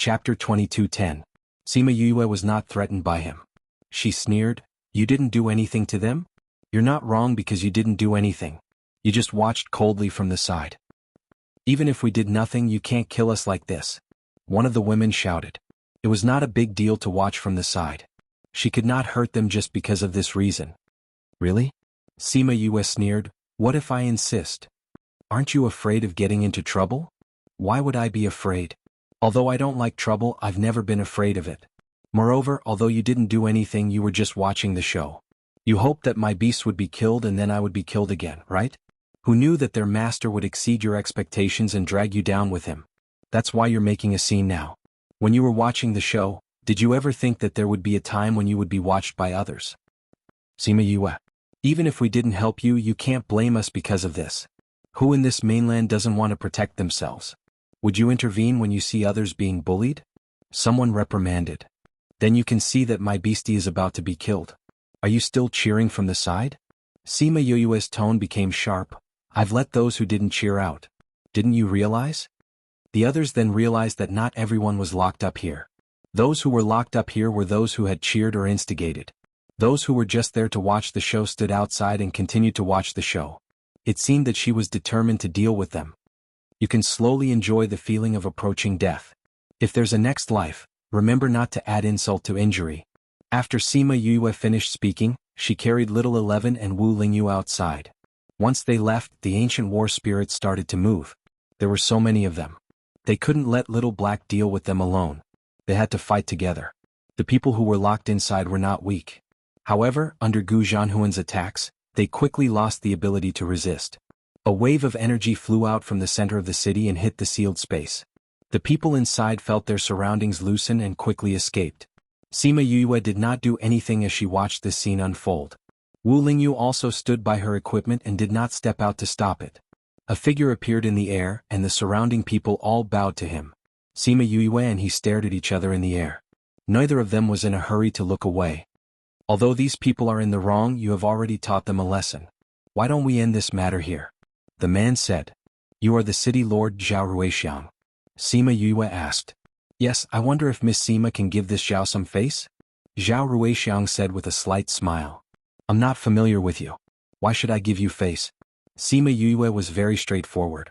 Chapter 22:10. Sima Yue was not threatened by him. She sneered, "You didn't do anything to them? You're not wrong because you didn't do anything. You just watched coldly from the side. Even if we did nothing, you can't kill us like this." One of the women shouted. It was not a big deal to watch from the side. She could not hurt them just because of this reason. Really? Sima Yue sneered, "What if I insist? Aren't you afraid of getting into trouble?" "Why would I be afraid? Although I don't like trouble, I've never been afraid of it. Moreover, although you didn't do anything, you were just watching the show. You hoped that my beast would be killed and then I would be killed again, right? Who knew that their master would exceed your expectations and drag you down with him? That's why you're making a scene now. When you were watching the show, did you ever think that there would be a time when you would be watched by others?" Sima Yue. "Even if we didn't help you, you can't blame us because of this. Who in this mainland doesn't want to protect themselves? Would you intervene when you see others being bullied?" Someone reprimanded. "Then you can see that my beastie is about to be killed. Are you still cheering from the side?" Sima Yue's tone became sharp. "I've let those who didn't cheer out. Didn't you realize?" The others then realized that not everyone was locked up here. Those who were locked up here were those who had cheered or instigated. Those who were just there to watch the show stood outside and continued to watch the show. It seemed that she was determined to deal with them. You can slowly enjoy the feeling of approaching death. If there's a next life, remember not to add insult to injury. After Sima Yue finished speaking, she carried Little 11 and Wu Lingyu outside. Once they left, the ancient war spirits started to move. There were so many of them. They couldn't let Little Black deal with them alone. They had to fight together. The people who were locked inside were not weak. However, under Gu Zhanhuan's attacks, they quickly lost the ability to resist. A wave of energy flew out from the center of the city and hit the sealed space. The people inside felt their surroundings loosen and quickly escaped. Sima Yue did not do anything as she watched this scene unfold. Wu Lingyu also stood by her equipment and did not step out to stop it. A figure appeared in the air and the surrounding people all bowed to him. Sima Yue and he stared at each other in the air. Neither of them was in a hurry to look away. "Although these people are in the wrong, you have already taught them a lesson. Why don't we end this matter here?" The man said. "You are the city lord Zhao Ruixiang?" Sima Yue asked. "Yes, I wonder if Miss Sima can give this Zhao some face?" Zhao Ruixiang said with a slight smile. "I'm not familiar with you. Why should I give you face?" Sima Yue was very straightforward.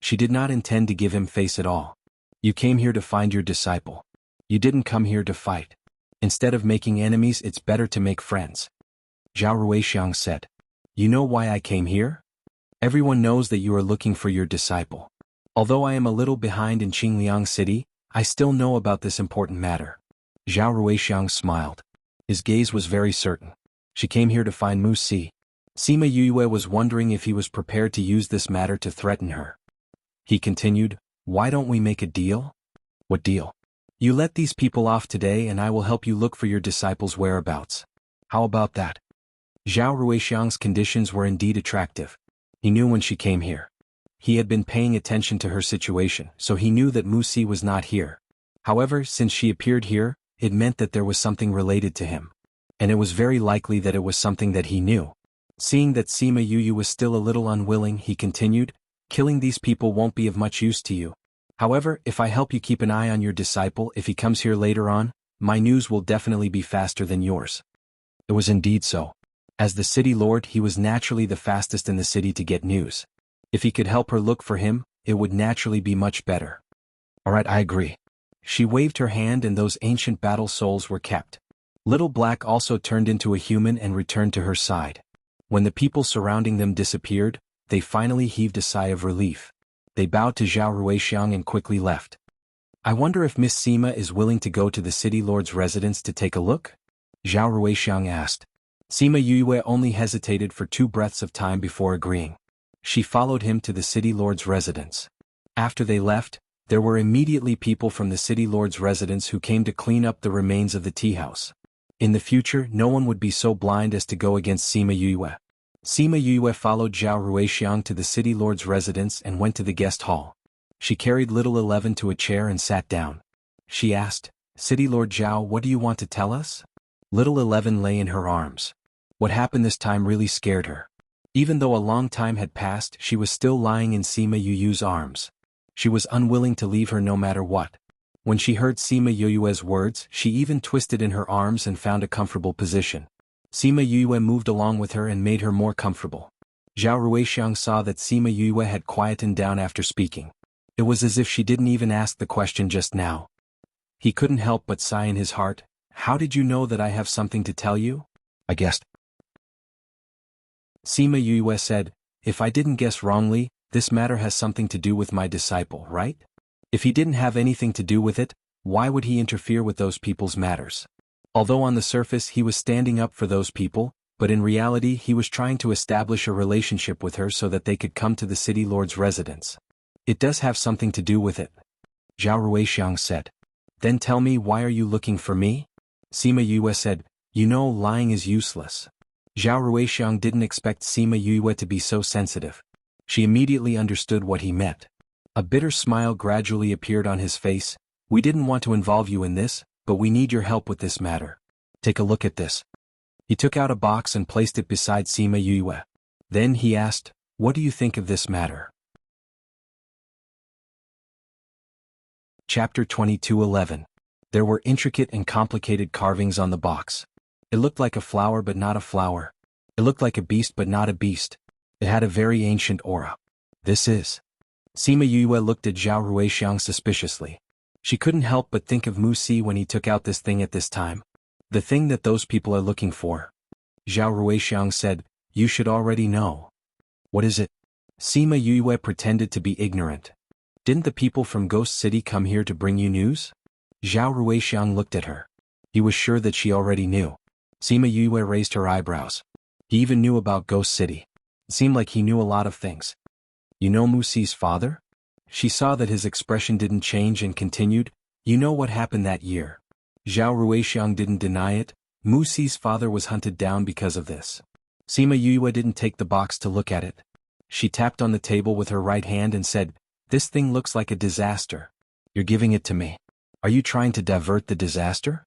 She did not intend to give him face at all. "You came here to find your disciple. You didn't come here to fight. Instead of making enemies, it's better to make friends." Zhao Ruixiang said. "You know why I came here? Everyone knows that you are looking for your disciple. Although I am a little behind in Qingliang City, I still know about this important matter." Zhao Ruixiang smiled. His gaze was very certain. She came here to find Mu Si. Sima Yue was wondering if he was prepared to use this matter to threaten her. He continued, "Why don't we make a deal?" "What deal?" "You let these people off today and I will help you look for your disciple's whereabouts. How about that?" Zhao Ruixiang's conditions were indeed attractive. He knew when she came here. He had been paying attention to her situation, so he knew that Mu Si was not here. However, since she appeared here, it meant that there was something related to him. And it was very likely that it was something that he knew. Seeing that Sima Yue was still a little unwilling, he continued, "Killing these people won't be of much use to you. However, if I help you keep an eye on your disciple if he comes here later on, my news will definitely be faster than yours." It was indeed so. As the city lord, he was naturally the fastest in the city to get news. If he could help her look for him, it would naturally be much better. "Alright, I agree." She waved her hand and those ancient battle souls were kept. Little Black also turned into a human and returned to her side. When the people surrounding them disappeared, they finally heaved a sigh of relief. They bowed to Zhao Ruixiang and quickly left. "I wonder if Miss Sima is willing to go to the city lord's residence to take a look?" Zhao Ruixiang asked. Sima Yue only hesitated for 2 breaths of time before agreeing. She followed him to the city lord's residence. After they left, there were immediately people from the city lord's residence who came to clean up the remains of the tea house. In the future, no one would be so blind as to go against Sima Yue. Sima Yue followed Zhao Ruixiang to the city lord's residence and went to the guest hall. She carried Little 11 to a chair and sat down. She asked, "City Lord Zhao, what do you want to tell us?" Little 11 lay in her arms. What happened this time really scared her. Even though a long time had passed, she was still lying in Sima Yue's arms. She was unwilling to leave her no matter what. When she heard Sima Yue's words, she even twisted in her arms and found a comfortable position. Sima Yue moved along with her and made her more comfortable. Zhao Ruixiang saw that Sima Yue had quietened down after speaking. It was as if she didn't even ask the question just now. He couldn't help but sigh in his heart. How did you know that I have something to tell you? I guessed. Sima Yue said, if I didn't guess wrongly, this matter has something to do with my disciple, right? If he didn't have anything to do with it, why would he interfere with those people's matters? Although on the surface he was standing up for those people, but in reality he was trying to establish a relationship with her so that they could come to the city lord's residence. It does have something to do with it, Zhao Ruixiang said. Then tell me, why are you looking for me? Sima Yue said, you know, lying is useless. Zhao Ruixiang didn't expect Sima Yue to be so sensitive. She immediately understood what he meant. A bitter smile gradually appeared on his face. We didn't want to involve you in this, but we need your help with this matter. Take a look at this. He took out a box and placed it beside Sima Yue. Then he asked, what do you think of this matter? Chapter 22:11. There were intricate and complicated carvings on the box. It looked like a flower but not a flower. It looked like a beast but not a beast. It had a very ancient aura. This is. Sima Yue looked at Zhao Ruixiang suspiciously. She couldn't help but think of Mu Si when he took out this thing at this time. The thing that those people are looking for. Zhao Ruixiang said, you should already know. What is it? Sima Yue pretended to be ignorant. Didn't the people from Ghost City come here to bring you news? Zhao Ruixiang looked at her. He was sure that she already knew. Sima Yue raised her eyebrows. He even knew about Ghost City. It seemed like he knew a lot of things. You know Mu Si's father? She saw that his expression didn't change and continued, you know what happened that year. Zhao Ruixiang didn't deny it. Mu Si's father was hunted down because of this. Sima Yue didn't take the box to look at it. She tapped on the table with her right hand and said, this thing looks like a disaster. You're giving it to me. Are you trying to divert the disaster?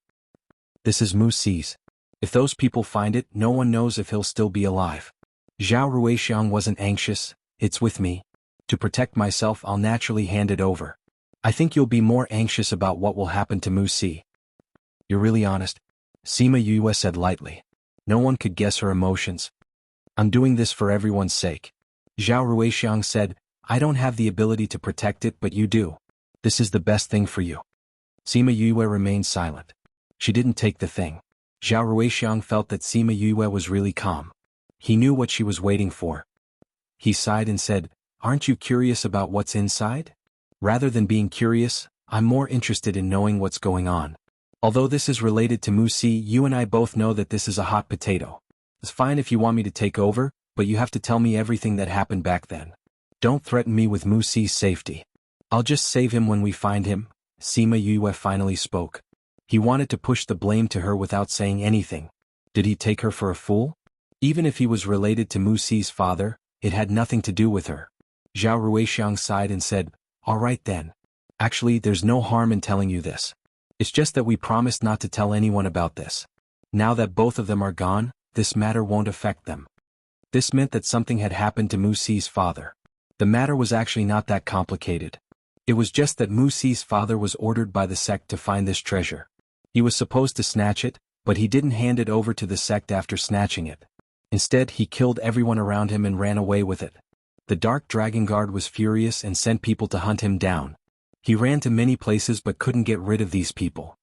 This is Mu Si's. If those people find it, no one knows if he'll still be alive. Zhao Ruixiang wasn't anxious. It's with me. To protect myself, I'll naturally hand it over. I think you'll be more anxious about what will happen to Mu Si. You're really honest? Sima Yue said lightly. No one could guess her emotions. I'm doing this for everyone's sake. Zhao Ruixiang said, I don't have the ability to protect it, but you do. This is the best thing for you. Sima Yue remained silent. She didn't take the thing. Zhao Ruixiang felt that Sima Yue was really calm. He knew what she was waiting for. He sighed and said, aren't you curious about what's inside? Rather than being curious, I'm more interested in knowing what's going on. Although this is related to Mu Si, you and I both know that this is a hot potato. It's fine if you want me to take over, but you have to tell me everything that happened back then. Don't threaten me with Mu Si's safety. I'll just save him when we find him. Sima Yue finally spoke. He wanted to push the blame to her without saying anything. Did he take her for a fool? Even if he was related to Mu Si's father, it had nothing to do with her. Zhao Ruixiang sighed and said, all right then. Actually, there's no harm in telling you this. It's just that we promised not to tell anyone about this. Now that both of them are gone, this matter won't affect them. This meant that something had happened to Mu Si's father. The matter was actually not that complicated. It was just that Mu Si's father was ordered by the sect to find this treasure. He was supposed to snatch it, but he didn't hand it over to the sect after snatching it. Instead, he killed everyone around him and ran away with it. The Dark Dragon Guard was furious and sent people to hunt him down. He ran to many places but couldn't get rid of these people.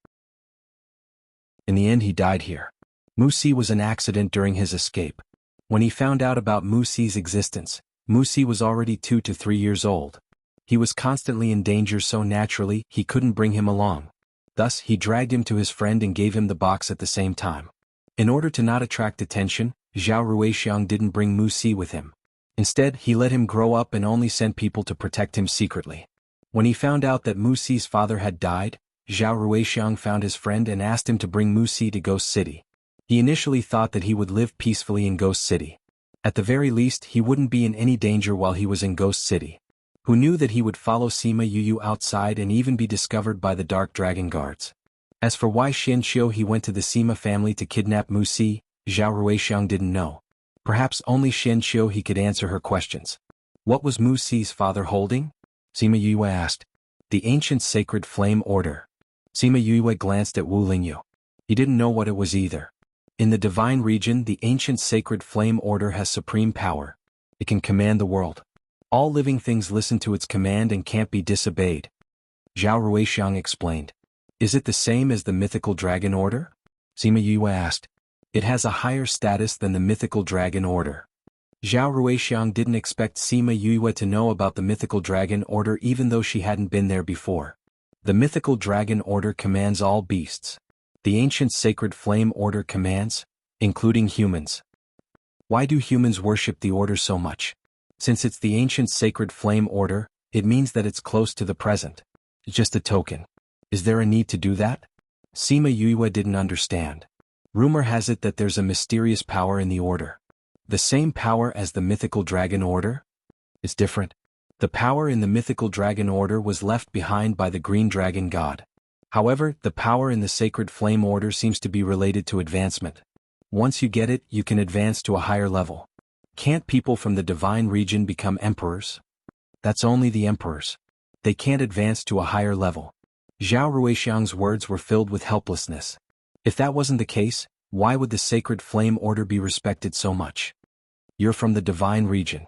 In the end, he died here. Mu Si was an accident during his escape. When he found out about Mu Si's existence, Mu Si was already 2 to 3 years old. He was constantly in danger, so naturally, he couldn't bring him along. Thus, he dragged him to his friend and gave him the box at the same time. In order to not attract attention, Zhao Ruixiang didn't bring Mu Si with him. Instead, he let him grow up and only sent people to protect him secretly. When he found out that Mu Si's father had died, Zhao Ruixiang found his friend and asked him to bring Mu Si to Ghost City. He initially thought that he would live peacefully in Ghost City. At the very least, he wouldn't be in any danger while he was in Ghost City. Who knew that he would follow Sima Yue outside and even be discovered by the Dark Dragon Guards? As for why Xianqiu he went to the Sima family to kidnap Mu Si, Zhao Ruixiang didn't know. Perhaps only Xianqiu he could answer her questions. What was Mu Si's father holding? Sima Yue asked. The ancient sacred flame order. Sima Yue glanced at Wu Lingyu. He didn't know what it was either. In the divine region, the ancient sacred flame order has supreme power. It can command the world. All living things listen to its command and can't be disobeyed. Zhao Ruixiang explained. Is it the same as the mythical dragon order? Sima Yue asked. It has a higher status than the mythical dragon order. Zhao Ruixiang didn't expect Sima Yue to know about the mythical dragon order even though she hadn't been there before. The mythical dragon order commands all beasts. The ancient sacred flame order commands, including humans. Why do humans worship the order so much? Since it's the ancient sacred flame order, it means that it's close to the present. It's just a token. Is there a need to do that? Sima Yue didn't understand. Rumor has it that there's a mysterious power in the order. The same power as the mythical dragon order? It's different. The power in the mythical dragon order was left behind by the green dragon god. However, the power in the sacred flame order seems to be related to advancement. Once you get it, you can advance to a higher level. Can't people from the divine region become emperors? That's only the emperors. They can't advance to a higher level. Zhao Ruixiang's words were filled with helplessness. If that wasn't the case, why would the sacred flame order be respected so much? You're from the divine region.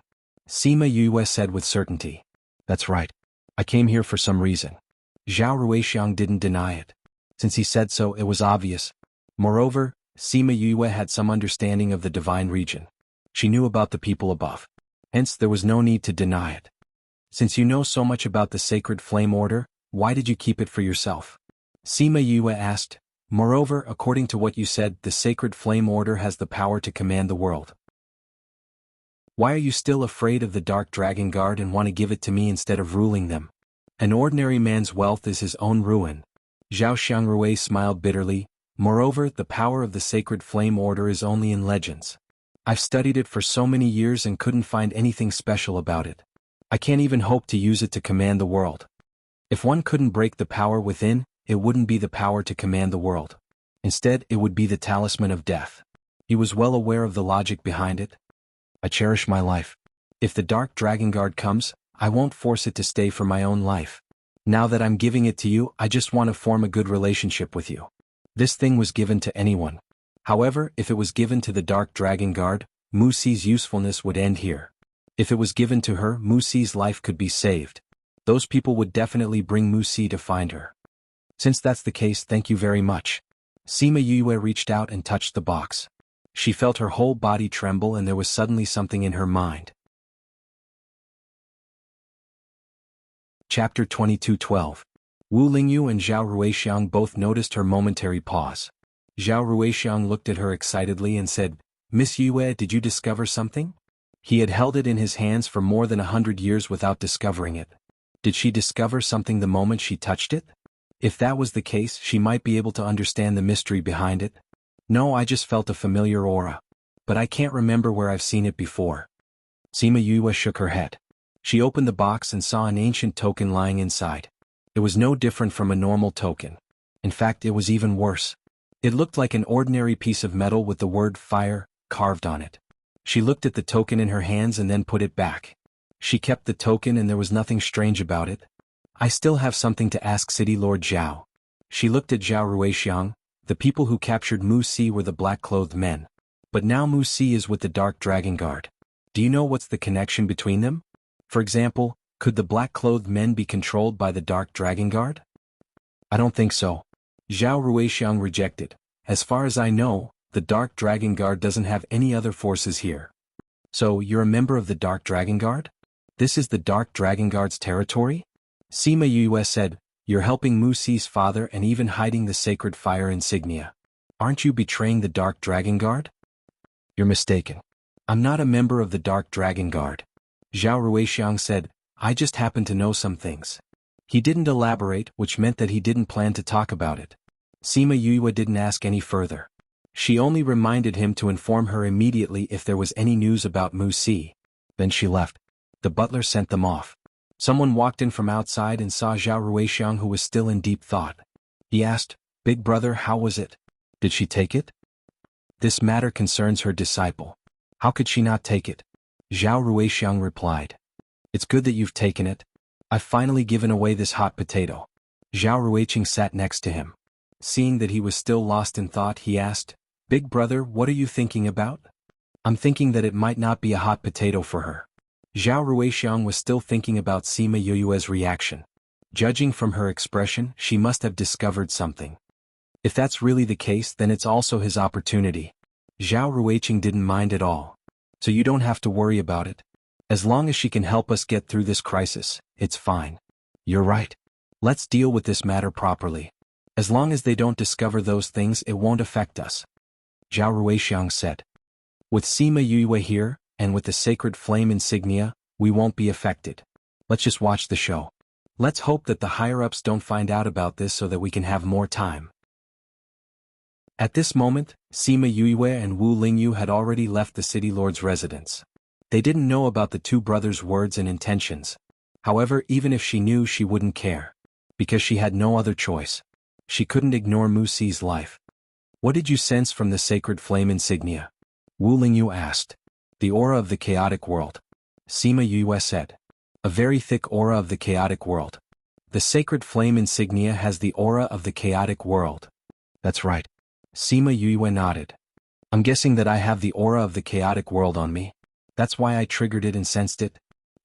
Sima Yue said with certainty. That's right. I came here for some reason. Zhao Ruixiang didn't deny it. Since he said so, it was obvious. Moreover, Sima Yue had some understanding of the divine region. She knew about the people above. Hence, there was no need to deny it. Since you know so much about the sacred flame order, why did you keep it for yourself? Sima Yue asked. Moreover, according to what you said, the sacred flame order has the power to command the world. Why are you still afraid of the Dark Dragon Guard and want to give it to me instead of ruling them? An ordinary man's wealth is his own ruin. Zhao Xiangrui smiled bitterly. Moreover, the power of the sacred flame order is only in legends. I've studied it for so many years and couldn't find anything special about it. I can't even hope to use it to command the world. If one couldn't break the power within, it wouldn't be the power to command the world. Instead, it would be the talisman of death. He was well aware of the logic behind it. I cherish my life. If the Dark Dragon Guard comes, I won't force it to stay for my own life. Now that I'm giving it to you, I just want to form a good relationship with you. This thing was given to anyone. However, if it was given to the Dark Dragon Guard, Mu Si's usefulness would end here. If it was given to her, Mu Si's life could be saved. Those people would definitely bring Mu Si to find her. Since that's the case, thank you very much. Sima Yue reached out and touched the box. She felt her whole body tremble and there was suddenly something in her mind. Chapter 22:12. Wu Lingyu and Zhao Ruixiang both noticed her momentary pause. Zhao Ruixiang looked at her excitedly and said, Miss Yue, did you discover something? He had held it in his hands for more than 100 years without discovering it. Did she discover something the moment she touched it? If that was the case, she might be able to understand the mystery behind it. No, I just felt a familiar aura. But I can't remember where I've seen it before. Sima Yue shook her head. She opened the box and saw an ancient token lying inside. It was no different from a normal token. In fact, it was even worse. It looked like an ordinary piece of metal with the word fire carved on it. She looked at the token in her hands and then put it back. She kept the token and there was nothing strange about it. I still have something to ask City Lord Zhao. She looked at Zhao Ruixiang. The people who captured Mu Si were the black-clothed men. But now Mu Si is with the Dark Dragon Guard. Do you know what's the connection between them? For example, could the black-clothed men be controlled by the Dark Dragon Guard? I don't think so. Zhao Ruixiang rejected. As far as I know, the Dark Dragon Guard doesn't have any other forces here. So, you're a member of the Dark Dragon Guard? This is the Dark Dragon Guard's territory? Sima Yue said, You're helping Mu Si's father and even hiding the sacred fire insignia. Aren't you betraying the Dark Dragon Guard? You're mistaken. I'm not a member of the Dark Dragon Guard. Zhao Ruixiang said, I just happen to know some things. He didn't elaborate, which meant that he didn't plan to talk about it. Sima Yue didn't ask any further. She only reminded him to inform her immediately if there was any news about Mu Si. Then she left. The butler sent them off. Someone walked in from outside and saw Zhao Ruixiang, who was still in deep thought. He asked, Big brother, how was it? Did she take it? This matter concerns her disciple. How could she not take it? Zhao Ruixiang replied. It's good that you've taken it. I've finally given away this hot potato. Zhao Ruiqing sat next to him. Seeing that he was still lost in thought, he asked, Big brother, what are you thinking about? I'm thinking that it might not be a hot potato for her. Zhao Ruixiang was still thinking about Sima Yue's reaction. Judging from her expression, she must have discovered something. If that's really the case, then it's also his opportunity. Zhao Ruiqing didn't mind at all. So you don't have to worry about it. As long as she can help us get through this crisis, it's fine. You're right. Let's deal with this matter properly. As long as they don't discover those things, it won't affect us. Zhao Ruixiang said. With Sima Yue here, and with the sacred flame insignia, we won't be affected. Let's just watch the show. Let's hope that the higher-ups don't find out about this so that we can have more time. At this moment, Sima Yue and Wu Lingyu had already left the city lord's residence. They didn't know about the two brothers' words and intentions. However, even if she knew, she wouldn't care. Because she had no other choice. She couldn't ignore Mu Si's life. What did you sense from the sacred flame insignia? Wu Lingyu asked. The aura of the chaotic world. Sima Yue said. A very thick aura of the chaotic world. The sacred flame insignia has the aura of the chaotic world. That's right. Sima Yue nodded. I'm guessing that I have the aura of the chaotic world on me. That's why I triggered it and sensed it.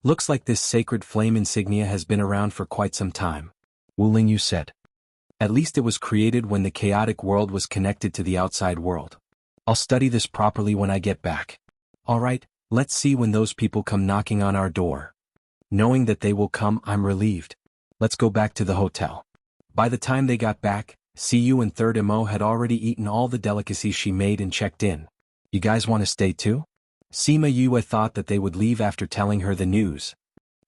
Looks like this sacred flame insignia has been around for quite some time. Wu Lingyu said. At least it was created when the chaotic world was connected to the outside world. I'll study this properly when I get back. Alright, let's see when those people come knocking on our door. Knowing that they will come, I'm relieved. Let's go back to the hotel. By the time they got back, Siyu and Third Mo had already eaten all the delicacies she made and checked in. You guys want to stay too? Sima Yue thought that they would leave after telling her the news.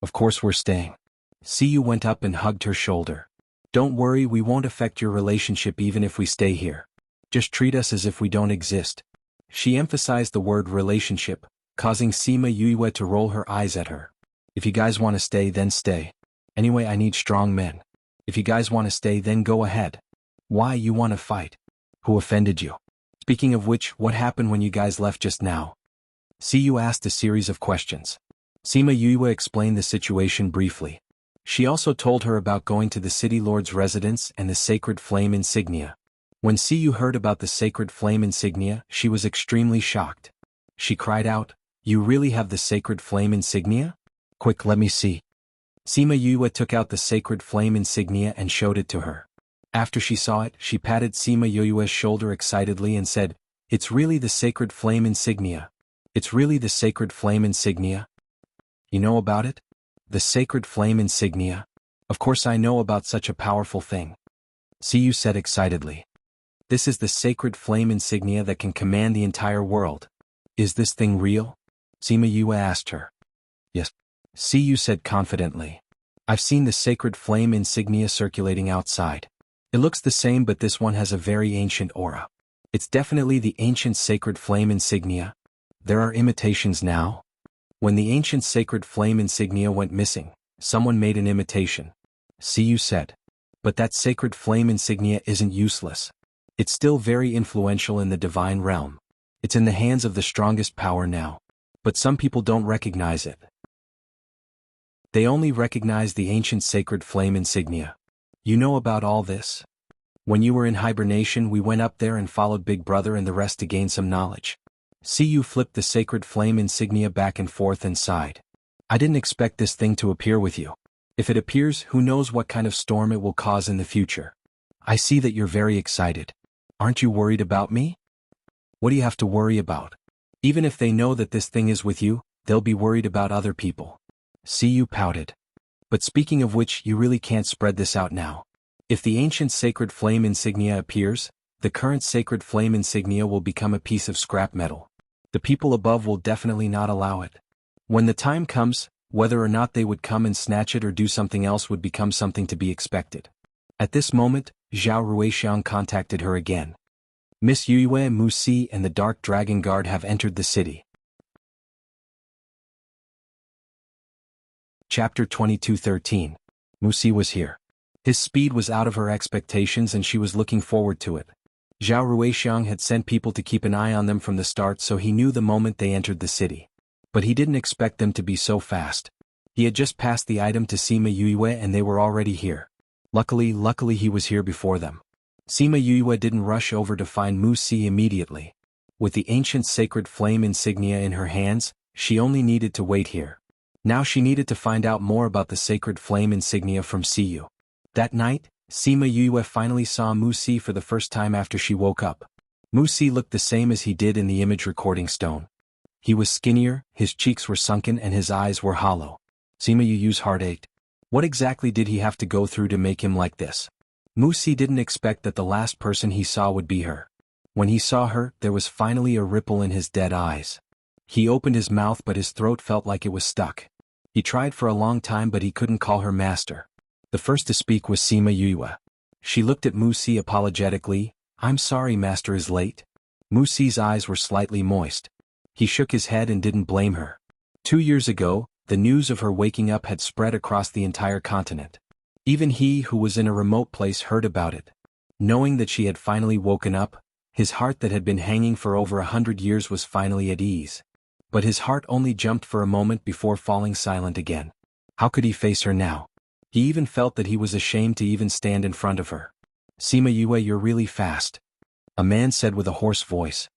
Of course we're staying. Siyu went up and hugged her shoulder. Don't worry, we won't affect your relationship even if we stay here. Just treat us as if we don't exist. She emphasized the word relationship, causing Sima Yue to roll her eyes at her. If you guys want to stay, then stay. Anyway, I need strong men. If you guys want to stay, then go ahead. Why you want to fight? Who offended you? Speaking of which, what happened when you guys left just now? Siyu asked a series of questions. Sima Yue explained the situation briefly. She also told her about going to the city lord's residence and the sacred flame insignia. When Siyu heard about the sacred flame insignia, she was extremely shocked. She cried out, You really have the sacred flame insignia? Quick, let me see. Sima Yue took out the sacred flame insignia and showed it to her. After she saw it, she patted Sima Yue's shoulder excitedly and said, It's really the sacred flame insignia. It's really the sacred flame insignia. You know about it? The sacred flame insignia? Of course I know about such a powerful thing. Siyu said excitedly. This is the sacred flame insignia that can command the entire world. Is this thing real? Sima Yue asked her. Yes. Siyu said confidently. I've seen the sacred flame insignia circulating outside. It looks the same, but this one has a very ancient aura. It's definitely the ancient sacred flame insignia. There are imitations now. When the ancient sacred flame insignia went missing, someone made an imitation. Siyu said. But that sacred flame insignia isn't useless. It's still very influential in the divine realm. It's in the hands of the strongest power now. But some people don't recognize it. They only recognize the ancient sacred flame insignia. You know about all this? When you were in hibernation, we went up there and followed Big Brother and the rest to gain some knowledge. Siyu flipped the sacred flame insignia back and forth and sighed. I didn't expect this thing to appear with you. If it appears, who knows what kind of storm it will cause in the future. I see that you're very excited. Aren't you worried about me? What do you have to worry about? Even if they know that this thing is with you, they'll be worried about other people. Siyu pouted. But speaking of which, you really can't spread this out now. If the ancient sacred flame insignia appears, the current sacred flame insignia will become a piece of scrap metal. The people above will definitely not allow it. When the time comes, whether or not they would come and snatch it or do something else would become something to be expected. At this moment, Zhao Ruixiang contacted her again. Miss Yue, Mu Si and the Dark Dragon Guard have entered the city. Chapter 22:13. Mu Si was here. His speed was out of her expectations and she was looking forward to it. Zhao Ruixiang had sent people to keep an eye on them from the start, so he knew the moment they entered the city. But he didn't expect them to be so fast. He had just passed the item to Sima Yue and they were already here. Luckily he was here before them. Sima Yue didn't rush over to find Mu Si immediately. With the ancient sacred flame insignia in her hands, she only needed to wait here. Now she needed to find out more about the sacred flame insignia from Siyu. That night, Sima Yue finally saw Mu Si for the first time after she woke up. Mu Si looked the same as he did in the image recording stone. He was skinnier, his cheeks were sunken and his eyes were hollow. Sima Yue's heart ached. What exactly did he have to go through to make him like this? Mu Si didn't expect that the last person he saw would be her. When he saw her, there was finally a ripple in his dead eyes. He opened his mouth but his throat felt like it was stuck. He tried for a long time but he couldn't call her master. The first to speak was Sima Yue. She looked at Mu Si apologetically. "I'm sorry master is late." Mu Si's eyes were slightly moist. He shook his head and didn't blame her. 2 years ago, the news of her waking up had spread across the entire continent. Even he who was in a remote place heard about it. Knowing that she had finally woken up, his heart that had been hanging for over 100 years was finally at ease. But his heart only jumped for a moment before falling silent again. How could he face her now? He even felt that he was ashamed to even stand in front of her. "Sima Yue, you're really fast," a man said with a hoarse voice.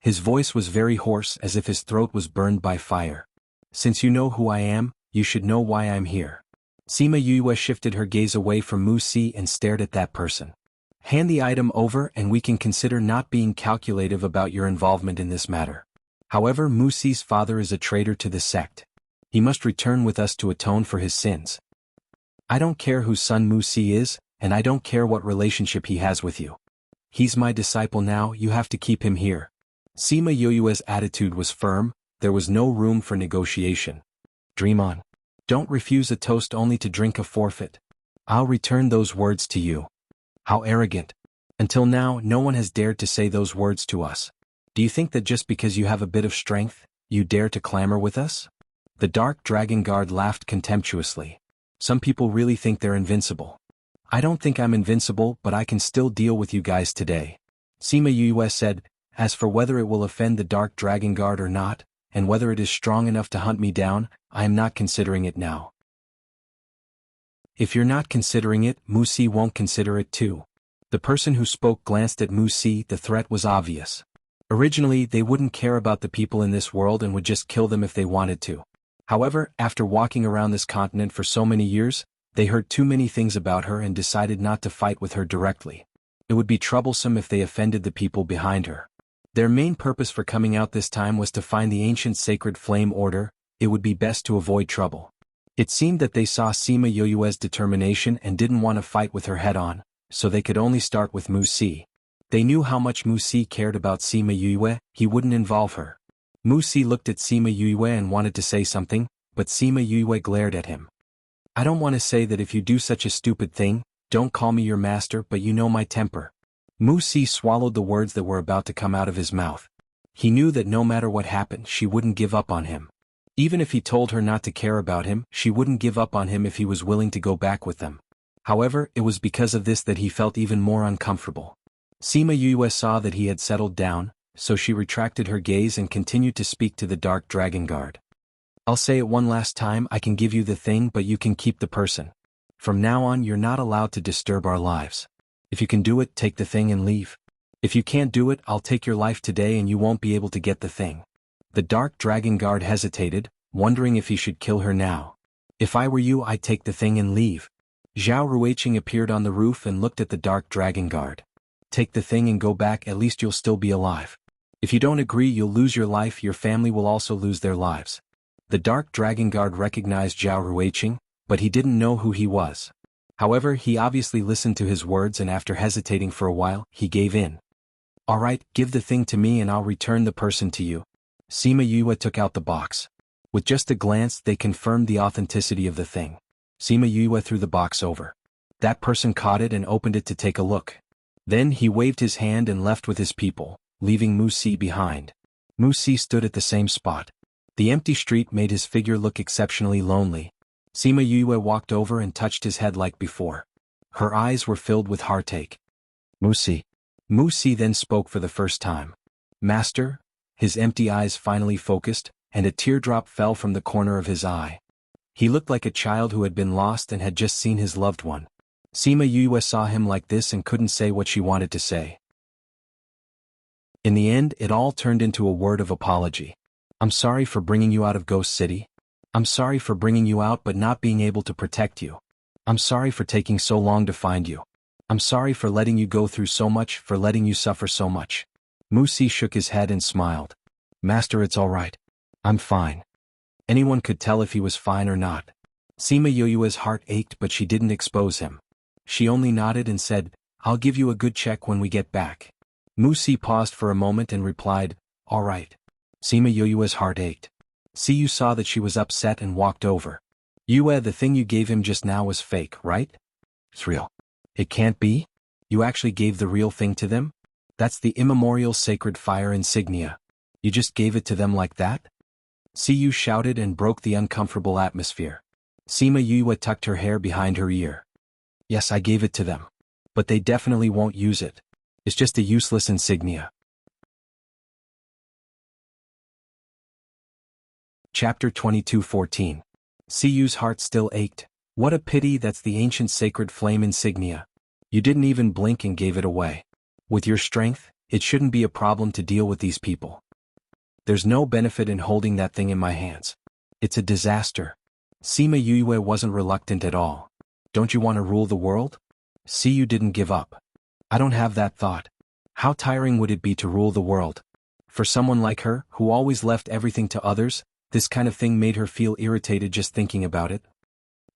His voice was very hoarse as if his throat was burned by fire. "Since you know who I am, you should know why I'm here." Sima Yue shifted her gaze away from Mu Si and stared at that person. "Hand the item over and we can consider not being calculative about your involvement in this matter. However, Mu Si's father is a traitor to the sect. He must return with us to atone for his sins. I don't care whose son Mu Si is, and I don't care what relationship he has with you. He's my disciple now, you have to keep him here." Sima Yue's attitude was firm, there was no room for negotiation. "Dream on. Don't refuse a toast only to drink a forfeit. I'll return those words to you." How arrogant. Until now, no one has dared to say those words to us. Do you think that just because you have a bit of strength, you dare to clamor with us? The dark dragon guard laughed contemptuously. Some people really think they're invincible. I don't think I'm invincible, but I can still deal with you guys today. Sima Yue said, "As for whether it will offend the dark dragon guard or not, and whether it is strong enough to hunt me down, I am not considering it now." If you're not considering it, Mu Si won't consider it too. The person who spoke glanced at Mu Si, the threat was obvious. Originally, they wouldn't care about the people in this world and would just kill them if they wanted to. However, after walking around this continent for so many years, they heard too many things about her and decided not to fight with her directly. It would be troublesome if they offended the people behind her. Their main purpose for coming out this time was to find the ancient sacred flame order. It would be best to avoid trouble. It seemed that they saw Sima Yue's determination and didn't want to fight with her head-on, so they could only start with Mu Si. They knew how much Mu Si cared about Sima Yue, he wouldn't involve her. Mu Si looked at Sima Yue and wanted to say something, but Sima Yue glared at him. "I don't want to say that if you do such a stupid thing, don't call me your master, but you know my temper." Mu Si swallowed the words that were about to come out of his mouth. He knew that no matter what happened, she wouldn't give up on him. Even if he told her not to care about him, she wouldn't give up on him if he was willing to go back with them. However, it was because of this that he felt even more uncomfortable. Sima Yue saw that he had settled down, so she retracted her gaze and continued to speak to the dark dragon guard. "I'll say it one last time, I can give you the thing but you can keep the person. From now on you're not allowed to disturb our lives. If you can do it, take the thing and leave. If you can't do it, I'll take your life today and you won't be able to get the thing." The dark dragon guard hesitated, wondering if he should kill her now. "If I were you, I'd take the thing and leave." Zhao Ruiqing appeared on the roof and looked at the dark dragon guard. "Take the thing and go back, at least you'll still be alive. If you don't agree, you'll lose your life, your family will also lose their lives." The dark dragon guard recognized Zhao Ruiqing, but he didn't know who he was. However, he obviously listened to his words and after hesitating for a while, he gave in. "All right, give the thing to me and I'll return the person to you." Sima Yue took out the box. With just a glance, they confirmed the authenticity of the thing. Sima Yue threw the box over. That person caught it and opened it to take a look. Then he waved his hand and left with his people, leaving Mu Si behind. Mu Si stood at the same spot. The empty street made his figure look exceptionally lonely. Sima Yue walked over and touched his head like before. Her eyes were filled with heartache. "Mu Si." Mu Si then spoke for the first time. "Master?" His empty eyes finally focused, and a teardrop fell from the corner of his eye. He looked like a child who had been lost and had just seen his loved one. Sima Yue saw him like this and couldn't say what she wanted to say. In the end, it all turned into a word of apology. I'm sorry for bringing you out of Ghost City. I'm sorry for bringing you out but not being able to protect you. I'm sorry for taking so long to find you. I'm sorry for letting you go through so much, for letting you suffer so much. Mu Si shook his head and smiled. Master, it's all right. I'm fine. Anyone could tell if he was fine or not. Sima Yue's heart ached but she didn't expose him. She only nodded and said, I'll give you a good check when we get back. Mu Si paused for a moment and replied, all right. Sima Yue's heart ached. Siyu saw that she was upset and walked over. Yue, the thing you gave him just now was fake, right? It's real. It can't be? You actually gave the real thing to them? That's the immemorial sacred fire insignia. You just gave it to them like that? Siyu shouted and broke the uncomfortable atmosphere. Sima Yue tucked her hair behind her ear. Yes, I gave it to them. But they definitely won't use it. It's just a useless insignia. Chapter 22:14. Siyu's heart still ached. What a pity, that's the ancient sacred flame insignia. You didn't even blink and gave it away. With your strength, it shouldn't be a problem to deal with these people. There's no benefit in holding that thing in my hands. It's a disaster. Sima Yue wasn't reluctant at all. Don't you want to rule the world? Siyu didn't give up. I don't have that thought. How tiring would it be to rule the world? For someone like her, who always left everything to others, this kind of thing made her feel irritated just thinking about it.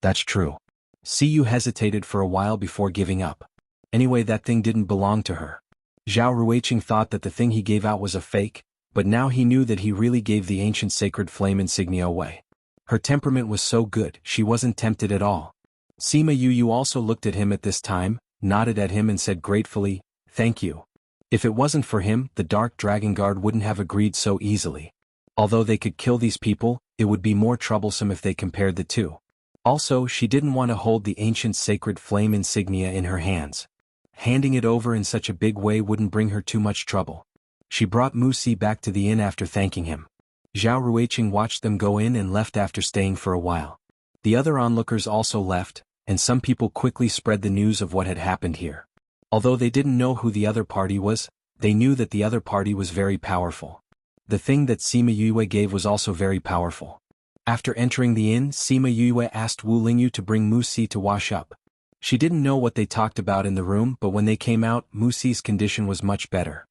That's true. Siyu hesitated for a while before giving up. Anyway, that thing didn't belong to her. Zhao Ruiqing thought that the thing he gave out was a fake, but now he knew that he really gave the ancient sacred flame insignia away. Her temperament was so good, she wasn't tempted at all. Sima Yu also looked at him at this time, nodded at him and said gratefully, thank you. If it wasn't for him, the Dark Dragon Guard wouldn't have agreed so easily. Although they could kill these people, it would be more troublesome if they compared the two. Also, she didn't want to hold the ancient sacred flame insignia in her hands. Handing it over in such a big way wouldn't bring her too much trouble. She brought Mu Si back to the inn after thanking him. Zhao Ruiqing watched them go in and left after staying for a while. The other onlookers also left, and some people quickly spread the news of what had happened here. Although they didn't know who the other party was, they knew that the other party was very powerful. The thing that Sima Yue gave was also very powerful. After entering the inn, Sima Yue asked Wu Lingyu to bring Mu Si to wash up. She didn't know what they talked about in the room, but when they came out, Mu Si's condition was much better.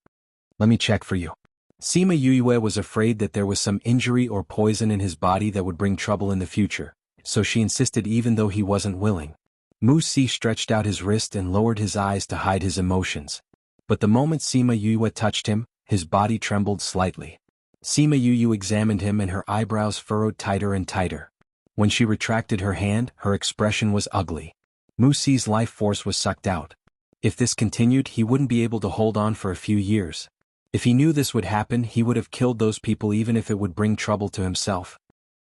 Let me check for you. Sima Yue was afraid that there was some injury or poison in his body that would bring trouble in the future, so she insisted even though he wasn't willing. Mu Si stretched out his wrist and lowered his eyes to hide his emotions. But the moment Sima Yue touched him, his body trembled slightly. Sima Yu examined him and her eyebrows furrowed tighter and tighter. When she retracted her hand, her expression was ugly. Mu Si's life force was sucked out. If this continued, he wouldn't be able to hold on for a few years. If he knew this would happen, he would have killed those people even if it would bring trouble to himself.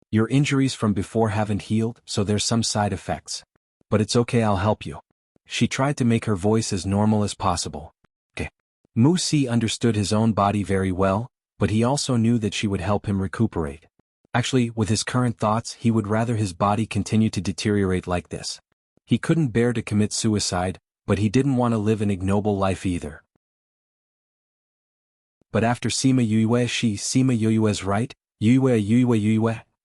Your injuries from before haven't healed, so there's some side effects. But it's okay, I'll help you. She tried to make her voice as normal as possible. Okay. Mu Si understood his own body very well, but he also knew that she would help him recuperate. Actually, with his current thoughts, he would rather his body continue to deteriorate like this. He couldn't bear to commit suicide, but he didn't want to live an ignoble life either. But after Sima Yue's right,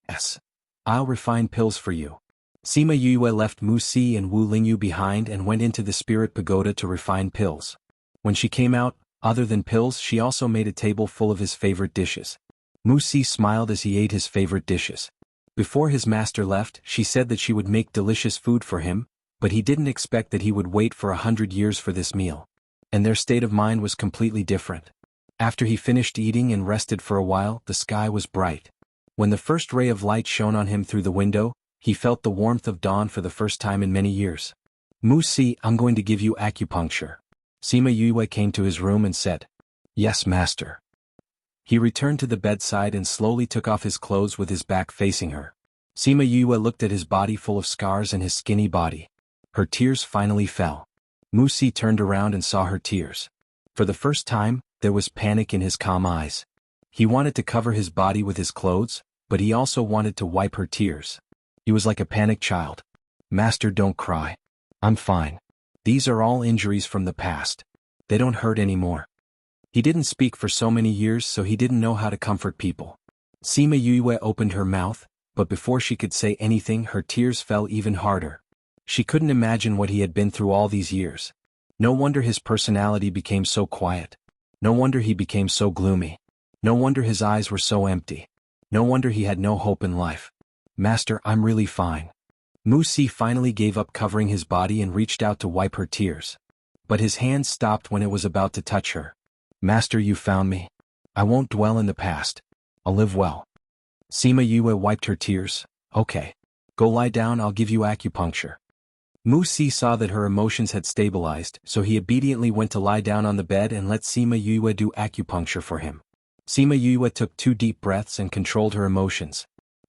yes. I'll refine pills for you. Sima Yue left Mu Si and Wu Lingyu behind and went into the spirit pagoda to refine pills. When she came out, other than pills, she also made a table full of his favorite dishes. Mu Si smiled as he ate his favorite dishes. Before his master left, she said that she would make delicious food for him, but he didn't expect that he would wait for 100 years for this meal. And their state of mind was completely different. After he finished eating and rested for a while, the sky was bright. When the first ray of light shone on him through the window, he felt the warmth of dawn for the first time in many years. Mu Si, I'm going to give you acupuncture. Sima Yue came to his room and said, Yes, master. He returned to the bedside and slowly took off his clothes with his back facing her. Sima Yue looked at his body full of scars and his skinny body. Her tears finally fell. Mu Si turned around and saw her tears. For the first time, there was panic in his calm eyes. He wanted to cover his body with his clothes, but he also wanted to wipe her tears. He was like a panicked child. Master, don't cry. I'm fine. These are all injuries from the past. They don't hurt anymore. He didn't speak for so many years, so he didn't know how to comfort people. Sima Yue opened her mouth, but before she could say anything, her tears fell even harder. She couldn't imagine what he had been through all these years. No wonder his personality became so quiet. No wonder he became so gloomy. No wonder his eyes were so empty. No wonder he had no hope in life. Master, I'm really fine. Mu Si finally gave up covering his body and reached out to wipe her tears. But his hand stopped when it was about to touch her. Master, you found me. I won't dwell in the past. I'll live well. Sima Yue wiped her tears. Okay. Go lie down, I'll give you acupuncture. Mu Si saw that her emotions had stabilized, so he obediently went to lie down on the bed and let Sima Yue do acupuncture for him. Sima Yue took 2 deep breaths and controlled her emotions.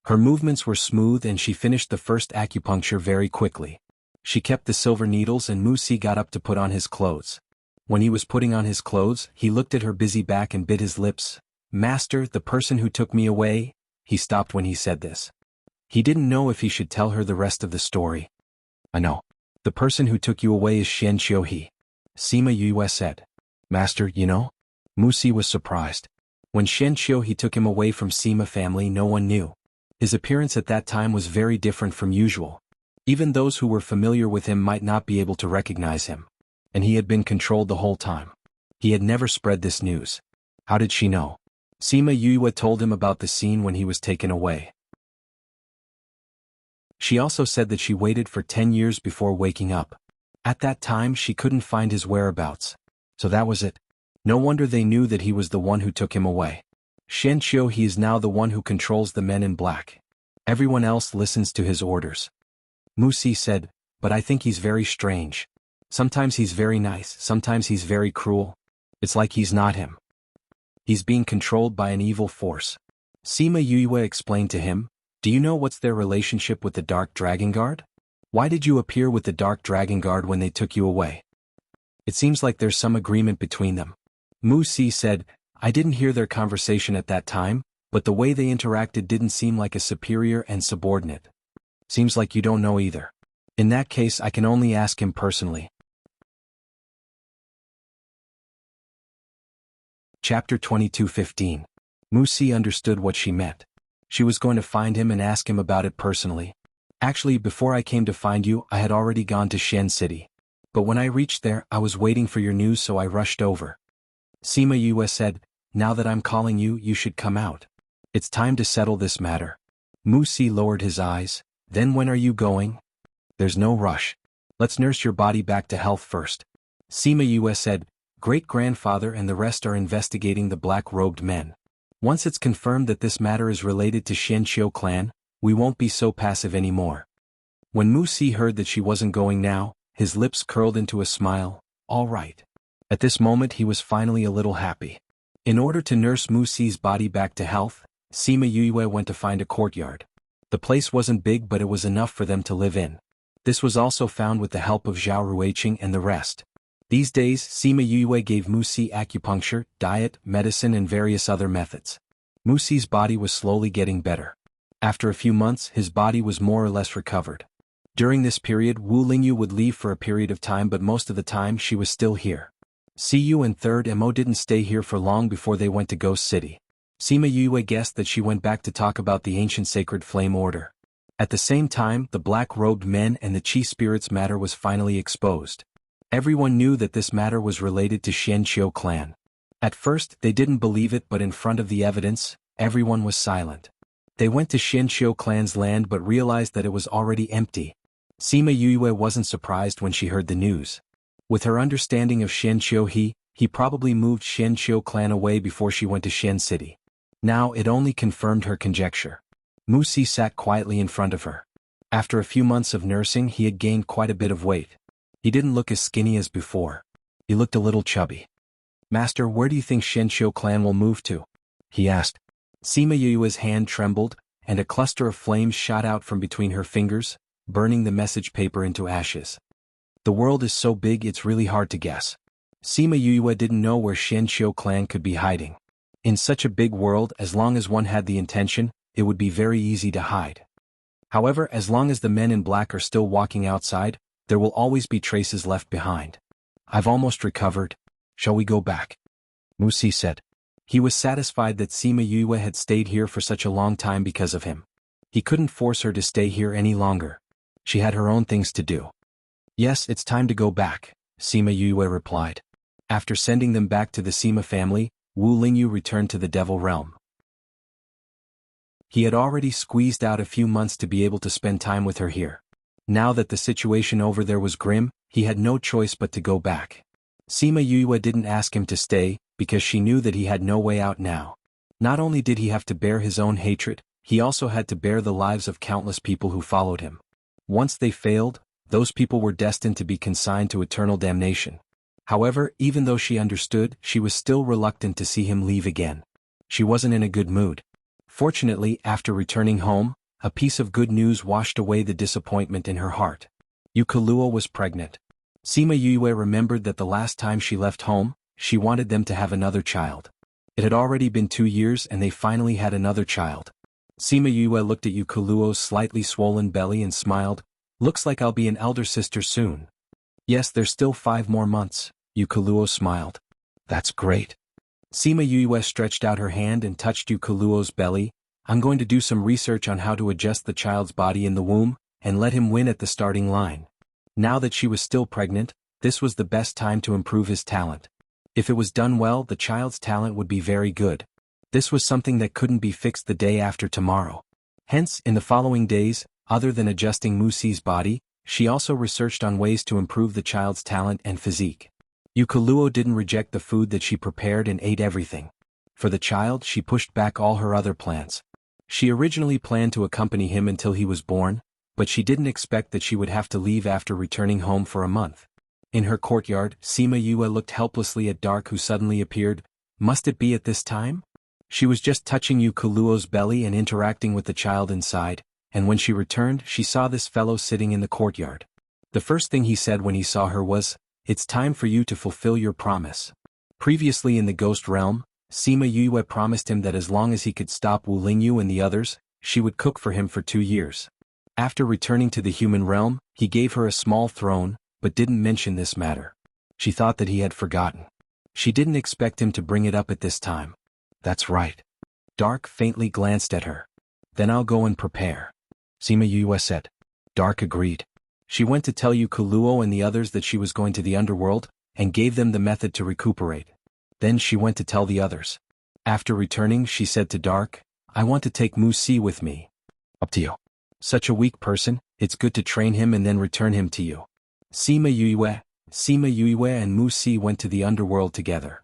Her movements were smooth and she finished the first acupuncture very quickly. She kept the silver needles and Mu Si got up to put on his clothes. When he was putting on his clothes, he looked at her busy back and bit his lips. Master, the person who took me away? He stopped when he said this. He didn't know if he should tell her the rest of the story. I know. The person who took you away is Xian Qiuhe. Sima Yue said. Master, you know? Mu Si was surprised. When Xian Qiuhe took him away from Sima family, no one knew. His appearance at that time was very different from usual. Even those who were familiar with him might not be able to recognize him. And he had been controlled the whole time. He had never spread this news. How did she know? Sima Yue told him about the scene when he was taken away. She also said that she waited for 10 years before waking up. At that time she couldn't find his whereabouts. So that was it. No wonder they knew that he was the one who took him away. Xian Qiuhe is now the one who controls the men in black. Everyone else listens to his orders. Mu Si said, but I think he's very strange. Sometimes he's very nice, sometimes he's very cruel. It's like he's not him. He's being controlled by an evil force. Sima Yue explained to him, do you know what's their relationship with the Dark Dragon Guard? Why did you appear with the Dark Dragon Guard when they took you away? It seems like there's some agreement between them. Mu Si said, I didn't hear their conversation at that time, but the way they interacted didn't seem like a superior and subordinate. Seems like you don't know either. In that case, I can only ask him personally. Chapter 22:15. Mu Si understood what she meant. She was going to find him and ask him about it personally. Actually, before I came to find you, I had already gone to Shen City. But when I reached there, I was waiting for your news, so I rushed over. Sima Yue said, now that I'm calling you, you should come out. It's time to settle this matter. Mu Si lowered his eyes. Then when are you going? There's no rush. Let's nurse your body back to health first. Sima Yue said, Great-grandfather and the rest are investigating the black-robed men. Once it's confirmed that this matter is related to Xian Qiu clan, we won't be so passive anymore. When Mu Si heard that she wasn't going now, his lips curled into a smile. All right. At this moment he was finally a little happy. In order to nurse Mu Si's body back to health, Sima Yue went to find a courtyard. The place wasn't big, but it was enough for them to live in. This was also found with the help of Zhao Ruiqing and the rest. These days, Sima Yue gave Mu Si acupuncture, diet, medicine and various other methods. Mu Si's body was slowly getting better. After a few months, his body was more or less recovered. During this period, Wu Lingyu would leave for a period of time, but most of the time she was still here. Siyu and Third Mo didn't stay here for long before they went to Ghost City. Sima Yue guessed that she went back to talk about the ancient sacred flame order. At the same time, the black-robed men and the Qi spirits matter was finally exposed. Everyone knew that this matter was related to Xian Qiu clan. At first, they didn't believe it, but in front of the evidence, everyone was silent. They went to Xian Qiu clan's land but realized that it was already empty. Sima Yue wasn't surprised when she heard the news. With her understanding of Xian Qiu, he probably moved Xian Qiu clan away before she went to Shen City. Now it only confirmed her conjecture. Mu Si sat quietly in front of her. After a few months of nursing, he had gained quite a bit of weight. He didn't look as skinny as before. He looked a little chubby. Master, where do you think Xian Qiu clan will move to? He asked. Sima Yue's hand trembled, and a cluster of flames shot out from between her fingers, burning the message paper into ashes. The world is so big it's really hard to guess. Sima Yue didn't know where Xian Qiu clan could be hiding. In such a big world, as long as one had the intention, it would be very easy to hide. However, as long as the men in black are still walking outside, there will always be traces left behind. I've almost recovered. Shall we go back? Musi said. He was satisfied that Sima Yue had stayed here for such a long time because of him. He couldn't force her to stay here any longer. She had her own things to do. Yes, it's time to go back, Sima Yue replied. After sending them back to the Sima family, Wu Lingyu returned to the Devil Realm. He had already squeezed out a few months to be able to spend time with her here. Now that the situation over there was grim, he had no choice but to go back. Sima Yue didn't ask him to stay, because she knew that he had no way out now. Not only did he have to bear his own hatred, he also had to bear the lives of countless people who followed him. Once they failed, those people were destined to be consigned to eternal damnation. However, even though she understood, she was still reluctant to see him leave again. She wasn't in a good mood. Fortunately, after returning home, a piece of good news washed away the disappointment in her heart. Yukoluo was pregnant. Sima Yue remembered that the last time she left home, she wanted them to have another child. It had already been 2 years and they finally had another child. Sima Yue looked at Yukoluo's slightly swollen belly and smiled. Looks like I'll be an elder sister soon. Yes, there's still 5 more months, Yukoluo smiled. That's great. Sima Yue stretched out her hand and touched Yukoluo's belly. I'm going to do some research on how to adjust the child's body in the womb, and let him win at the starting line. Now that she was still pregnant, this was the best time to improve his talent. If it was done well, the child's talent would be very good. This was something that couldn't be fixed the day after tomorrow. Hence, in the following days, other than adjusting Musi's body, she also researched on ways to improve the child's talent and physique. Yukoluo didn't reject the food that she prepared and ate everything. For the child, she pushed back all her other plans. She originally planned to accompany him until he was born, but she didn't expect that she would have to leave after returning home for a month. In her courtyard, Sima Yue looked helplessly at Dark, who suddenly appeared. Must it be at this time? She was just touching Yukoluo's belly and interacting with the child inside, and when she returned, she saw this fellow sitting in the courtyard. The first thing he said when he saw her was, "It's time for you to fulfill your promise." Previously in the ghost realm, Sima Yue promised him that as long as he could stop Wu Lingyu and the others, she would cook for him for 2 years. After returning to the human realm, he gave her a small throne, but didn't mention this matter. She thought that he had forgotten. She didn't expect him to bring it up at this time. That's right. Dark faintly glanced at her. Then I'll go and prepare, Sima Yue said. Dark agreed. She went to tell Yukoluo and the others that she was going to the underworld, and gave them the method to recuperate. Then she went to tell the others. After returning, she said to Dark, I want to take Musi with me. Up to you. Such a weak person, it's good to train him and then return him to you. Sima Yue and Musi went to the underworld together.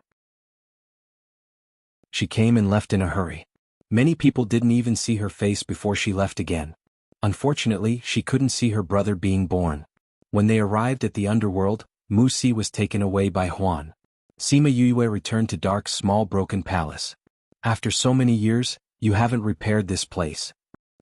She came and left in a hurry. Many people didn't even see her face before she left again. Unfortunately, she couldn't see her brother being born. When they arrived at the underworld, Musi was taken away by Huan. Sima Yue returned to Dark's small broken palace. After so many years, you haven't repaired this place.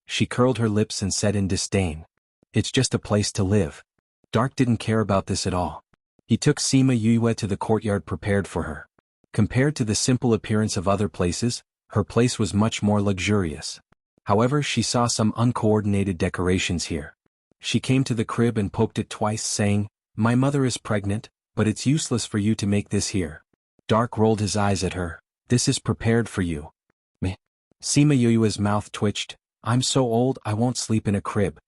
She curled her lips and said in disdain. It's just a place to live. Dark didn't care about this at all. He took Sima Yue to the courtyard prepared for her. Compared to the simple appearance of other places, her place was much more luxurious. However, she saw some uncoordinated decorations here. She came to the crib and poked it twice, saying, My mother is pregnant, but it's useless for you to make this here. Dark rolled his eyes at her. This is prepared for you. Meh. Sima Yue's mouth twitched. I'm so old I won't sleep in a crib.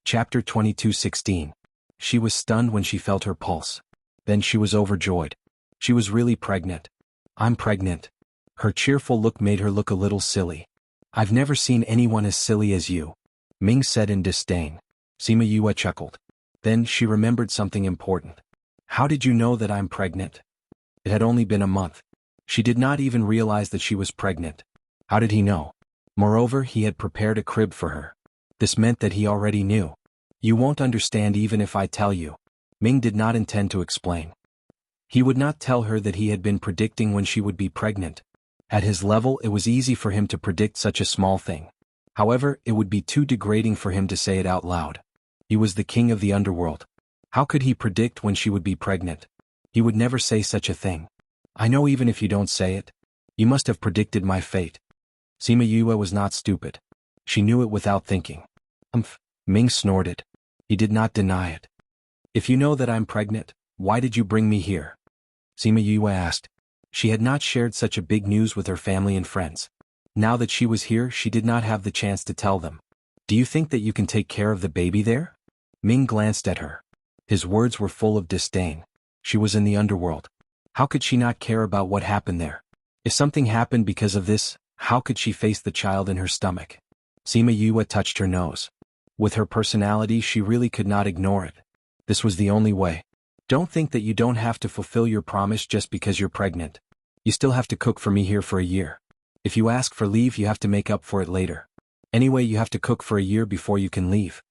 Chapter 22:16. She was stunned when she felt her pulse. Then she was overjoyed. She was really pregnant. I'm pregnant. Her cheerful look made her look a little silly. I've never seen anyone as silly as you, Ming said in disdain. Sima Yue chuckled. Then she remembered something important. How did you know that I'm pregnant? It had only been a month. She did not even realize that she was pregnant. How did he know? Moreover, he had prepared a crib for her. This meant that he already knew. You won't understand even if I tell you. Ming did not intend to explain. He would not tell her that he had been predicting when she would be pregnant. At his level, it was easy for him to predict such a small thing. However, it would be too degrading for him to say it out loud. He was the king of the underworld. How could he predict when she would be pregnant? He would never say such a thing. I know even if you don't say it. You must have predicted my fate. Sima Yue was not stupid. She knew it without thinking. Ming snorted. He did not deny it. If you know that I'm pregnant, why did you bring me here? Sima Yue asked. She had not shared such a big news with her family and friends. Now that she was here, she did not have the chance to tell them. Do you think that you can take care of the baby there? Ming glanced at her. His words were full of disdain. She was in the underworld. How could she not care about what happened there? If something happened because of this, how could she face the child in her stomach? Sima Yue touched her nose. With her personality, she really could not ignore it. This was the only way. Don't think that you don't have to fulfill your promise just because you're pregnant. You still have to cook for me here for a year. If you ask for leave, you have to make up for it later. Anyway, you have to cook for a year before you can leave.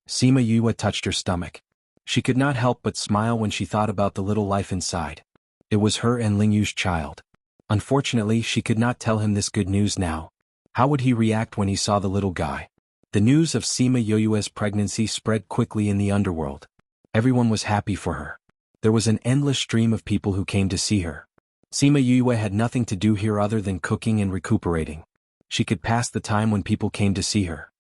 Sima Yue touched her stomach. She could not help but smile when she thought about the little life inside. It was her and Ling Yu's child. Unfortunately, she could not tell him this good news now. How would he react when he saw the little guy? The news of Sima Yue's pregnancy spread quickly in the underworld. Everyone was happy for her. There was an endless stream of people who came to see her. Sima Yue had nothing to do here other than cooking and recuperating. She could pass the time when people came to see her.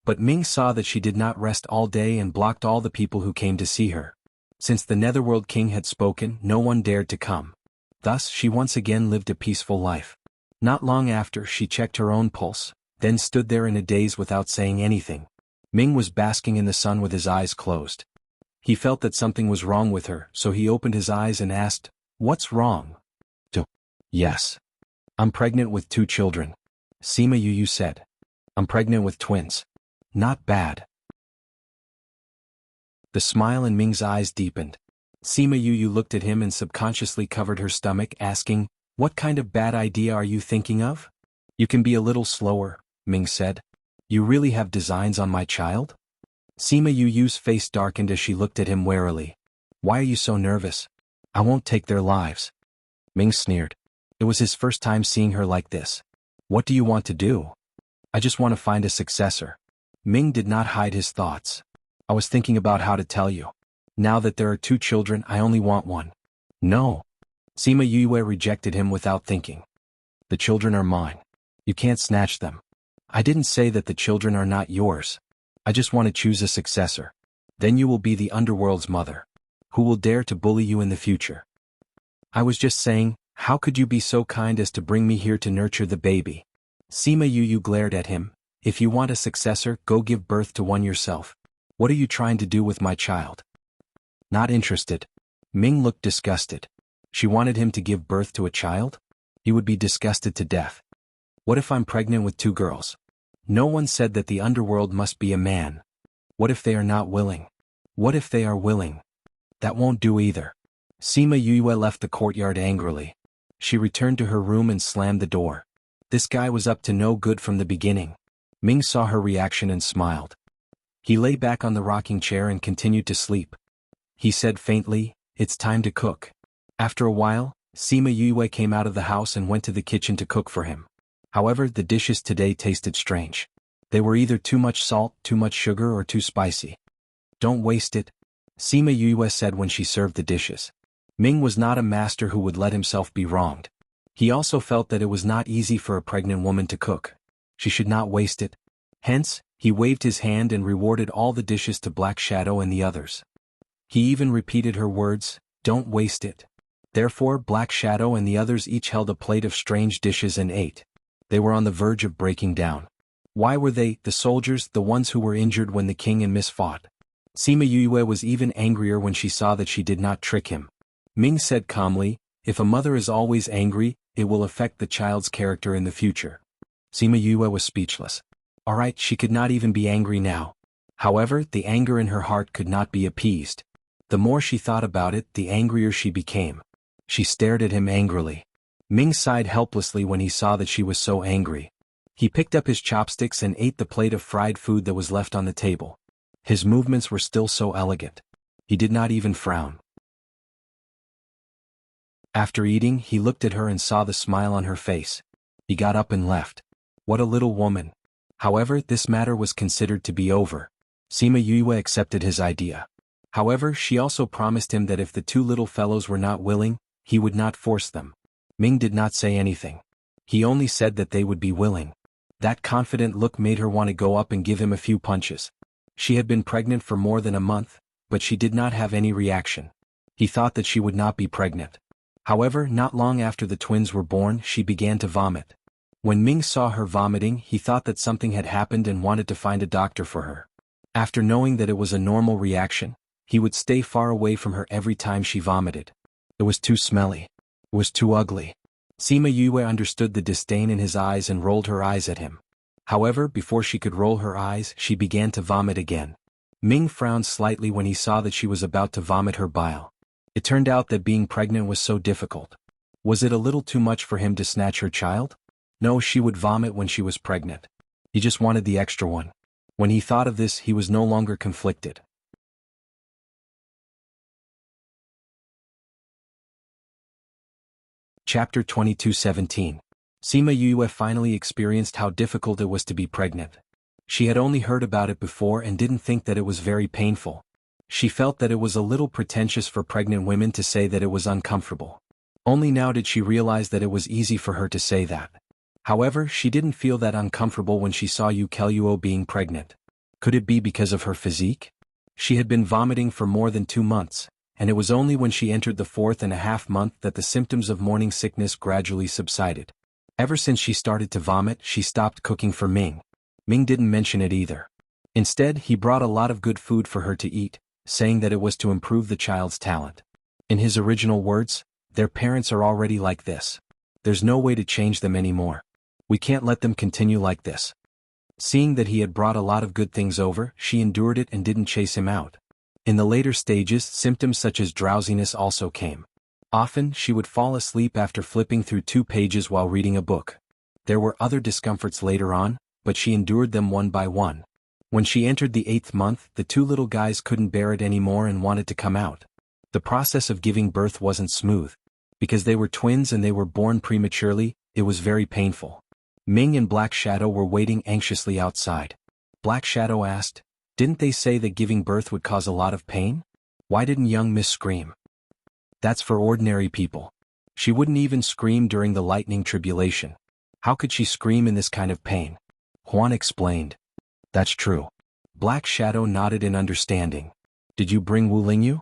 But Ming saw that she did not rest all day and blocked all the people who came to see her. Since the Netherworld King had spoken, no one dared to come. Thus, she once again lived a peaceful life. Not long after, she checked her own pulse, then stood there in a daze without saying anything. Ming was basking in the sun with his eyes closed. He felt that something was wrong with her, so he opened his eyes and asked, "What's wrong?" Yes. I'm pregnant with 2 children. Sima Yue said. I'm pregnant with twins. Not bad. The smile in Ming's eyes deepened. Sima Yue looked at him and subconsciously covered her stomach, asking, "What kind of bad idea are you thinking of?" "You can be a little slower," Ming said. "You really have designs on my child?" Sima Yu's face darkened as she looked at him warily. "Why are you so nervous? I won't take their lives." Ming sneered. It was his first time seeing her like this. "What do you want to do?" "I just want to find a successor." Ming did not hide his thoughts. "I was thinking about how to tell you. Now that there are 2 children, I only want one." "No." Sima Yue rejected him without thinking. "The children are mine. You can't snatch them." "I didn't say that the children are not yours. I just want to choose a successor. Then you will be the underworld's mother. Who will dare to bully you in the future?" "I was just saying, how could you be so kind as to bring me here to nurture the baby?" Sima Yue glared at him. "If you want a successor, go give birth to one yourself. What are you trying to do with my child?" "Not interested." Ming looked disgusted. She wanted him to give birth to a child? He would be disgusted to death. "What if I'm pregnant with 2 girls? No one said that the underworld must be a man. What if they are not willing? What if they are willing? That won't do either." Sima Yue left the courtyard angrily. She returned to her room and slammed the door. This guy was up to no good from the beginning. Ming saw her reaction and smiled. He lay back on the rocking chair and continued to sleep. He said faintly, "It's time to cook." After a while, Sima Yue came out of the house and went to the kitchen to cook for him. However, the dishes today tasted strange. They were either too much salt, too much sugar, or too spicy. "Don't waste it," Sima Yue said when she served the dishes. Ming was not a master who would let himself be wronged. He also felt that it was not easy for a pregnant woman to cook. She should not waste it. Hence, he waved his hand and rewarded all the dishes to Black Shadow and the others. He even repeated her words, "Don't waste it." Therefore, Black Shadow and the others each held a plate of strange dishes and ate. They were on the verge of breaking down. Why were they, the soldiers, the ones who were injured when the king and Miss fought? Sima Yue was even angrier when she saw that she did not trick him. Ming said calmly, "If a mother is always angry, it will affect the child's character in the future." Sima Yue was speechless. Alright, she could not even be angry now. However, the anger in her heart could not be appeased. The more she thought about it, the angrier she became. She stared at him angrily. Ming sighed helplessly when he saw that she was so angry. He picked up his chopsticks and ate the plate of fried food that was left on the table. His movements were still so elegant. He did not even frown. After eating, he looked at her and saw the smile on her face. He got up and left. What a little woman. However, this matter was considered to be over. Sima Yue accepted his idea. However, she also promised him that if the 2 little fellows were not willing, he would not force them. Ming did not say anything. He only said that they would be willing. That confident look made her want to go up and give him a few punches. She had been pregnant for more than a month, but she did not have any reaction. He thought that she would not be pregnant. However, not long after the twins were born, she began to vomit. When Ming saw her vomiting, he thought that something had happened and wanted to find a doctor for her. After knowing that it was a normal reaction, he would stay far away from her every time she vomited. It was too smelly. It was too ugly. Sima Yue understood the disdain in his eyes and rolled her eyes at him. However, before she could roll her eyes, she began to vomit again. Ming frowned slightly when he saw that she was about to vomit her bile. It turned out that being pregnant was so difficult. Was it a little too much for him to snatch her child? No, she would vomit when she was pregnant. He just wanted the extra one. When he thought of this, he was no longer conflicted. Chapter 22:17. Sima Yue finally experienced how difficult it was to be pregnant. She had only heard about it before and didn't think that it was very painful. She felt that it was a little pretentious for pregnant women to say that it was uncomfortable. Only now did she realize that it was easy for her to say that. However, she didn't feel that uncomfortable when she saw Yu Keluo being pregnant. Could it be because of her physique? She had been vomiting for more than 2 months, and it was only when she entered the 4.5 month that the symptoms of morning sickness gradually subsided. Ever since she started to vomit, she stopped cooking for Ming. Ming didn't mention it either. Instead, he brought a lot of good food for her to eat, saying that it was to improve the child's talent. In his original words, "Their parents are already like this. There's no way to change them anymore. We can't let them continue like this." Seeing that he had brought a lot of good things over, she endured it and didn't chase him out. In the later stages, symptoms such as drowsiness also came. Often, she would fall asleep after flipping through 2 pages while reading a book. There were other discomforts later on, but she endured them one by one. When she entered the 8th month, the 2 little guys couldn't bear it anymore and wanted to come out. The process of giving birth wasn't smooth. Because they were twins and they were born prematurely, it was very painful. Ming and Black Shadow were waiting anxiously outside. Black Shadow asked, "Didn't they say that giving birth would cause a lot of pain? Why didn't young Miss scream?" "That's for ordinary people. She wouldn't even scream during the lightning tribulation. How could she scream in this kind of pain?" Huan explained. "That's true." Black Shadow nodded in understanding. "Did you bring Wu Lingyu?"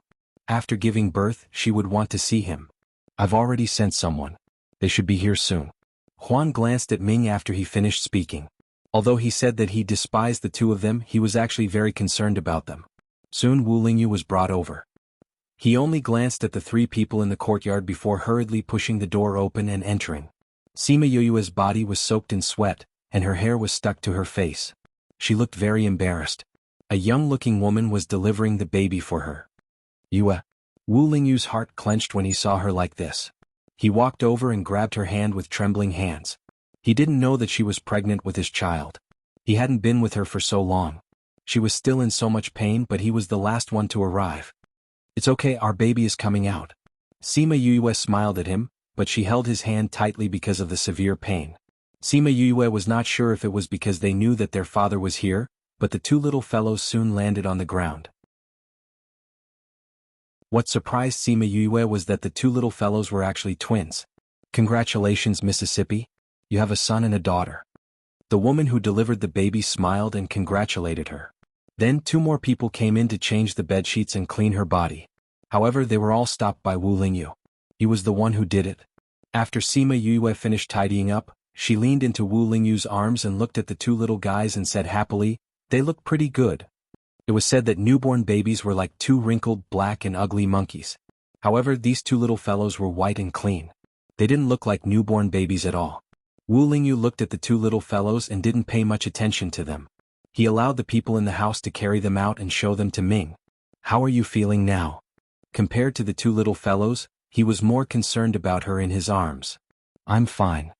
After giving birth, she would want to see him. "I've already sent someone. They should be here soon." Huan glanced at Ming after he finished speaking. Although he said that he despised the 2 of them, he was actually very concerned about them. Soon Wu Lingyu was brought over. He only glanced at the 3 people in the courtyard before hurriedly pushing the door open and entering. Sima Yue's body was soaked in sweat, and her hair was stuck to her face. She looked very embarrassed. A young-looking woman was delivering the baby for her. Yue. Wu Lingyu's heart clenched when he saw her like this. He walked over and grabbed her hand with trembling hands. He didn't know that she was pregnant with his child. He hadn't been with her for so long. She was still in so much pain, but he was the last one to arrive. "It's okay, our baby is coming out." Sima Yue smiled at him, but she held his hand tightly because of the severe pain. Sima Yue was not sure if it was because they knew that their father was here, but the 2 little fellows soon landed on the ground. What surprised Sima Yue was that the 2 little fellows were actually twins. "Congratulations, Mississippi. You have a son and a daughter." The woman who delivered the baby smiled and congratulated her. Then 2 more people came in to change the bedsheets and clean her body. However, they were all stopped by Wu Lingyu. He was the one who did it. After Sima Yue finished tidying up, she leaned into Wu Lingyu's arms and looked at the 2 little guys and said happily, "They look pretty good." It was said that newborn babies were like 2 wrinkled, black and ugly monkeys. However, these 2 little fellows were white and clean. They didn't look like newborn babies at all. Wu Lingyu looked at the 2 little fellows and didn't pay much attention to them. He allowed the people in the house to carry them out and show them to Ming. "How are you feeling now?" Compared to the 2 little fellows, he was more concerned about her in his arms. "I'm fine."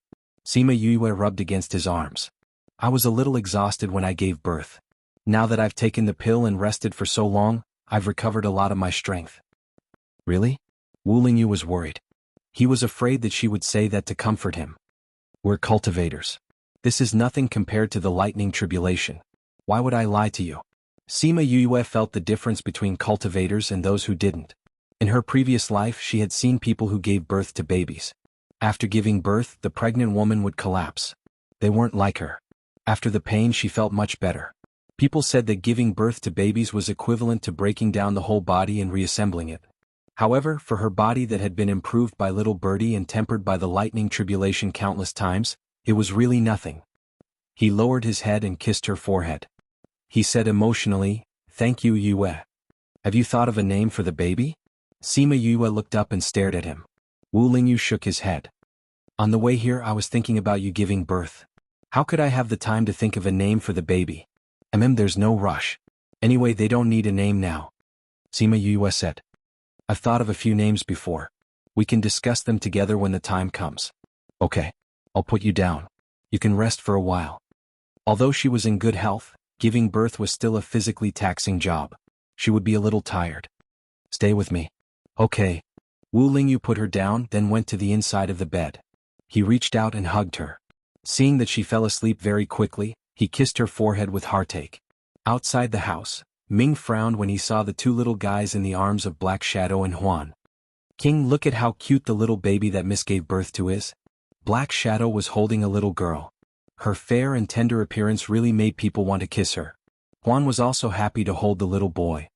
Sima Yue rubbed against his arms. "I was a little exhausted when I gave birth. Now that I've taken the pill and rested for so long, I've recovered a lot of my strength." "Really?" Wu Lingyu was worried. He was afraid that she would say that to comfort him. "We're cultivators. This is nothing compared to the lightning tribulation. Why would I lie to you?" Sima Yue felt the difference between cultivators and those who didn't. In her previous life, she had seen people who gave birth to babies. After giving birth, the pregnant woman would collapse. They weren't like her. After the pain, she felt much better. People said that giving birth to babies was equivalent to breaking down the whole body and reassembling it. However, for her body that had been improved by little birdie and tempered by the lightning tribulation countless times, it was really nothing. He lowered his head and kissed her forehead. He said emotionally, "Thank you, Yue. Have you thought of a name for the baby?" Sima Yue looked up and stared at him. Wu Lingyu shook his head. "On the way here I was thinking about you giving birth. How could I have the time to think of a name for the baby? There's no rush. Anyway, they don't need a name now." Sima Yue said. "I've thought of a few names before. We can discuss them together when the time comes." "Okay. I'll put you down. You can rest for a while." Although she was in good health, giving birth was still a physically taxing job. She would be a little tired. "Stay with me." "Okay." Wu Lingyu put her down, then went to the inside of the bed. He reached out and hugged her. Seeing that she fell asleep very quickly, he kissed her forehead with heartache. Outside the house, Ming frowned when he saw the two little guys in the arms of Black Shadow and Huan. "King, look at how cute the little baby that Miss gave birth to is." Black Shadow was holding a little girl. Her fair and tender appearance really made people want to kiss her. Huan was also happy to hold the little boy.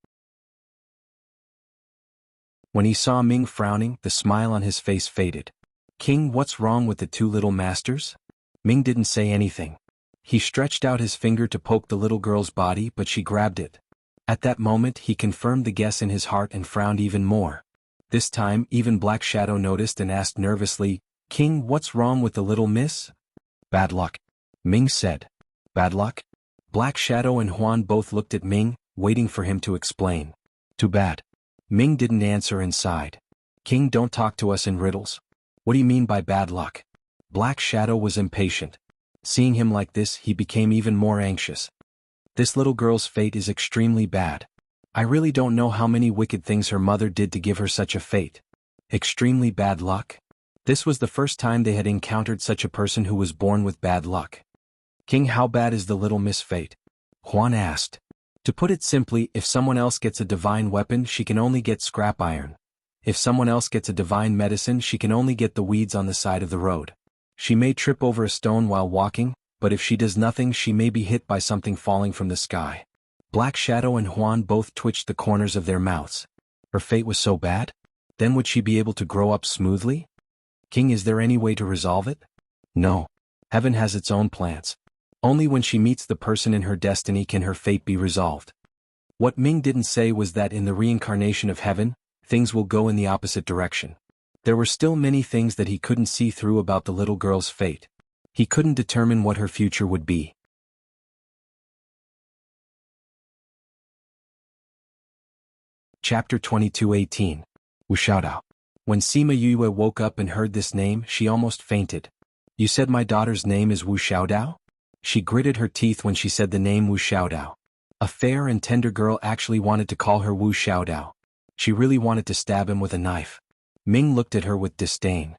When he saw Ming frowning, the smile on his face faded. "King, what's wrong with the two little masters?" Ming didn't say anything. He stretched out his finger to poke the little girl's body, but she grabbed it. At that moment he confirmed the guess in his heart and frowned even more. This time even Black Shadow noticed and asked nervously, "King, what's wrong with the little miss?" "Bad luck," Ming said. "Bad luck?" Black Shadow and Huan both looked at Ming, waiting for him to explain. "Too bad." Ming didn't answer inside. "King, don't talk to us in riddles. What do you mean by bad luck?" Black Shadow was impatient. Seeing him like this, he became even more anxious. "This little girl's fate is extremely bad. I really don't know how many wicked things her mother did to give her such a fate." Extremely bad luck? This was the first time they had encountered such a person who was born with bad luck. "King, how bad is the little miss fate?" Huan asked. "To put it simply, if someone else gets a divine weapon, she can only get scrap iron. If someone else gets a divine medicine, she can only get the weeds on the side of the road. She may trip over a stone while walking, but if she does nothing, she may be hit by something falling from the sky." Black Shadow and Huan both twitched the corners of their mouths. Her fate was so bad? Then would she be able to grow up smoothly? "King, is there any way to resolve it?" "No. Heaven has its own plans. Only when she meets the person in her destiny can her fate be resolved." What Ming didn't say was that in the reincarnation of heaven, things will go in the opposite direction. There were still many things that he couldn't see through about the little girl's fate. He couldn't determine what her future would be. Chapter 22:18. Wu Xiaodao. When Sima Yue woke up and heard this name, she almost fainted. "You said my daughter's name is Wu Xiaodao?" She gritted her teeth when she said the name Wu Xiaodao. A fair and tender girl actually wanted to call her Wu Xiaodao. She really wanted to stab him with a knife. Ming looked at her with disdain.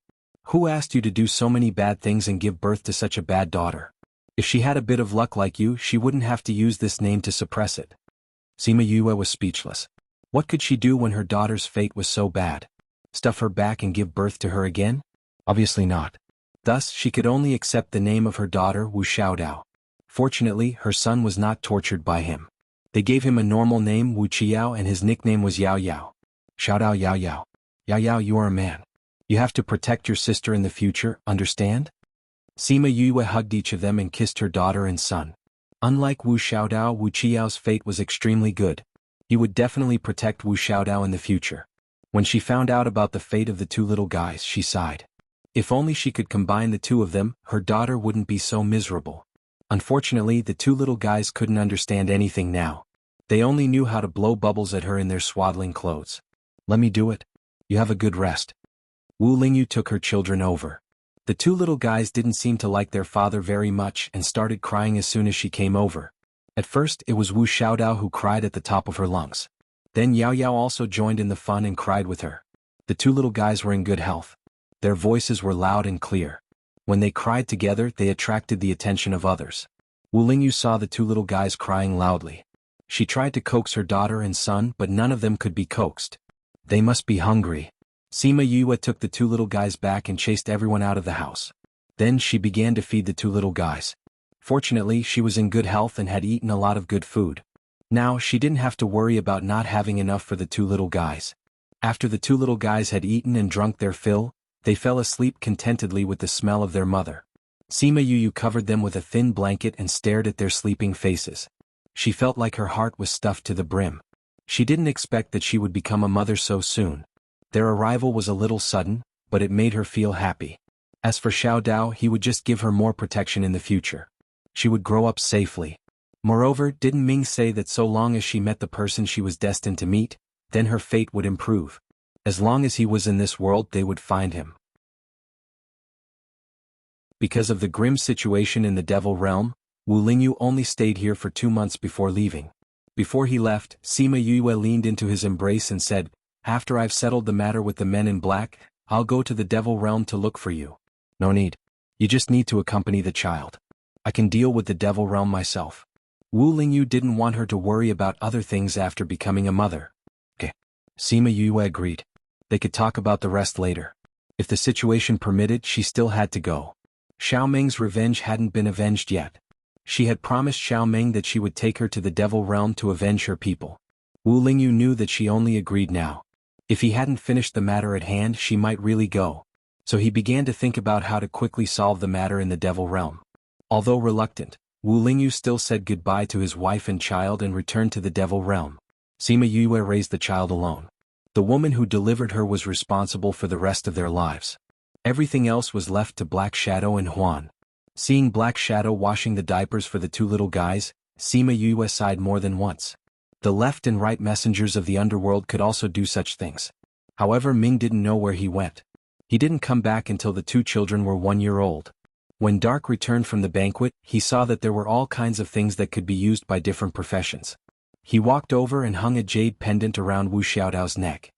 "Who asked you to do so many bad things and give birth to such a bad daughter? If she had a bit of luck like you, she wouldn't have to use this name to suppress it." Sima Yue was speechless. What could she do when her daughter's fate was so bad? Stuff her back and give birth to her again? Obviously not. Thus, she could only accept the name of her daughter, Wu Xiaodao. Fortunately, her son was not tortured by him. They gave him a normal name, Wu Qiao, and his nickname was Yao Yao. Xiaodao Yao Yao. Yao Yao, you are a man. You have to protect your sister in the future, understand? Sima Yue hugged each of them and kissed her daughter and son. Unlike Wu Xiaodao, Wu Qiao's fate was extremely good. He would definitely protect Wu Xiaodao in the future. When she found out about the fate of the two little guys, she sighed. If only she could combine the two of them, her daughter wouldn't be so miserable. Unfortunately, the two little guys couldn't understand anything now. They only knew how to blow bubbles at her in their swaddling clothes. "Let me do it. You have a good rest." Wu Lingyu took her children over. The two little guys didn't seem to like their father very much and started crying as soon as she came over. At first, it was Wu Xiaodao who cried at the top of her lungs. Then Yao Yao also joined in the fun and cried with her. The two little guys were in good health. Their voices were loud and clear. When they cried together, they attracted the attention of others. Wu Lingyu saw the two little guys crying loudly. She tried to coax her daughter and son, but none of them could be coaxed. "They must be hungry," Sima Yue took the two little guys back and chased everyone out of the house. Then she began to feed the two little guys. Fortunately, she was in good health and had eaten a lot of good food. Now she didn't have to worry about not having enough for the two little guys. After the two little guys had eaten and drunk their fill, they fell asleep contentedly with the smell of their mother. Sima Yue covered them with a thin blanket and stared at their sleeping faces. She felt like her heart was stuffed to the brim. She didn't expect that she would become a mother so soon. Their arrival was a little sudden, but it made her feel happy. As for Xiao Dao, he would just give her more protection in the future. She would grow up safely. Moreover, didn't Ming say that so long as she met the person she was destined to meet, then her fate would improve? As long as he was in this world, they would find him. Because of the grim situation in the Devil Realm, Wu Lingyu only stayed here for 2 months before leaving. Before he left, Sima Yue leaned into his embrace and said, "After I've settled the matter with the men in black, I'll go to the Devil Realm to look for you." "No need. You just need to accompany the child. I can deal with the Devil Realm myself." Wu Lingyu didn't want her to worry about other things after becoming a mother. Okay. Sima Yue agreed. They could talk about the rest later. If the situation permitted, she still had to go. Xiao Meng's revenge hadn't been avenged yet. She had promised Xiao Meng that she would take her to the Devil Realm to avenge her people. Wu Lingyu knew that she only agreed now. If he hadn't finished the matter at hand, she might really go. So he began to think about how to quickly solve the matter in the Devil Realm. Although reluctant, Wu Lingyu still said goodbye to his wife and child and returned to the Devil Realm. Sima Yue raised the child alone. The woman who delivered her was responsible for the rest of their lives. Everything else was left to Black Shadow and Huan. Seeing Black Shadow washing the diapers for the two little guys, Sima Yue sighed more than once. The left and right messengers of the underworld could also do such things. However, Ming didn't know where he went. He didn't come back until the two children were 1 year old. When Dark returned from the banquet, he saw that there were all kinds of things that could be used by different professions. He walked over and hung a jade pendant around Wu Xiaodao's neck.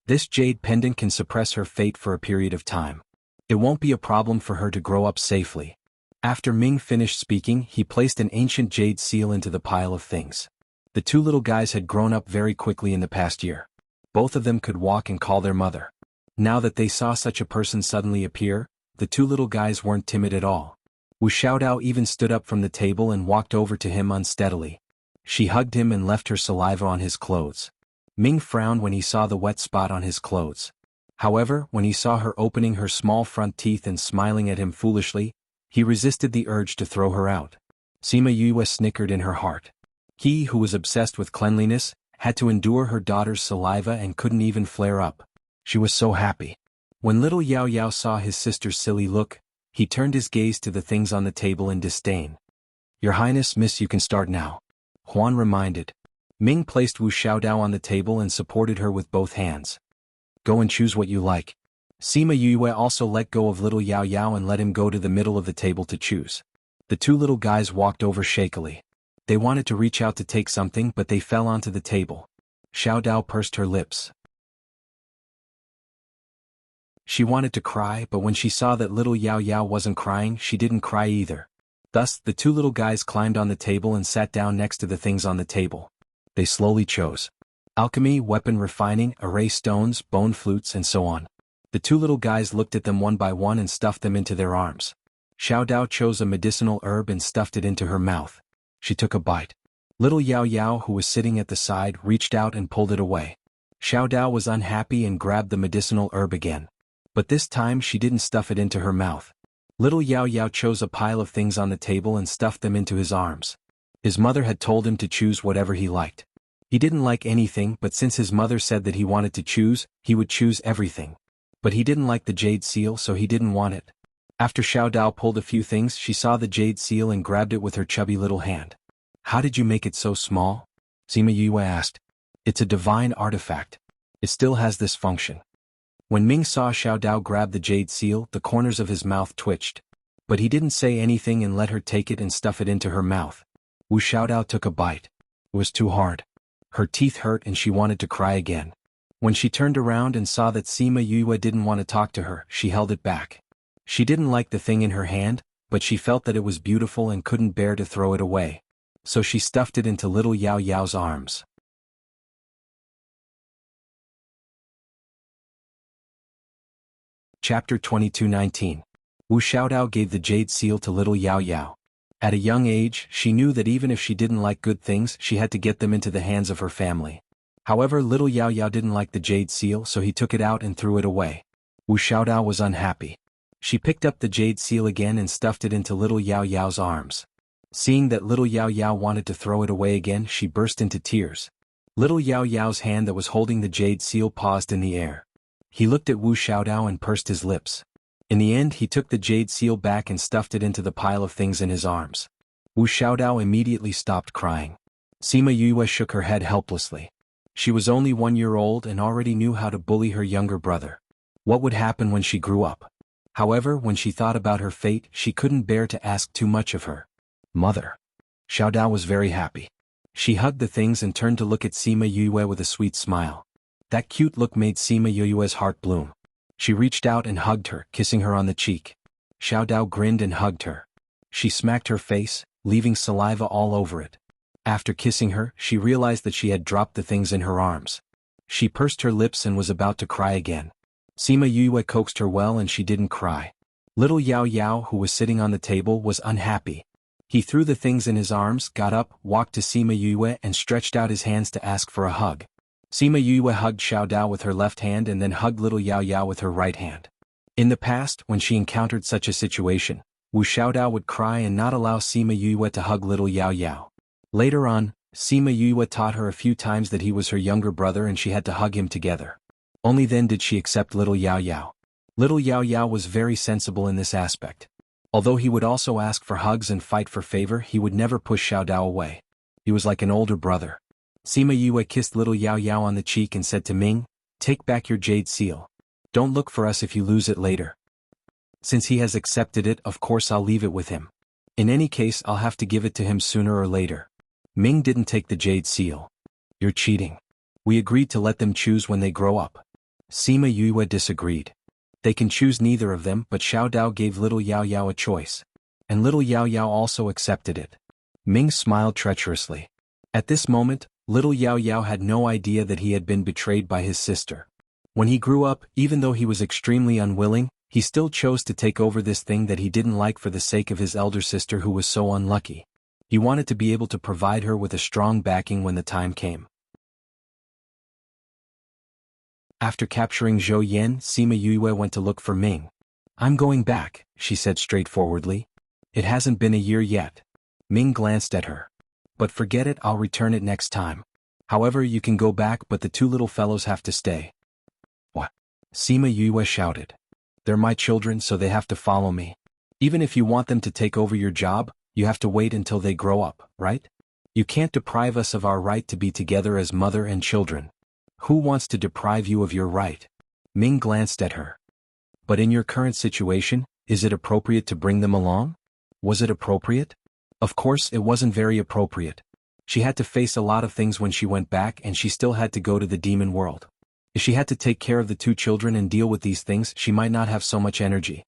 This jade pendant can suppress her fate for a period of time. It won't be a problem for her to grow up safely. After Ming finished speaking, he placed an ancient jade seal into the pile of things. The two little guys had grown up very quickly in the past year. Both of them could walk and call their mother. Now that they saw such a person suddenly appear, the two little guys weren't timid at all. Wu Xiaodao even stood up from the table and walked over to him unsteadily. She hugged him and left her saliva on his clothes. Ming frowned when he saw the wet spot on his clothes. However, when he saw her opening her small front teeth and smiling at him foolishly, he resisted the urge to throw her out. Sima Yue snickered in her heart. He, who was obsessed with cleanliness, had to endure her daughter's saliva and couldn't even flare up. She was so happy. When little Yao Yao saw his sister's silly look, he turned his gaze to the things on the table in disdain. "Your Highness, miss, you can start now," Huan reminded. Ming placed Wu Xiaodao on the table and supported her with both hands. "Go and choose what you like." Sima Yue also let go of little Yao Yao and let him go to the middle of the table to choose. The two little guys walked over shakily. They wanted to reach out to take something, but they fell onto the table. Xiao Dao pursed her lips. She wanted to cry, but when she saw that little Yao Yao wasn't crying, she didn't cry either. Thus, the two little guys climbed on the table and sat down next to the things on the table. They slowly chose alchemy, weapon refining, array stones, bone flutes, and so on. The two little guys looked at them one by one and stuffed them into their arms. Xiao Dao chose a medicinal herb and stuffed it into her mouth. She took a bite. Little Yao Yao, who was sitting at the side, reached out and pulled it away. Xiao Dao was unhappy and grabbed the medicinal herb again. But this time she didn't stuff it into her mouth. Little Yao Yao chose a pile of things on the table and stuffed them into his arms. His mother had told him to choose whatever he liked. He didn't like anything, but since his mother said that he wanted to choose, he would choose everything. But he didn't like the jade seal, so he didn't want it. After Xiao Dao pulled a few things, she saw the jade seal and grabbed it with her chubby little hand. "How did you make it so small?" Sima Yue asked. "It's a divine artifact. It still has this function." When Ming saw Xiao Dao grab the jade seal, the corners of his mouth twitched. But he didn't say anything and let her take it and stuff it into her mouth. Wu Xiaodao took a bite. It was too hard. Her teeth hurt and she wanted to cry again. When she turned around and saw that Sima Yue didn't want to talk to her, she held it back. She didn't like the thing in her hand, but she felt that it was beautiful and couldn't bear to throw it away. So she stuffed it into little Yao Yao's arms. Chapter 22:19. Wu Xiaodao gave the jade seal to little Yao Yao. At a young age, she knew that even if she didn't like good things, she had to get them into the hands of her family. However, little Yao Yao didn't like the jade seal, so he took it out and threw it away. Wu Xiaodao was unhappy. She picked up the jade seal again and stuffed it into little Yao Yao's arms. Seeing that little Yao Yao wanted to throw it away again, she burst into tears. Little Yao Yao's hand that was holding the jade seal paused in the air. He looked at Wu Xiaodao and pursed his lips. In the end, he took the jade seal back and stuffed it into the pile of things in his arms. Wu Xiaodao immediately stopped crying. Sima Yue shook her head helplessly. She was only 1 year old and already knew how to bully her younger brother. What would happen when she grew up? However, when she thought about her fate, she couldn't bear to ask too much of her. Mother. Xiaodao was very happy. She hugged the things and turned to look at Sima Yue with a sweet smile. That cute look made Sima Yue's heart bloom. She reached out and hugged her, kissing her on the cheek. Xiaodao grinned and hugged her. She smacked her face, leaving saliva all over it. After kissing her, she realized that she had dropped the things in her arms. She pursed her lips and was about to cry again. Sima Yue coaxed her well and she didn't cry. Little Yao Yao, who was sitting on the table, was unhappy. He threw the things in his arms, got up, walked to Sima Yue and stretched out his hands to ask for a hug. Sima Yue hugged Xiaodao with her left hand and then hugged little Yao Yao with her right hand. In the past, when she encountered such a situation, Wu Xiaodao would cry and not allow Sima Yue to hug little Yao Yao. Later on, Sima Yue taught her a few times that he was her younger brother and she had to hug him together. Only then did she accept little Yao Yao. Little Yao Yao was very sensible in this aspect. Although he would also ask for hugs and fight for favor, he would never push Xiaodao away. He was like an older brother. Sima Yue kissed little Yao Yao on the cheek and said to Ming, "Take back your jade seal. Don't look for us if you lose it later. Since he has accepted it, of course I'll leave it with him. In any case, I'll have to give it to him sooner or later." Ming didn't take the jade seal. "You're cheating. We agreed to let them choose when they grow up." Sima Yue disagreed. They can choose neither of them, but Xiaodao gave little Yao Yao a choice. And little Yao Yao also accepted it. Ming smiled treacherously. At this moment, little Yao Yao had no idea that he had been betrayed by his sister. When he grew up, even though he was extremely unwilling, he still chose to take over this thing that he didn't like for the sake of his elder sister who was so unlucky. He wanted to be able to provide her with a strong backing when the time came. After capturing Zhou Yan, Sima Yue went to look for Ming. "I'm going back," she said straightforwardly. "It hasn't been a year yet." Ming glanced at her. "But forget it, I'll return it next time. However, you can go back, but the two little fellows have to stay." "What?" Sima Yue shouted. "They're my children, so they have to follow me. Even if you want them to take over your job, you have to wait until they grow up, right? You can't deprive us of our right to be together as mother and children. Who wants to deprive you of your right?" Ming glanced at her. "But in your current situation, is it appropriate to bring them along?" Was it appropriate? Of course, it wasn't very appropriate. She had to face a lot of things when she went back and she still had to go to the demon world. If she had to take care of the two children and deal with these things, she might not have so much energy.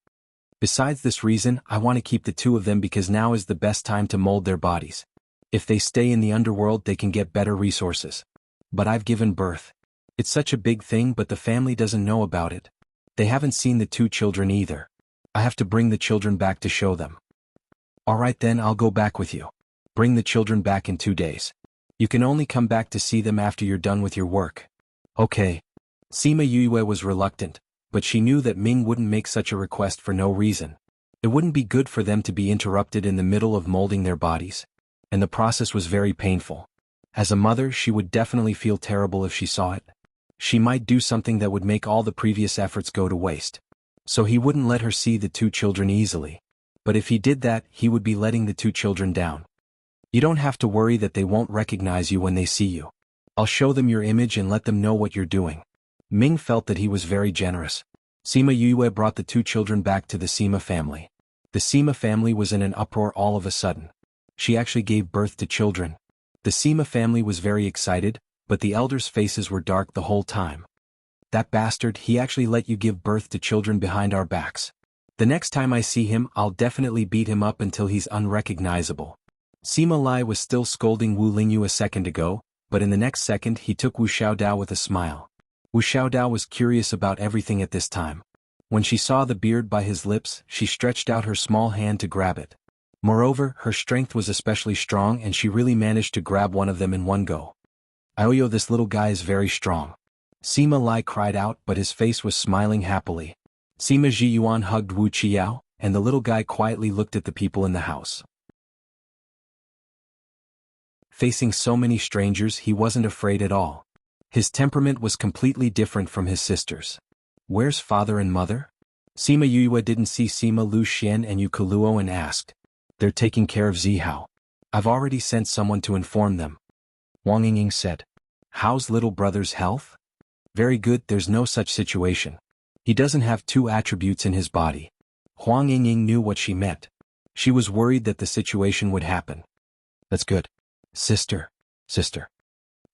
Besides this reason, I want to keep the two of them because now is the best time to mold their bodies. If they stay in the underworld, they can get better resources. But I've given birth. It's such a big thing, but the family doesn't know about it. They haven't seen the two children either. I have to bring the children back to show them. All right then, I'll go back with you. Bring the children back in 2 days. You can only come back to see them after you're done with your work. Okay. Sima Yue was reluctant, but she knew that Ming wouldn't make such a request for no reason. It wouldn't be good for them to be interrupted in the middle of molding their bodies. And the process was very painful. As a mother, she would definitely feel terrible if she saw it. She might do something that would make all the previous efforts go to waste. So he wouldn't let her see the two children easily. But if he did that, he would be letting the two children down. You don't have to worry that they won't recognize you when they see you. I'll show them your image and let them know what you're doing. Ming felt that he was very generous. Sima Yue brought the two children back to the Sima family. The Sima family was in an uproar all of a sudden. She actually gave birth to children. The Sima family was very excited, but the elders' faces were dark the whole time. "That bastard, he actually let you give birth to children behind our backs. The next time I see him, I'll definitely beat him up until he's unrecognizable." Sima Lai was still scolding Wu Lingyu a second ago, but in the next second he took Wu Xiaodao with a smile. Wu Xiaodao was curious about everything at this time. When she saw the beard by his lips, she stretched out her small hand to grab it. Moreover, her strength was especially strong and she really managed to grab one of them in one go. Aoyo, this little guy is very strong. Sima Lai cried out, but his face was smiling happily. Sima Jiyuan hugged Wu Qiao, and the little guy quietly looked at the people in the house. Facing so many strangers, he wasn't afraid at all. His temperament was completely different from his sister's. Where's father and mother? Sima Yue didn't see Sima Lu Xian and Yu Keluo and asked. They're taking care of Zihao. I've already sent someone to inform them. Wang Yingying said. How's little brother's health? Very good, there's no such situation. He doesn't have two attributes in his body. Huang Yingying knew what she meant. She was worried that the situation would happen. That's good. Sister.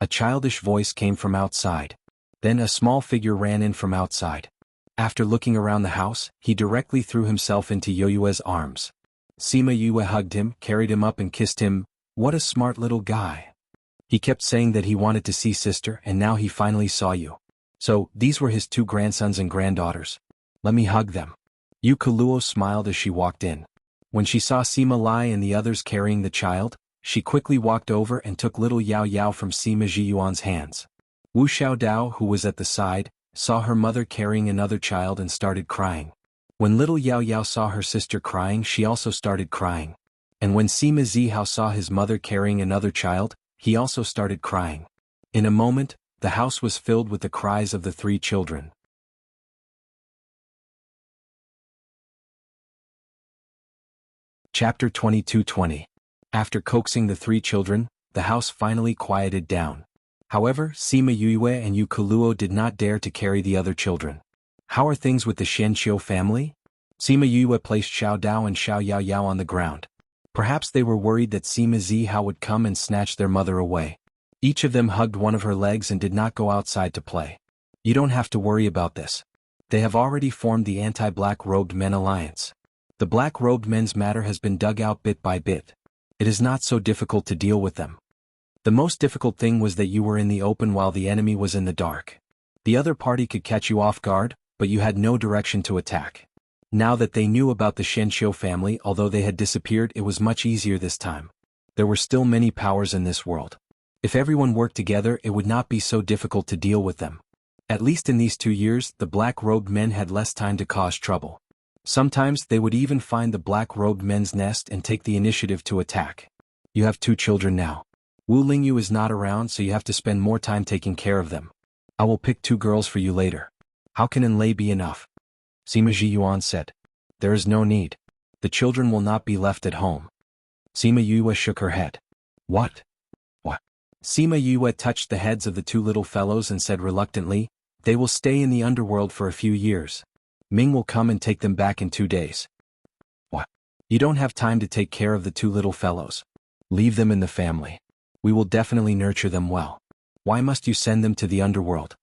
A childish voice came from outside. Then a small figure ran in from outside. After looking around the house, he directly threw himself into Yoyue's arms. Sima Yue hugged him, carried him up and kissed him. What a smart little guy. He kept saying that he wanted to see sister and now he finally saw you. So, these were his two grandsons and granddaughters. Let me hug them. Yu Keluo smiled as she walked in. When she saw Sima Lai and the others carrying the child, she quickly walked over and took little Yao Yao from Sima Jiyuan's hands. Wu Xiaodao, who was at the side, saw her mother carrying another child and started crying. When little Yao Yao saw her sister crying, she also started crying. And when Sima Zihao saw his mother carrying another child, he also started crying. In a moment, the house was filled with the cries of the three children. Chapter 22-20. After coaxing the three children, the house finally quieted down. However, Sima Yue and Yu Keluo did not dare to carry the other children. How are things with the Shenqiu family? Sima Yue placed Xiao Dao and Xiao Yao Yao on the ground. Perhaps they were worried that Sima Zihao would come and snatch their mother away. Each of them hugged one of her legs and did not go outside to play. You don't have to worry about this. They have already formed the anti-black-robed men alliance. The black-robed men's matter has been dug out bit by bit. It is not so difficult to deal with them. The most difficult thing was that you were in the open while the enemy was in the dark. The other party could catch you off guard, but you had no direction to attack. Now that they knew about the Shenqiu family, although they had disappeared, it was much easier this time. There were still many powers in this world. If everyone worked together, it would not be so difficult to deal with them. At least in these 2 years, the black-robed men had less time to cause trouble. Sometimes they would even find the black-robed men's nest and take the initiative to attack. You have 2 children now. Wu Lingyu is not around, so you have to spend more time taking care of them. I will pick 2 girls for you later. How can Enlei be enough? Sima Jiyuan said. There is no need. The children will not be left at home. Sima Yue shook her head. What? Sima Yue touched the heads of the 2 little fellows and said reluctantly, they will stay in the underworld for a few years. Ming will come and take them back in 2 days. What? You don't have time to take care of the 2 little fellows. Leave them in the family. We will definitely nurture them well. Why must you send them to the underworld?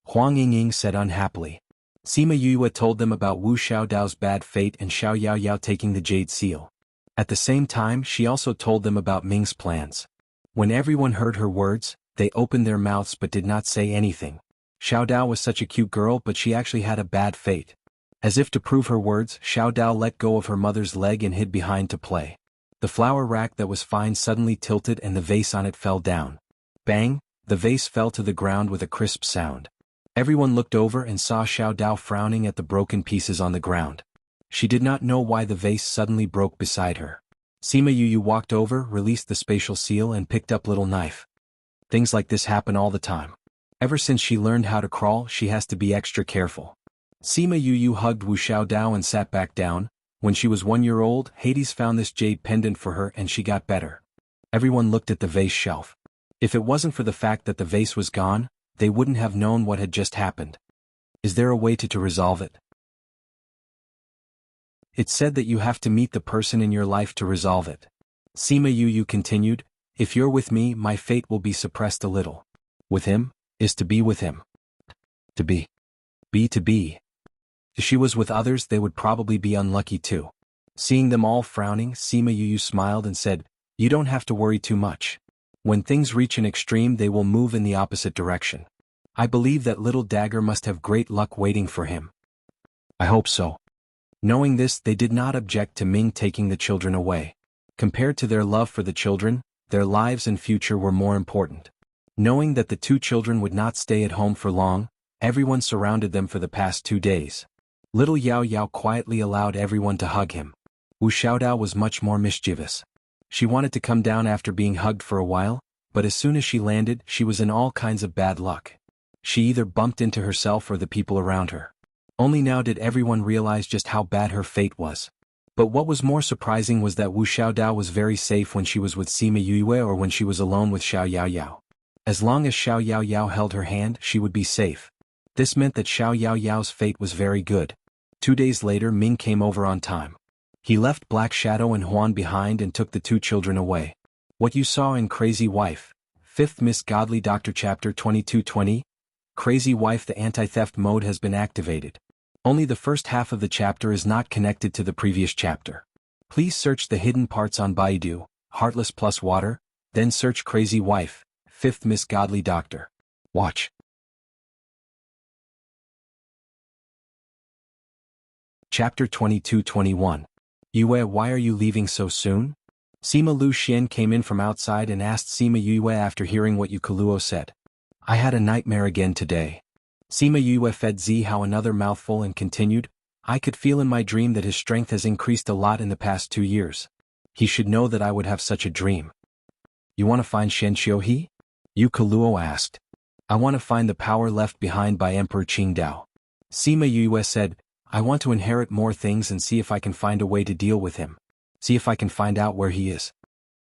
Huang Yingying said unhappily. Sima Yue told them about Wu Xiaodao's bad fate and Xiao Yao Yao taking the jade seal. At the same time, she also told them about Ming's plans. When everyone heard her words, they opened their mouths but did not say anything. Xiao Dao was such a cute girl, but she actually had a bad fate. As if to prove her words, Xiao Dao let go of her mother's leg and hid behind to play. The flower rack that was fine suddenly tilted and the vase on it fell down. Bang! The vase fell to the ground with a crisp sound. Everyone looked over and saw Xiao Dao frowning at the broken pieces on the ground. She did not know why the vase suddenly broke beside her. Sima Yue walked over, released the spatial seal and picked up little knife. Things like this happen all the time. Ever since she learned how to crawl, she has to be extra careful. Sima Yue hugged Wu Xiaodao and sat back down. When she was 1 year old, Hades found this jade pendant for her and she got better. Everyone looked at the vase shelf. If it wasn't for the fact that the vase was gone, they wouldn't have known what had just happened. Is there a way to resolve it? It's said that you have to meet the person in your life to resolve it. Sima Yue continued, if you're with me, my fate will be suppressed a little. With him, is to be with him. To be. To be. If she was with others, they would probably be unlucky too. Seeing them all frowning, Sima Yue smiled and said, you don't have to worry too much. When things reach an extreme, they will move in the opposite direction. I believe that little dagger must have great luck waiting for him. I hope so. Knowing this, they did not object to Ming taking the children away. Compared to their love for the children, their lives and future were more important. Knowing that the two children would not stay at home for long, everyone surrounded them for the past 2 days. Little Yao Yao quietly allowed everyone to hug him. Wu Xiaodao was much more mischievous. She wanted to come down after being hugged for a while, but as soon as she landed, she was in all kinds of bad luck. She either bumped into herself or the people around her. Only now did everyone realize just how bad her fate was. But what was more surprising was that Wu Xiaodao was very safe when she was with Sima Yue or when she was alone with Xiao Yao Yao. As long as Xiao Yao Yao held her hand, she would be safe. This meant that Xiao Yao Yao's fate was very good. 2 days later, Ming came over on time. He left Black Shadow and Huan behind and took the two children away. What you saw in Crazy Wife, 5th Miss Godly Doctor Chapter 2220, Crazy Wife, the anti-theft mode has been activated. Only the first half of the chapter is not connected to the previous chapter. Please search the hidden parts on Baidu, Heartless plus Water, then search Crazy Wife, 5th Miss Godly Doctor. Watch. Chapter 2221. Yue, why are you leaving so soon? Sima Lu Xian came in from outside and asked Sima Yue after hearing what Yu Keluo said. I had a nightmare again today. Sima Yue fed Zihao another mouthful and continued, I could feel in my dream that his strength has increased a lot in the past 2 years. He should know that I would have such a dream. You want to find Shen Xiuhe? Yu Keluo asked. I want to find the power left behind by Emperor Qingdao. Sima Yue said, I want to inherit more things and see if I can find a way to deal with him. See if I can find out where he is.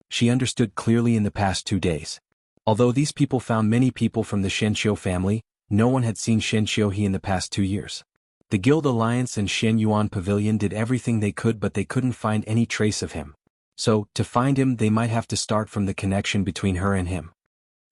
She understood clearly in the past 2 days. Although these people found many people from the Shenxiu family, no one had seen Shen Xiuhe in the past 2 years. The Guild Alliance and Shen Yuan Pavilion did everything they could, but they couldn't find any trace of him. So, to find him, they might have to start from the connection between her and him.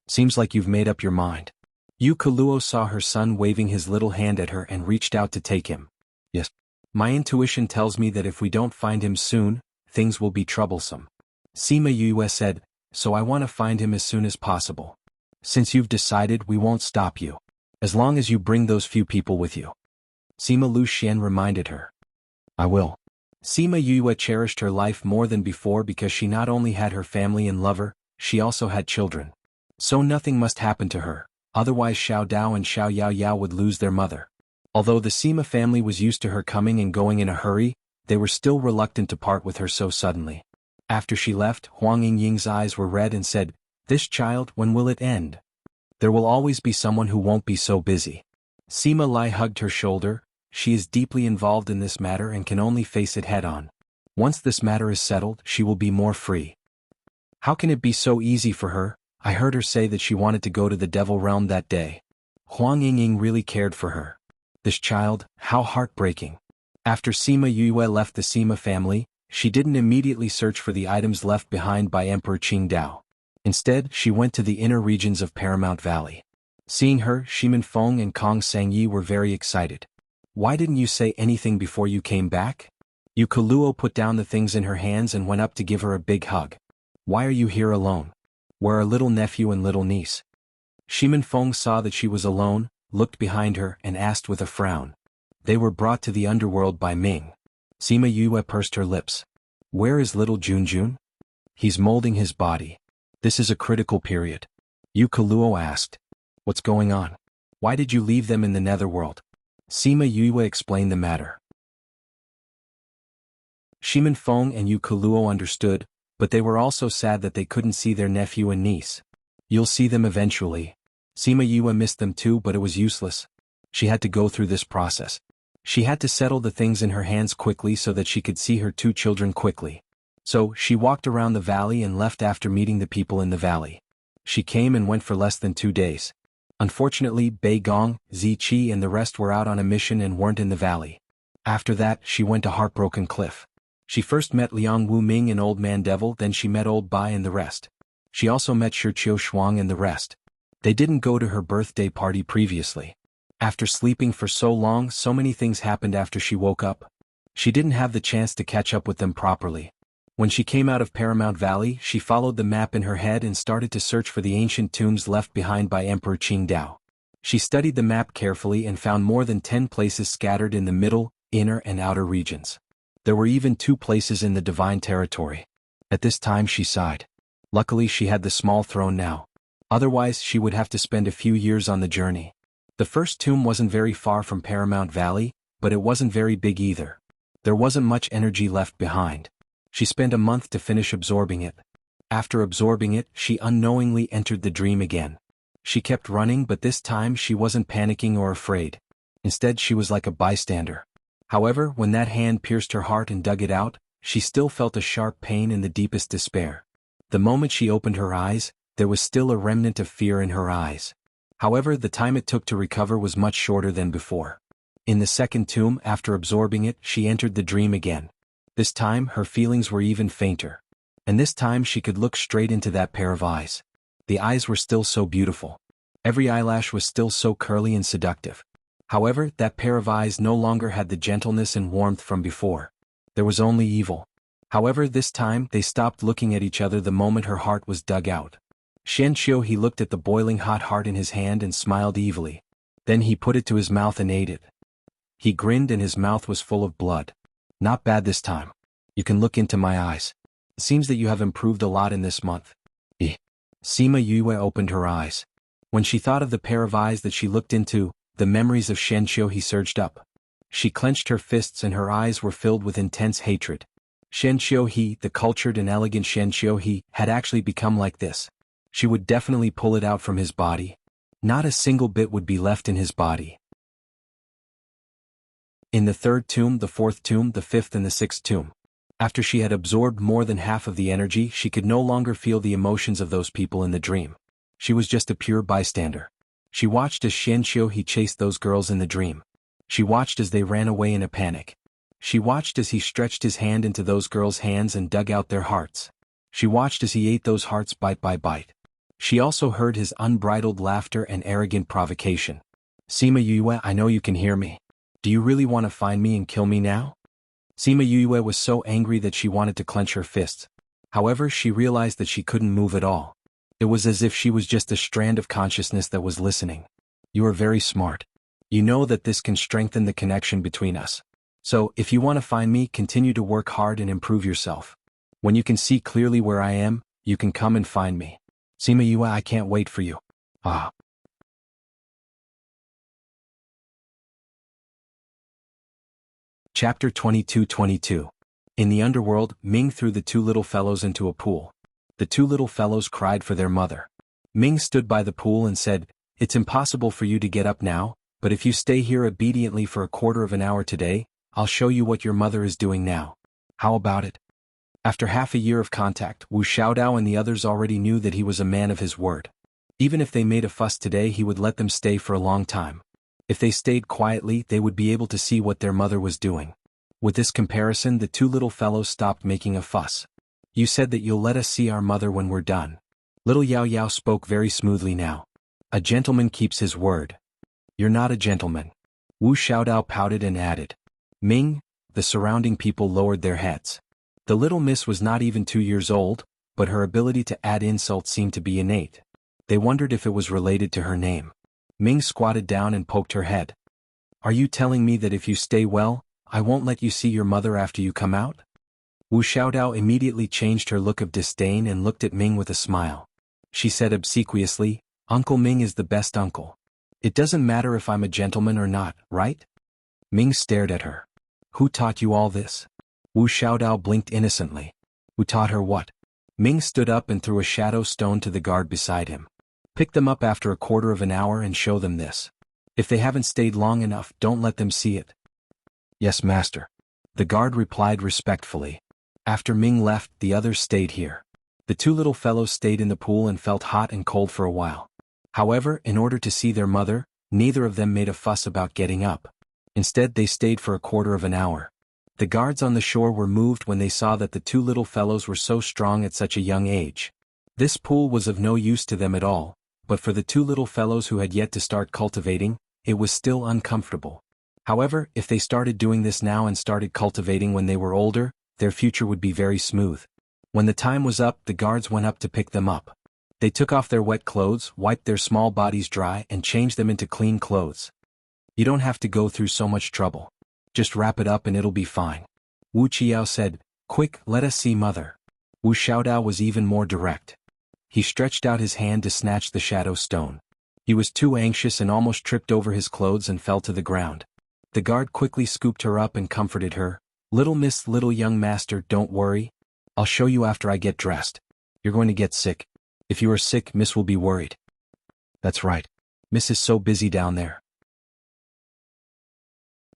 Seems like you've made up your mind. Yu Keluo saw her son waving his little hand at her and reached out to take him. Yes. My intuition tells me that if we don't find him soon, things will be troublesome. Sima Yue said, so I want to find him as soon as possible. Since you've decided, we won't stop you. As long as you bring those few people with you. Sima Lu Xian reminded her. I will. Sima Yue cherished her life more than before because she not only had her family and lover, she also had children. So nothing must happen to her, otherwise Xiao Dao and Xiao Yao Yao would lose their mother. Although the Sima family was used to her coming and going in a hurry, they were still reluctant to part with her so suddenly. After she left, Huang Yingying's eyes were red and said, This child, when will it end? There will always be someone who won't be so busy. Sima Lai hugged her shoulder. She is deeply involved in this matter and can only face it head-on. Once this matter is settled, she will be more free. How can it be so easy for her? I heard her say that she wanted to go to the Devil Realm that day. Huang Yingying really cared for her. This child, how heartbreaking. After Sima Yue left the Sima family, she didn't immediately search for the items left behind by Emperor Qingdao. Instead, she went to the inner regions of Paramount Valley. Seeing her, Shimin Feng and Kong Sangyi were very excited. Why didn't you say anything before you came back? Yu Keluo put down the things in her hands and went up to give her a big hug. Why are you here alone? Where are little nephew and little niece? Shimin Feng saw that she was alone, looked behind her and asked with a frown. They were brought to the underworld by Ming. Sima Yue pursed her lips. Where is little Junjun? He's molding his body. This is a critical period. Yu Keluo asked. What's going on? Why did you leave them in the netherworld? Sima Yue explained the matter. Shimin Feng and Yu Keluo understood, but they were also sad that they couldn't see their nephew and niece. You'll see them eventually. Sima Yue missed them too, but it was useless. She had to go through this process. She had to settle the things in her hands quickly so that she could see her two children quickly. So, she walked around the valley and left after meeting the people in the valley. She came and went for less than 2 days. Unfortunately, Bei Gong, Zi Qi and the rest were out on a mission and weren't in the valley. After that, she went to Heartbroken Cliff. She first met Liang Wu Ming and Old Man Devil, then she met Old Bai and the rest. She also met Shi Qiu Shuang and the rest. They didn't go to her birthday party previously. After sleeping for so long, so many things happened after she woke up. She didn't have the chance to catch up with them properly. When she came out of Paramount Valley, she followed the map in her head and started to search for the ancient tombs left behind by Emperor Qingdao. She studied the map carefully and found more than 10 places scattered in the middle, inner and outer regions. There were even 2 places in the divine territory. At this time she sighed. Luckily she had the small throne now. Otherwise she would have to spend a few years on the journey. The first tomb wasn't very far from Paramount Valley, but it wasn't very big either. There wasn't much energy left behind. She spent a month to finish absorbing it. After absorbing it, she unknowingly entered the dream again. She kept running, but this time she wasn't panicking or afraid. Instead she was like a bystander. However, when that hand pierced her heart and dug it out, she still felt a sharp pain and the deepest despair. The moment she opened her eyes, there was still a remnant of fear in her eyes. However, the time it took to recover was much shorter than before. In the second tomb, after absorbing it, she entered the dream again. This time her feelings were even fainter. And this time she could look straight into that pair of eyes. The eyes were still so beautiful. Every eyelash was still so curly and seductive. However, that pair of eyes no longer had the gentleness and warmth from before. There was only evil. However, this time they stopped looking at each other the moment her heart was dug out. Xianqiu he looked at the boiling hot heart in his hand and smiled evilly. Then he put it to his mouth and ate it. He grinned and his mouth was full of blood. Not bad this time. You can look into my eyes. It seems that you have improved a lot in this month. Sima Yue opened her eyes. When she thought of the pair of eyes that she looked into, the memories of Xianqiu he surged up. She clenched her fists and her eyes were filled with intense hatred. Xianqiu he, the cultured and elegant Xianqiu he, had actually become like this. She would definitely pull it out from his body. Not a single bit would be left in his body. In the third tomb, the fourth tomb, the fifth and the sixth tomb. After she had absorbed more than half of the energy, she could no longer feel the emotions of those people in the dream. She was just a pure bystander. She watched as Xianqiu he chased those girls in the dream. She watched as they ran away in a panic. She watched as he stretched his hand into those girls' hands and dug out their hearts. She watched as he ate those hearts bite by bite. She also heard his unbridled laughter and arrogant provocation. Sima Yue, I know you can hear me. Do you really want to find me and kill me now? Sima Yue was so angry that she wanted to clench her fists. However, she realized that she couldn't move at all. It was as if she was just a strand of consciousness that was listening. You are very smart. You know that this can strengthen the connection between us. So, if you want to find me, continue to work hard and improve yourself. When you can see clearly where I am, you can come and find me. Sima Yue, I can't wait for you. Ah. Chapter 22-22. In the underworld, Ming threw the 2 little fellows into a pool. The 2 little fellows cried for their mother. Ming stood by the pool and said, "It's impossible for you to get up now, but if you stay here obediently for a quarter of an hour today, I'll show you what your mother is doing now. How about it?" After half a year of contact, Wu Xiaodao and the others already knew that he was a man of his word. Even if they made a fuss today, he would let them stay for a long time. If they stayed quietly, they would be able to see what their mother was doing. With this comparison, the 2 little fellows stopped making a fuss. "You said that you'll let us see our mother when we're done." Little Yao Yao spoke very smoothly now. "A gentleman keeps his word." "You're not a gentleman." Wu Xiaodao pouted and added. "Ming." The surrounding people lowered their heads. The little miss was not even 2 years old, but her ability to add insult seemed to be innate. They wondered if it was related to her name. Ming squatted down and poked her head. "Are you telling me that if you stay well, I won't let you see your mother after you come out?" Wu Xiaodao immediately changed her look of disdain and looked at Ming with a smile. She said obsequiously, "Uncle Ming is the best uncle. It doesn't matter if I'm a gentleman or not, right?" Ming stared at her. "Who taught you all this?" Wu Xiaodao blinked innocently. "Who taught her what?" Ming stood up and threw a shadow stone to the guard beside him. "Pick them up after a quarter of an hour and show them this. If they haven't stayed long enough, don't let them see it." "Yes, master." The guard replied respectfully. After Ming left, the others stayed here. The 2 little fellows stayed in the pool and felt hot and cold for a while. However, in order to see their mother, neither of them made a fuss about getting up. Instead, they stayed for a quarter of an hour. The guards on the shore were moved when they saw that the 2 little fellows were so strong at such a young age. This pool was of no use to them at all, but for the 2 little fellows who had yet to start cultivating, it was still uncomfortable. However, if they started doing this now and started cultivating when they were older, their future would be very smooth. When the time was up, the guards went up to pick them up. They took off their wet clothes, wiped their small bodies dry, and changed them into clean clothes. "You don't have to go through so much trouble. Just wrap it up and it'll be fine. Wu Qiao said, quick, let us see mother. Wu Xiaodao was even more direct. He stretched out his hand to snatch the shadow stone. He was too anxious and almost tripped over his clothes and fell to the ground. The guard quickly scooped her up and comforted her. Little miss, little young master, don't worry. I'll show you after I get dressed. You're going to get sick. If you are sick, miss will be worried. That's right. Miss is so busy down there.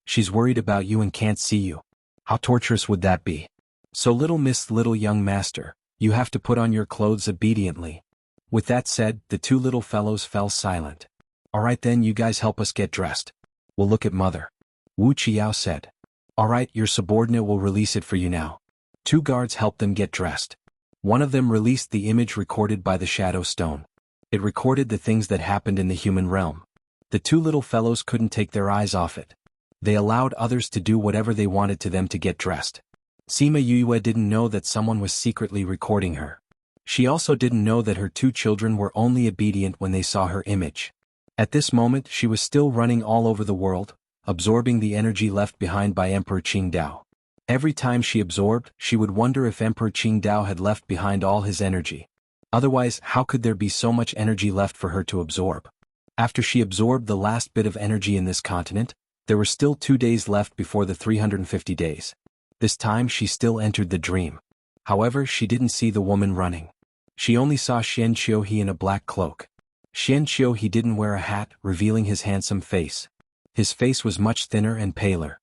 She's worried about you and can't see you. How torturous would that be? So little miss, little young master, you have to put on your clothes obediently. With that said, the two little fellows fell silent. All right then, you guys help us get dressed. We'll look at mother. Wu Qiao said. All right, your subordinate will release it for you now. Two guards helped them get dressed. One of them released the image recorded by the shadow stone. It recorded the things that happened in the human realm. The two little fellows couldn't take their eyes off it. They allowed others to do whatever they wanted to them to get dressed. Sima Yue didn't know that someone was secretly recording her. She also didn't know that her two children were only obedient when they saw her image. At this moment she was still running all over the world, absorbing the energy left behind by Emperor Qingdao. Every time she absorbed, she would wonder if Emperor Qingdao had left behind all his energy. Otherwise, how could there be so much energy left for her to absorb? After she absorbed the last bit of energy in this continent, there were still 2 days left before the 350 days. This time she still entered the dream. However, she didn't see the woman running. She only saw Xian Qiuhe in a black cloak. Xian Qiuhe didn't wear a hat, revealing his handsome face. His face was much thinner and paler.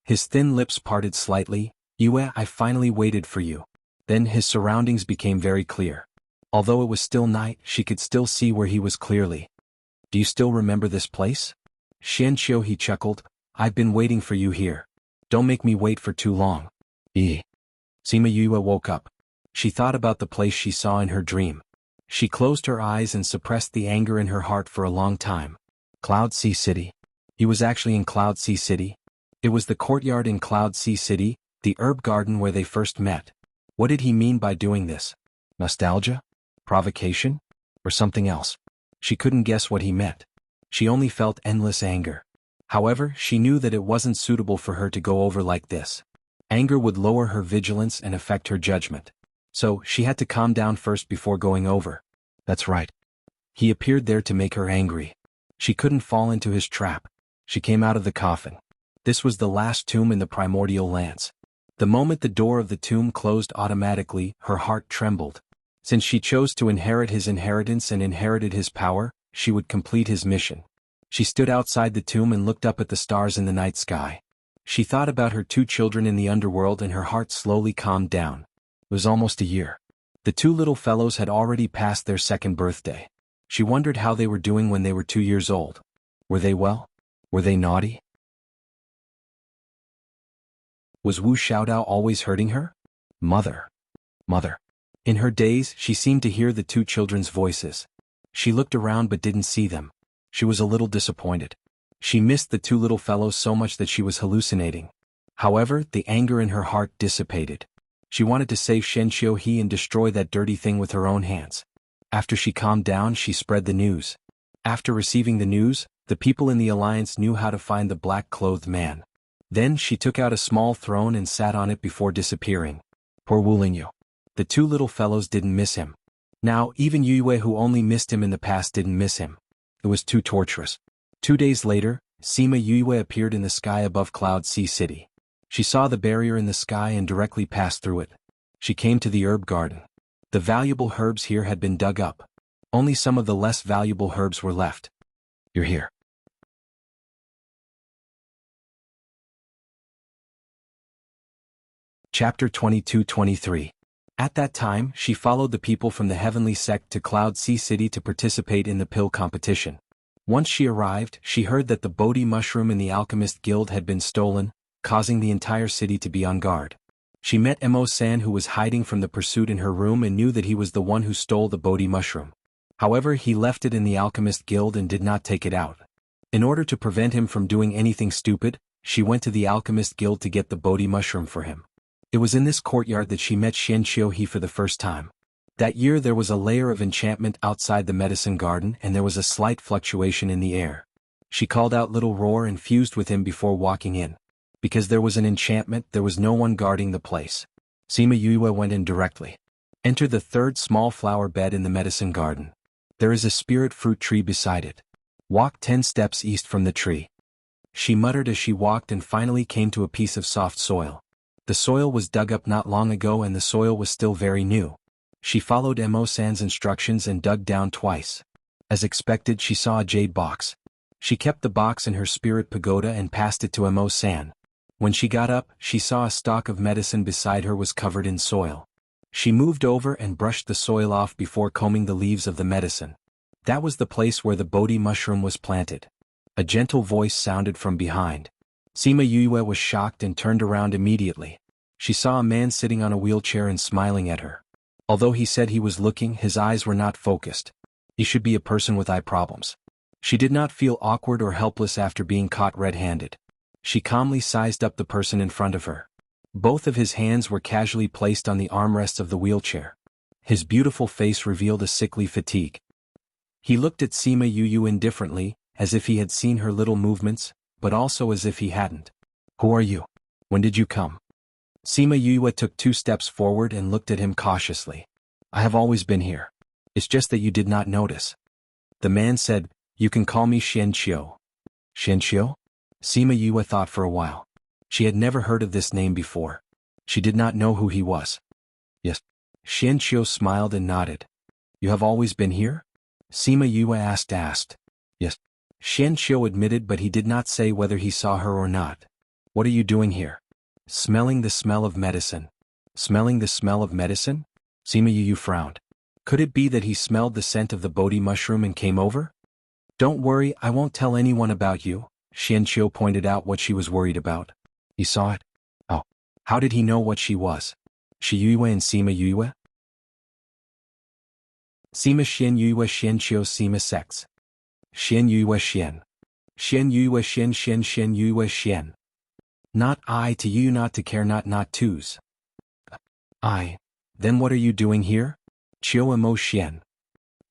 His thin lips parted slightly. Yue, I finally waited for you. Then his surroundings became very clear. Although it was still night, she could still see where he was clearly. Do you still remember this place? Xian Qiuhe chuckled. I've been waiting for you here. Don't make me wait for too long. Sima Yue woke up. She thought about the place she saw in her dream. She closed her eyes and suppressed the anger in her heart for a long time. Cloud Sea City. He was actually in Cloud Sea City. It was the courtyard in Cloud Sea City, the herb garden where they first met. What did he mean by doing this? Nostalgia? Provocation? Or something else? She couldn't guess what he meant. She only felt endless anger. However, she knew that it wasn't suitable for her to go over like this. Anger would lower her vigilance and affect her judgment. So, she had to calm down first before going over. That's right. He appeared there to make her angry. She couldn't fall into his trap. She came out of the coffin. This was the last tomb in the primordial lands. The moment the door of the tomb closed automatically, her heart trembled. Since she chose to inherit his inheritance and inherited his power, she would complete his mission. She stood outside the tomb and looked up at the stars in the night sky. She thought about her two children in the underworld and her heart slowly calmed down. It was almost a year. The two little fellows had already passed their second birthday. She wondered how they were doing when they were 2 years old. Were they well? Were they naughty? Was Wu Xiaodao always hurting her? Mother. Mother. In her daze, she seemed to hear the two children's voices. She looked around but didn't see them. She was a little disappointed. She missed the two little fellows so much that she was hallucinating. However, the anger in her heart dissipated. She wanted to save Shen Qiuhe and destroy that dirty thing with her own hands. After she calmed down, she spread the news. After receiving the news, the people in the alliance knew how to find the black-clothed man. Then she took out a small throne and sat on it before disappearing. Poor Wu Lingyu. The two little fellows didn't miss him. Now, even Yue, who only missed him in the past, didn't miss him. It was too torturous. 2 days later, Sima Yue appeared in the sky above Cloud Sea City. She saw the barrier in the sky and directly passed through it. She came to the herb garden. The valuable herbs here had been dug up. Only some of the less valuable herbs were left. You're here. Chapter 22-23. At that time, she followed the people from the heavenly sect to Cloud Sea City to participate in the pill competition. Once she arrived, she heard that the Bodhi mushroom in the Alchemist Guild had been stolen, causing the entire city to be on guard. She met Mo-san, who was hiding from the pursuit in her room, and knew that he was the one who stole the Bodhi mushroom. However, he left it in the Alchemist Guild and did not take it out. In order to prevent him from doing anything stupid, she went to the Alchemist Guild to get the Bodhi mushroom for him. It was in this courtyard that she met Xian Qiuhe for the first time. That year there was a layer of enchantment outside the medicine garden, and there was a slight fluctuation in the air. She called out Little Roar and fused with him before walking in. Because there was an enchantment, there was no one guarding the place. Sima Yue went in directly. Enter the third small flower bed in the medicine garden. There is a spirit fruit tree beside it. Walk 10 steps east from the tree. She muttered as she walked and finally came to a piece of soft soil. The soil was dug up not long ago and the soil was still very new. She followed Mo-san's instructions and dug down twice. As expected, she saw a jade box. She kept the box in her spirit pagoda and passed it to Mo-san. When she got up, she saw a stalk of medicine beside her was covered in soil. She moved over and brushed the soil off before combing the leaves of the medicine. That was the place where the Bodhi mushroom was planted. A gentle voice sounded from behind. Sima Yue was shocked and turned around immediately. She saw a man sitting on a wheelchair and smiling at her. Although he said he was looking, his eyes were not focused. He should be a person with eye problems. She did not feel awkward or helpless after being caught red-handed. She calmly sized up the person in front of her. Both of his hands were casually placed on the armrests of the wheelchair. His beautiful face revealed a sickly fatigue. He looked at Sima Yue indifferently, as if he had seen her little movements, but also as if he hadn't. Who are you? When did you come? Sima Yue took 2 steps forward and looked at him cautiously. I have always been here. It's just that you did not notice. The man said, you can call me Xianqiu. Xianqiu? Sima Yue thought for a while. She had never heard of this name before. She did not know who he was. Yes. Xianqiu smiled and nodded. You have always been here? Sima Yue asked. Yes. Xianqiu admitted, but he did not say whether he saw her or not. What are you doing here? Smelling the smell of medicine. Smelling the smell of medicine? Sima Yue frowned. Could it be that he smelled the scent of the Bodhi mushroom and came over? Don't worry, I won't tell anyone about you. Xianqiu pointed out what she was worried about. He saw it. Oh. How did he know what she was? Shi Yue and Sima Yue? Sima Xian Yue Xianqiu Sima Sex. Xian Yue Xian. Xian Yue Xian Xian Xian Yue Xian. Not I to you, not to care, not twos. I. Then what are you doing here? Qiu Mo Xian.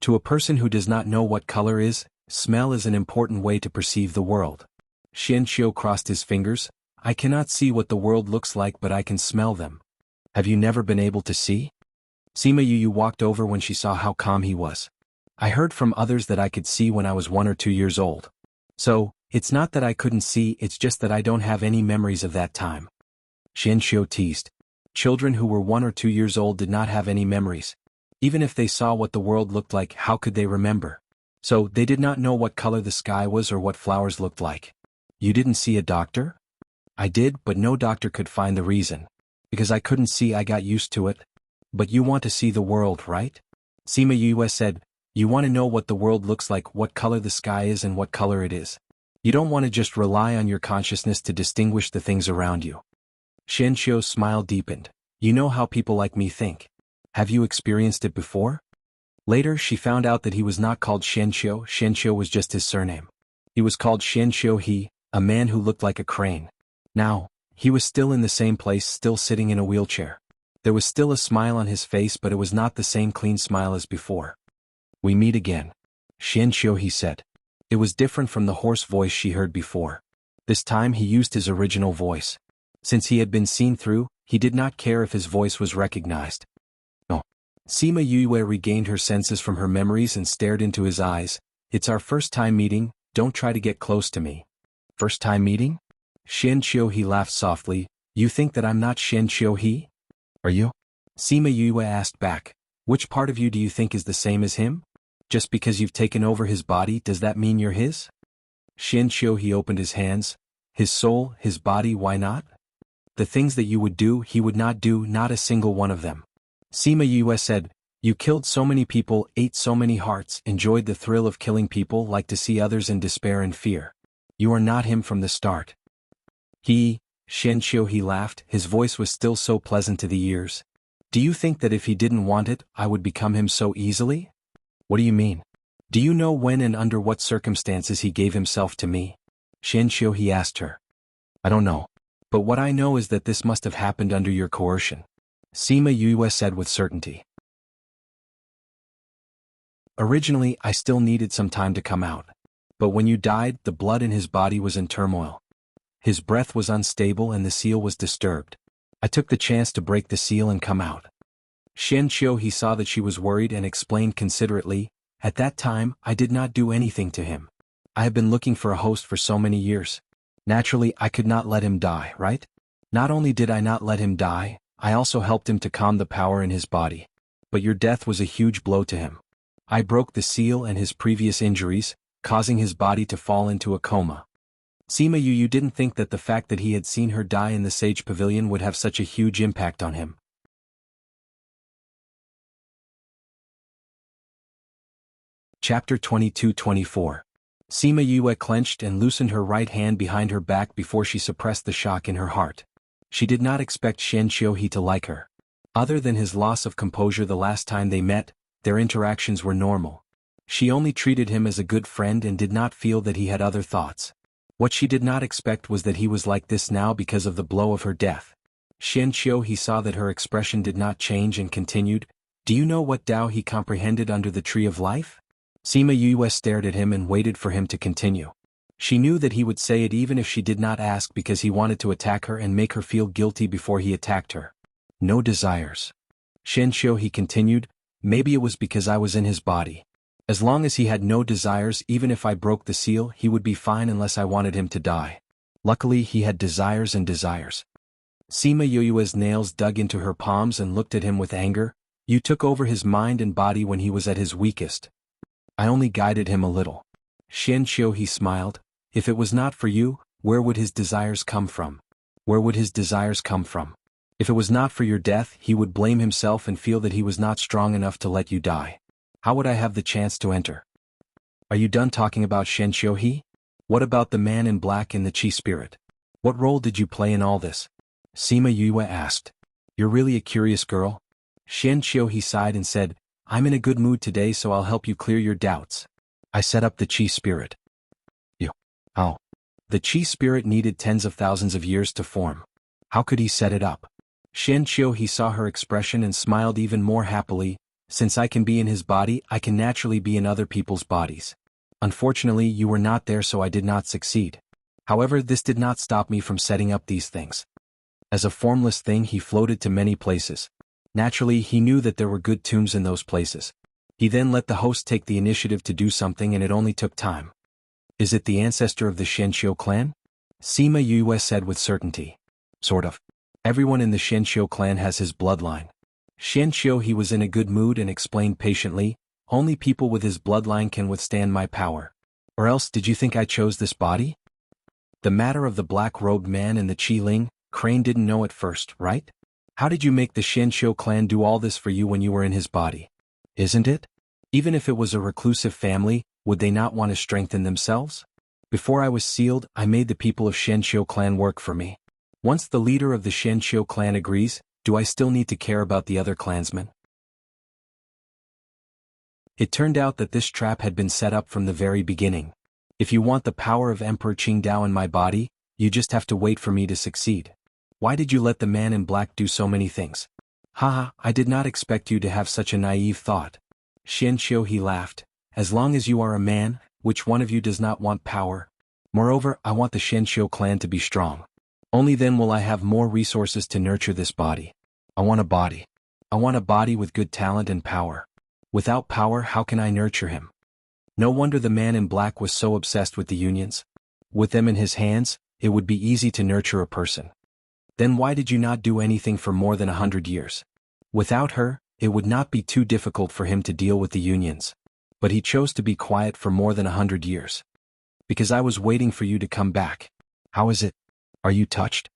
To a person who does not know what color is, smell is an important way to perceive the world. Xianqiu crossed his fingers. I cannot see what the world looks like, but I can smell them. Have you never been able to see? Sima Yue walked over when she saw how calm he was. I heard from others that I could see when I was 1 or 2 years old. So, it's not that I couldn't see, it's just that I don't have any memories of that time. Xianqiu teased. Children who were 1 or 2 years old did not have any memories. Even if they saw what the world looked like, how could they remember? So, they did not know what color the sky was or what flowers looked like. You didn't see a doctor? I did, but no doctor could find the reason. Because I couldn't see, I got used to it. But you want to see the world, right? Sima Yue said, you want to know what the world looks like, what color the sky is and what color it is. You don't want to just rely on your consciousness to distinguish the things around you. Xianqiu's smile deepened. You know how people like me think. Have you experienced it before? Later she found out that he was not called Xianqiu, Xianqiu was just his surname. He was called Xianqiu He, a man who looked like a crane. Now, he was still in the same place, still sitting in a wheelchair. There was still a smile on his face, but it was not the same clean smile as before. We meet again. Xianqiu, he said. It was different from the hoarse voice she heard before. This time he used his original voice. Since he had been seen through, he did not care if his voice was recognized. No. Sima Yue regained her senses from her memories and stared into his eyes. It's our first time meeting, don't try to get close to me. First time meeting? Xianqiu, he laughed softly. You think that I'm not Xianqiu he? Are you? Sima Yue asked back. Which part of you do you think is the same as him? Just because you've taken over his body, does that mean you're his? Xianqiu, he opened his hands. His soul, his body, why not? The things that you would do, he would not do, not a single one of them. Sima Yue said, you killed so many people, ate so many hearts, enjoyed the thrill of killing people, like to see others in despair and fear. You are not him from the start. Xianqiu, he laughed, his voice was still so pleasant to the ears. Do you think that if he didn't want it, I would become him so easily? What do you mean? Do you know when and under what circumstances he gave himself to me? Xianqiu, he asked her. I don't know. But what I know is that this must have happened under your coercion. Sima Yue said with certainty. Originally, I still needed some time to come out. But when you died, the blood in his body was in turmoil. His breath was unstable and the seal was disturbed. I took the chance to break the seal and come out. Xianqiu he saw that she was worried and explained considerately, "At that time, I did not do anything to him. I have been looking for a host for so many years. Naturally, I could not let him die, right? Not only did I not let him die, I also helped him to calm the power in his body. But your death was a huge blow to him. I broke the seal and his previous injuries, causing his body to fall into a coma." Sima Yu didn't think that the fact that he had seen her die in the Sage Pavilion would have such a huge impact on him. Chapter 22-24. Sima Yue clenched and loosened her right hand behind her back before she suppressed the shock in her heart. She did not expect Xianqiu to like her. Other than his loss of composure the last time they met, their interactions were normal. She only treated him as a good friend and did not feel that he had other thoughts. What she did not expect was that he was like this now because of the blow of her death. Xianqiu he saw that her expression did not change and continued, "Do you know what Tao he comprehended under the Tree of Life?" Sima Yue stared at him and waited for him to continue. She knew that he would say it even if she did not ask because he wanted to attack her and make her feel guilty before he attacked her. "No desires." Xianqiu he continued, "Maybe it was because I was in his body. As long as he had no desires, even if I broke the seal, he would be fine unless I wanted him to die. Luckily he had desires and desires." Sima Yue's nails dug into her palms and looked at him with anger. "You took over his mind and body when he was at his weakest. I only guided him a little." Xianqiu he smiled, "If it was not for you, where would his desires come from? Where would his desires come from? If it was not for your death, he would blame himself and feel that he was not strong enough to let you die. How would I have the chance to enter?" "Are you done talking about Xianqiu he? What about the man in black in the Qi spirit? What role did you play in all this?" Sima Yue asked. "You're really a curious girl." Xianqiu he sighed and said, "I'm in a good mood today, so I'll help you clear your doubts. I set up the Qi spirit." "You? How?" "The Qi spirit needed tens of thousands of years to form. How could he set it up?" Xianqiu he saw her expression and smiled even more happily. "Since I can be in his body, I can naturally be in other people's bodies. Unfortunately, you were not there, so I did not succeed. However, this did not stop me from setting up these things." As a formless thing, he floated to many places. Naturally, he knew that there were good tombs in those places. He then let the host take the initiative to do something, and it only took time. "Is it the ancestor of the Xianqiu clan?" Sima Yue said with certainty. "Sort of. Everyone in the Xianqiu clan has his bloodline." Xianqiu he was in a good mood and explained patiently, "Only people with his bloodline can withstand my power. Or else did you think I chose this body?" The matter of the black-robed man and the Qi Ling, Crane didn't know at first, right? How did you make the Xianqiu clan do all this for you when you were in his body? Isn't it? Even if it was a reclusive family, would they not want to strengthen themselves? Before I was sealed, I made the people of Xianqiu clan work for me. Once the leader of the Xianqiu clan agrees, do I still need to care about the other clansmen? It turned out that this trap had been set up from the very beginning. If you want the power of Emperor Qingdao in my body, you just have to wait for me to succeed. Why did you let the man in black do so many things? Haha, I did not expect you to have such a naive thought. Xianqiu he laughed. As long as you are a man, which one of you does not want power? Moreover, I want the Xianqiu clan to be strong. Only then will I have more resources to nurture this body. I want a body. I want a body with good talent and power. Without power, how can I nurture him? No wonder the man in black was so obsessed with the unions. With them in his hands, it would be easy to nurture a person. Then why did you not do anything for more than 100 years? Without her, it would not be too difficult for him to deal with the unions. But he chose to be quiet for more than 100 years. Because I was waiting for you to come back. How is it? Are you touched?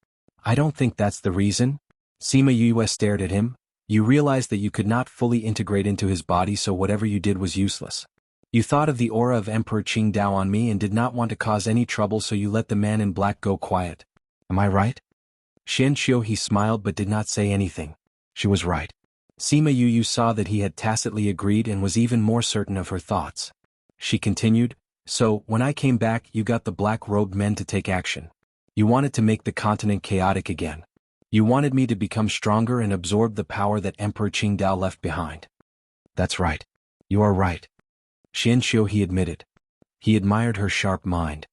I don't think that's the reason. Sima Yue stared at him. You realized that you could not fully integrate into his body, so whatever you did was useless. You thought of the aura of Emperor Qingdao on me and did not want to cause any trouble, so you let the man in black go quiet. Am I right? Xianqiu he smiled but did not say anything. She was right. Sima Yu saw that he had tacitly agreed and was even more certain of her thoughts. She continued, "So, when I came back, you got the black-robed men to take action. You wanted to make the continent chaotic again. You wanted me to become stronger and absorb the power that Emperor Qingdao left behind." That's right. You are right. Xianqiu he admitted. He admired her sharp mind.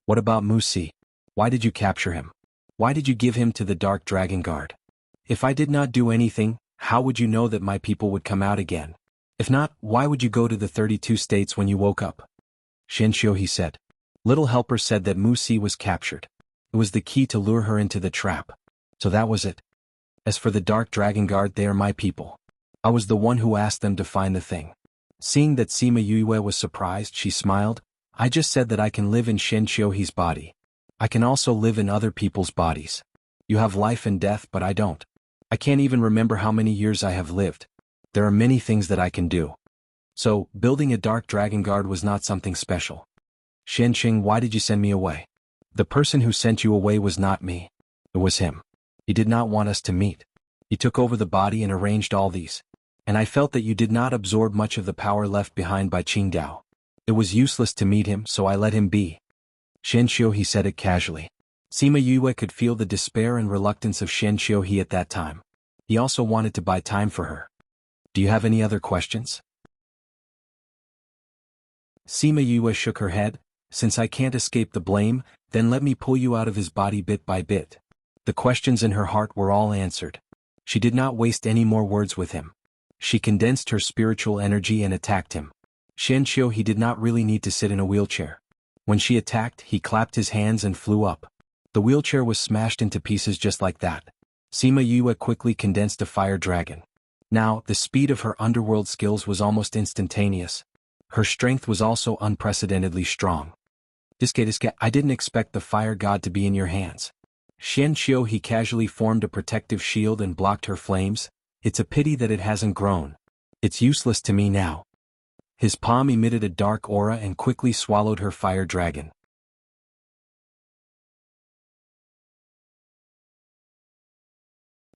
What about Musi? Why did you capture him? Why did you give him to the Dark Dragon Guard? If I did not do anything, how would you know that my people would come out again? If not, why would you go to the 32 states when you woke up? Shenxiu, he said. Little Helper said that Musi was captured. It was the key to lure her into the trap. So that was it. As for the Dark Dragon Guard, they are my people. I was the one who asked them to find the thing. Seeing that Sima Yue was surprised, she smiled. I just said that I can live in Shen Xiuhi's body. I can also live in other people's bodies. You have life and death, but I don't. I can't even remember how many years I have lived. There are many things that I can do. So, building a Dark Dragon Guard was not something special. Shenxing, why did you send me away? The person who sent you away was not me. It was him. He did not want us to meet. He took over the body and arranged all these. And I felt that you did not absorb much of the power left behind by Qingdao. It was useless to meet him, so I let him be. Shenxiu, he said it casually. Sima Yue could feel the despair and reluctance of Shenxiu at that time. He also wanted to buy time for her. Do you have any other questions? Sima Yue shook her head. Since I can't escape the blame, then let me pull you out of his body bit by bit. The questions in her heart were all answered. She did not waste any more words with him. She condensed her spiritual energy and attacked him. Shenxiu, he did not really need to sit in a wheelchair. When she attacked, he clapped his hands and flew up. The wheelchair was smashed into pieces just like that. Sima Yue quickly condensed a fire dragon. Now, the speed of her underworld skills was almost instantaneous. Her strength was also unprecedentedly strong. Diske, I didn't expect the fire god to be in your hands. Shenxiu, he casually formed a protective shield and blocked her flames. It's a pity that it hasn't grown. It's useless to me now. His palm emitted a dark aura and quickly swallowed her fire dragon.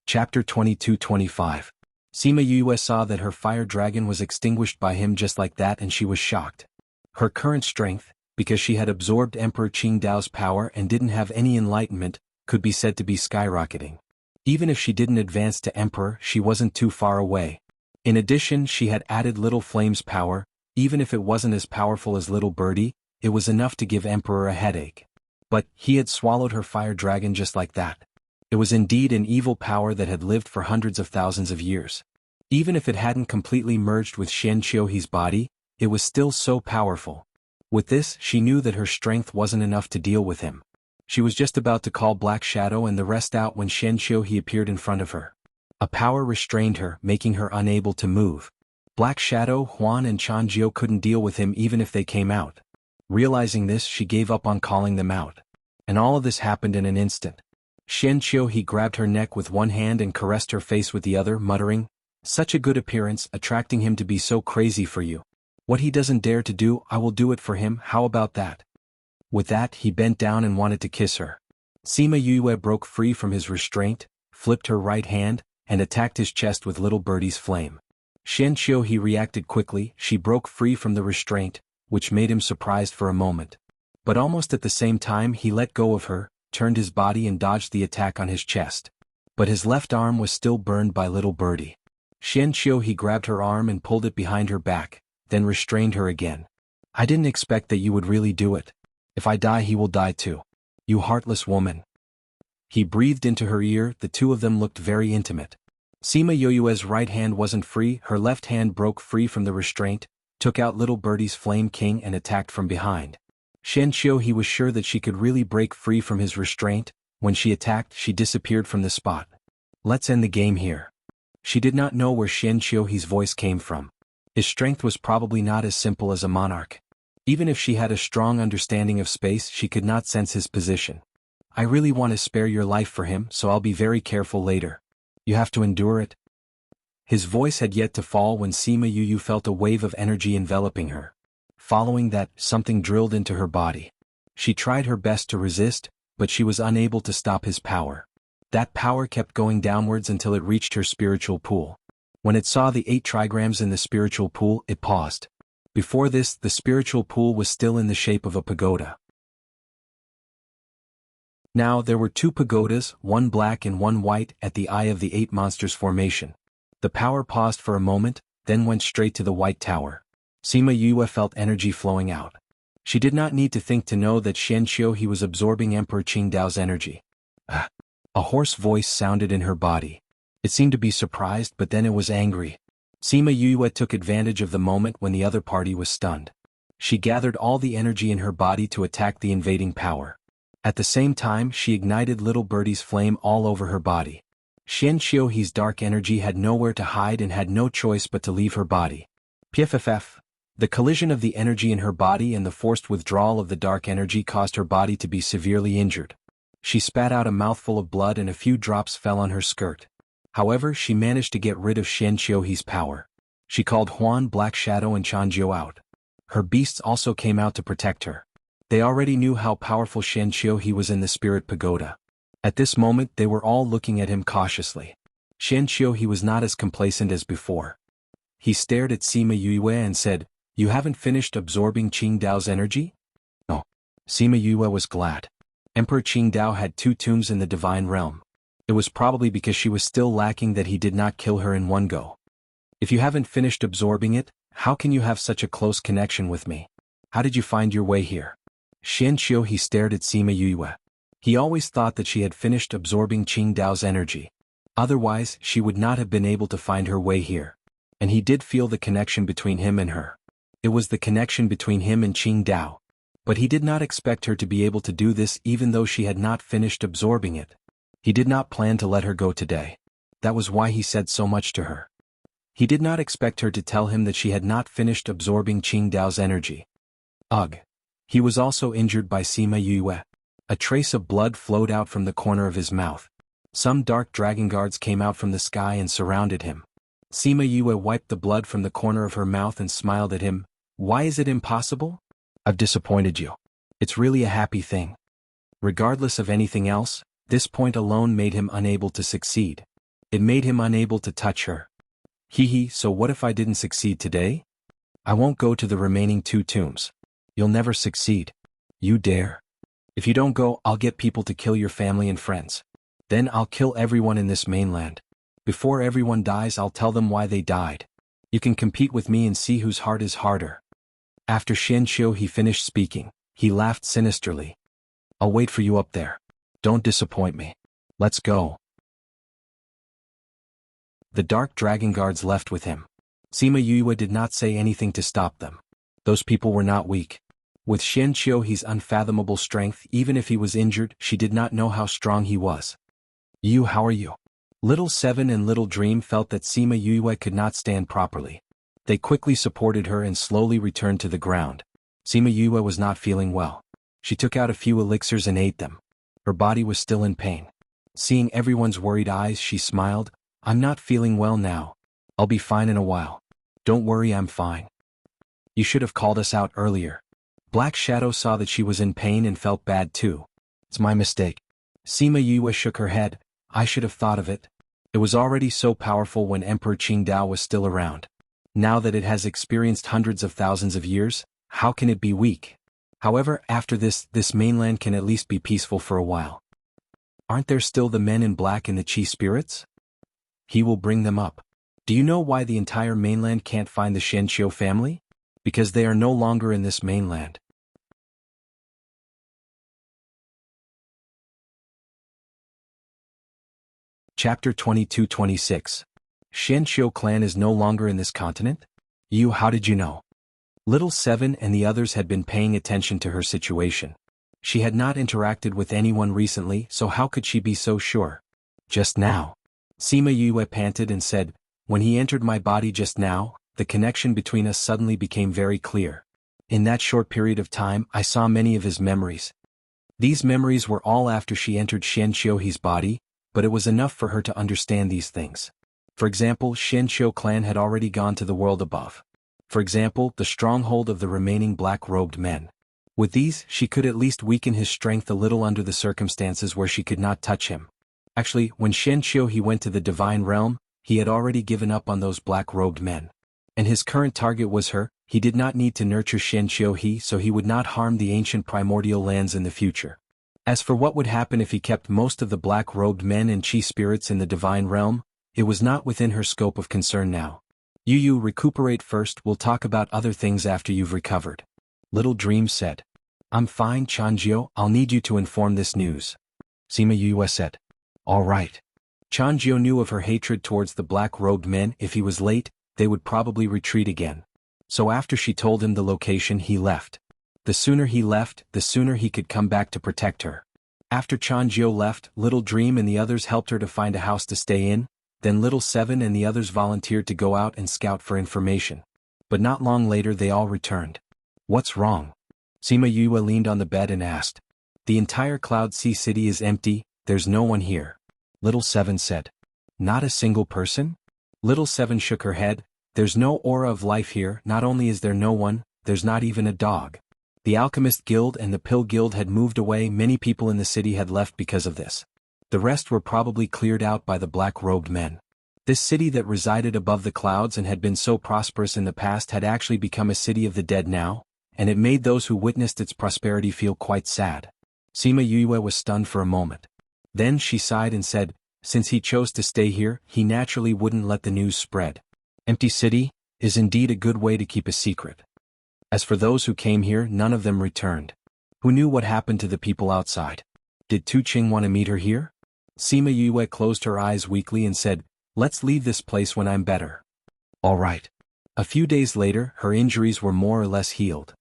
Chapter 22-25. Sima Yue saw that her fire dragon was extinguished by him just like that, and she was shocked. Her current strength, because she had absorbed Emperor Qingdao's power and didn't have any enlightenment, could be said to be skyrocketing. Even if she didn't advance to Emperor, she wasn't too far away. In addition, she had added Little Flame's power. Even if it wasn't as powerful as Little Birdie, it was enough to give Emperor a headache. But he had swallowed her fire dragon just like that. It was indeed an evil power that had lived for hundreds of thousands of years. Even if it hadn't completely merged with Shen Xiuhi's body, it was still so powerful. With this, she knew that her strength wasn't enough to deal with him. She was just about to call Black Shadow and the rest out when Shen Xiuhi appeared in front of her. A power restrained her, making her unable to move. Black Shadow, Huan and Chanjiu couldn't deal with him even if they came out. Realizing this, she gave up on calling them out. And all of this happened in an instant. Shen Xiuhi grabbed her neck with one hand and caressed her face with the other, muttering, "Such a good appearance, attracting him to be so crazy for you. What he doesn't dare to do, I will do it for him, how about that?" With that, he bent down and wanted to kiss her. Sima Yue broke free from his restraint, flipped her right hand, and attacked his chest with Little Birdie's flame. Shen Xiuhi reacted quickly. She broke free from the restraint, which made him surprised for a moment. But almost at the same time he let go of her, turned his body and dodged the attack on his chest. But his left arm was still burned by Little Birdie. Shen Xiuhi grabbed her arm and pulled it behind her back, then restrained her again. "I didn't expect that you would really do it. If I die, he will die too. You heartless woman." He breathed into her ear. The two of them looked very intimate. Sima Yue's right hand wasn't free. Her left hand broke free from the restraint, took out Little Birdie's Flame King and attacked from behind. Shen Xiuhi was sure that she could really break free from his restraint. When she attacked, she disappeared from the spot. "Let's end the game here." She did not know where Shen Xiuhi's voice came from. His strength was probably not as simple as a monarch. Even if she had a strong understanding of space, she could not sense his position. "I really want to spare your life for him, so I'll be very careful later. You have to endure it." His voice had yet to fall when Sima Yu felt a wave of energy enveloping her. Following that, something drilled into her body. She tried her best to resist, but she was unable to stop his power. That power kept going downwards until it reached her spiritual pool. When it saw the 8 trigrams in the spiritual pool, it paused. Before this, the spiritual pool was still in the shape of a pagoda. Now there were 2 pagodas, one black and one white, at the eye of the 8 monsters formation. The power paused for a moment, then went straight to the white tower. Sima Yue felt energy flowing out. She did not need to think to know that Xianqiu was absorbing Emperor Qingdao's energy. A hoarse voice sounded in her body. It seemed to be surprised, but then it was angry. Sima Yue took advantage of the moment when the other party was stunned. She gathered all the energy in her body to attack the invading power. At the same time, she ignited little birdie's flame all over her body. Xianqiu's dark energy had nowhere to hide and had no choice but to leave her body. PFFF. The collision of the energy in her body and the forced withdrawal of the dark energy caused her body to be severely injured. She spat out a mouthful of blood and a few drops fell on her skirt. However, she managed to get rid of Xianqiu's power. She called Huan, Black Shadow and Chanjiu out. Her beasts also came out to protect her. They already knew how powerful Xianqiu was in the spirit pagoda. At this moment they were all looking at him cautiously. Xianqiu was not as complacent as before. He stared at Sima Yue and said, "You haven't finished absorbing Qingdao's energy?" No. Sima Yue was glad. Emperor Qingdao had 2 tombs in the divine realm. It was probably because she was still lacking that he did not kill her in one go. If you haven't finished absorbing it, how can you have such a close connection with me? How did you find your way here? Xianqiu stared at Sima Yue. He always thought that she had finished absorbing Qingdao's energy. Otherwise, she would not have been able to find her way here. And he did feel the connection between him and her. It was the connection between him and Qingdao. But he did not expect her to be able to do this even though she had not finished absorbing it. He did not plan to let her go today. That was why he said so much to her. He did not expect her to tell him that she had not finished absorbing Qingdao's energy. Ugh. He was also injured by Sima Yue. A trace of blood flowed out from the corner of his mouth. Some dark dragon guards came out from the sky and surrounded him. Sima Yue wiped the blood from the corner of her mouth and smiled at him. "Why is it impossible? I've disappointed you. It's really a happy thing." Regardless of anything else, this point alone made him unable to succeed. It made him unable to touch her. So what if I didn't succeed today? I won't go to the remaining 2 tombs. You'll never succeed. You dare? If you don't go, I'll get people to kill your family and friends. Then I'll kill everyone in this mainland. Before everyone dies, I'll tell them why they died. You can compete with me and see whose heart is harder. After Xianqiu finished speaking, he laughed sinisterly. I'll wait for you up there. Don't disappoint me. Let's go. The dark dragon guards left with him. Sima Yue did not say anything to stop them. Those people were not weak. With Xianqiu's unfathomable strength, even if he was injured, she did not know how strong he was. How are you? Little Seven and Little Dream felt that Sima Yue could not stand properly. They quickly supported her and slowly returned to the ground. Sima Yue was not feeling well. She took out a few elixirs and ate them. Her body was still in pain. Seeing everyone's worried eyes, she smiled. "I'm not feeling well now. I'll be fine in a while. Don't worry, I'm fine. You should have called us out earlier." Black Shadow saw that she was in pain and felt bad too. "It's my mistake." Sima Yue shook her head. "I should have thought of it. It was already so powerful when Emperor Qingdao was still around. Now that it has experienced hundreds of thousands of years, how can it be weak? However, after this mainland can at least be peaceful for a while. Aren't there still the men in black and the Qi spirits? He will bring them up. Do you know why the entire mainland can't find the Xianqiu family? Because they are no longer in this mainland." Chapter 22-26. Xianqiu clan is no longer in this continent? How did you know? Little Seven and the others had been paying attention to her situation. She had not interacted with anyone recently, so how could she be so sure? Just now. Sima Yue panted and said, "When he entered my body just now, the connection between us suddenly became very clear. In that short period of time, I saw many of his memories. These memories were all after she entered Xianqiu's body, but it was enough for her to understand these things. For example, Xianqiu clan had already gone to the world above. For example, the stronghold of the remaining black-robed men. With these, she could at least weaken his strength a little under the circumstances where she could not touch him. Actually, when Xianqiu went to the divine realm, he had already given up on those black-robed men. And his current target was her. He did not need to nurture Xianqiu so he would not harm the ancient primordial lands in the future. As for what would happen if he kept most of the black-robed men and Qi spirits in the divine realm, it was not within her scope of concern now. You recuperate first, we'll talk about other things after you've recovered. Little Dream said. I'm fine, Chanjio, I'll need you to inform this news. Sima Yue said. All right. Chanjio knew of her hatred towards the black-robed men. If he was late, they would probably retreat again. So after she told him the location, he left. The sooner he left, the sooner he could come back to protect her. After Chanjio left, Little Dream and the others helped her to find a house to stay in, then Little Seven and the others volunteered to go out and scout for information. But not long later they all returned. What's wrong? Sima Yue leaned on the bed and asked. The entire Cloud Sea City is empty, there's no one here. Little Seven said. Not a single person? Little Seven shook her head. There's no aura of life here. Not only is there no one, there's not even a dog. The Alchemist Guild and the Pill Guild had moved away. Many people in the city had left because of this. The rest were probably cleared out by the black-robed men. This city that resided above the clouds and had been so prosperous in the past had actually become a city of the dead now, and it made those who witnessed its prosperity feel quite sad. Sima Yue was stunned for a moment. Then she sighed and said, since he chose to stay here, he naturally wouldn't let the news spread. Empty city is indeed a good way to keep a secret. As for those who came here, none of them returned. Who knew what happened to the people outside? Did Tu Qing want to meet her here? Sima Yue closed her eyes weakly and said, let's leave this place when I'm better. All right. A few days later, her injuries were more or less healed.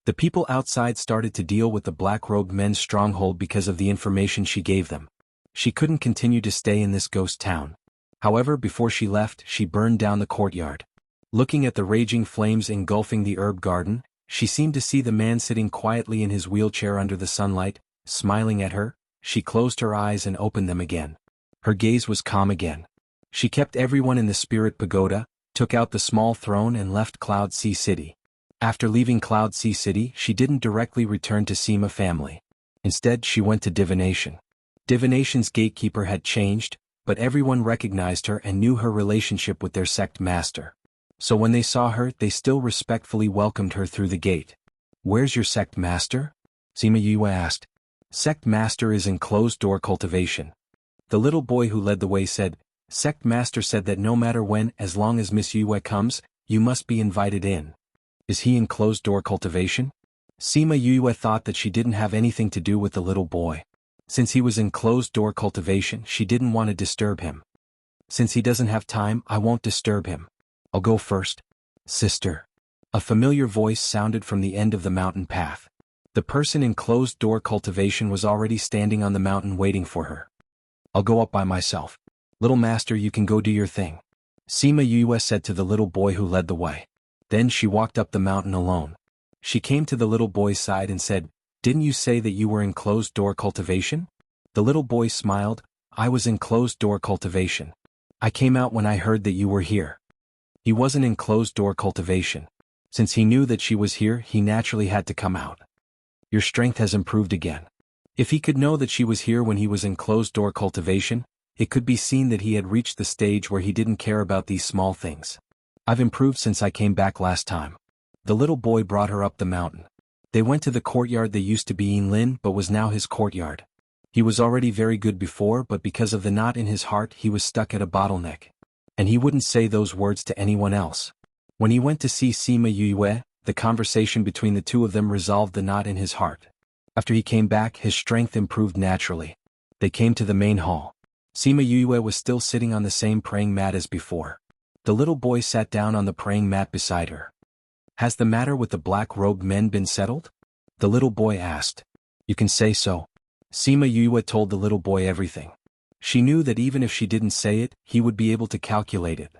The people outside started to deal with the black-robed men's stronghold because of the information she gave them. She couldn't continue to stay in this ghost town. However, before she left, she burned down the courtyard. Looking at the raging flames engulfing the herb garden, she seemed to see the man sitting quietly in his wheelchair under the sunlight, smiling at her. She closed her eyes and opened them again. Her gaze was calm again. She kept everyone in the spirit pagoda, took out the small throne and left Cloud Sea City. After leaving Cloud Sea City, she didn't directly return to Sima family. Instead, she went to divination. Divination's gatekeeper had changed, but everyone recognized her and knew her relationship with their sect master. So when they saw her, they still respectfully welcomed her through the gate. Where's your sect master? Sima Yue asked. Sect master is in closed-door cultivation. The little boy who led the way said, Sect master said that no matter when, as long as Miss Yue comes, you must be invited in. Is he in closed-door cultivation? Sima Yue thought that she didn't have anything to do with the little boy. Since he was in closed-door cultivation, she didn't want to disturb him. Since he doesn't have time, I won't disturb him. I'll go first. Sister. A familiar voice sounded from the end of the mountain path. The person in closed-door cultivation was already standing on the mountain waiting for her. I'll go up by myself. Little master, you can go do your thing. Sima Yue said to the little boy who led the way. Then she walked up the mountain alone. She came to the little boy's side and said, Didn't you say that you were in closed-door cultivation? The little boy smiled. I was in closed-door cultivation. I came out when I heard that you were here. He wasn't in closed-door cultivation. Since he knew that she was here, he naturally had to come out. Your strength has improved again. If he could know that she was here when he was in closed-door cultivation, it could be seen that he had reached the stage where he didn't care about these small things. I've improved since I came back last time. The little boy brought her up the mountain. They went to the courtyard that used to be Yinlin but was now his courtyard. He was already very good before, but because of the knot in his heart he was stuck at a bottleneck. And he wouldn't say those words to anyone else. When he went to see Sima Yue, the conversation between the two of them resolved the knot in his heart. After he came back, his strength improved naturally. They came to the main hall. Sima Yue was still sitting on the same praying mat as before. The little boy sat down on the praying mat beside her. Has the matter with the black-robed men been settled? The little boy asked. You can say so. Sima Yue told the little boy everything. She knew that even if she didn't say it, he would be able to calculate it.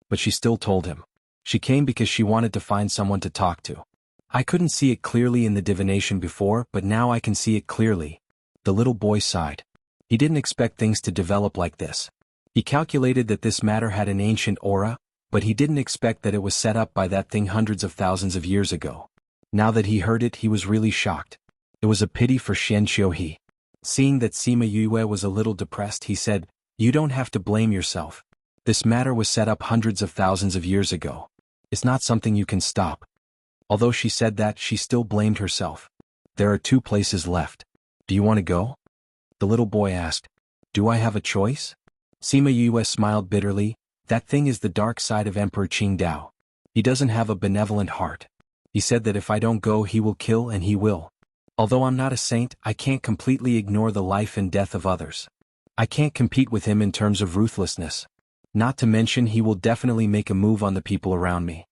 But she still told him. She came because she wanted to find someone to talk to. I couldn't see it clearly in the divination before, but now I can see it clearly. The little boy sighed. He didn't expect things to develop like this. He calculated that this matter had an ancient aura, but he didn't expect that it was set up by that thing hundreds of thousands of years ago. Now that he heard it, he was really shocked. It was a pity for Xian Qiuhe. Seeing that Sima Yue was a little depressed, he said, You don't have to blame yourself. This matter was set up hundreds of thousands of years ago. It's not something you can stop. Although she said that, she still blamed herself. There are 2 places left. Do you want to go? The little boy asked. Do I have a choice? Sima Yue smiled bitterly. That thing is the dark side of Emperor Qingdao. He doesn't have a benevolent heart. He said that if I don't go he will kill, and he will. Although I'm not a saint, I can't completely ignore the life and death of others. I can't compete with him in terms of ruthlessness. Not to mention he will definitely make a move on the people around me.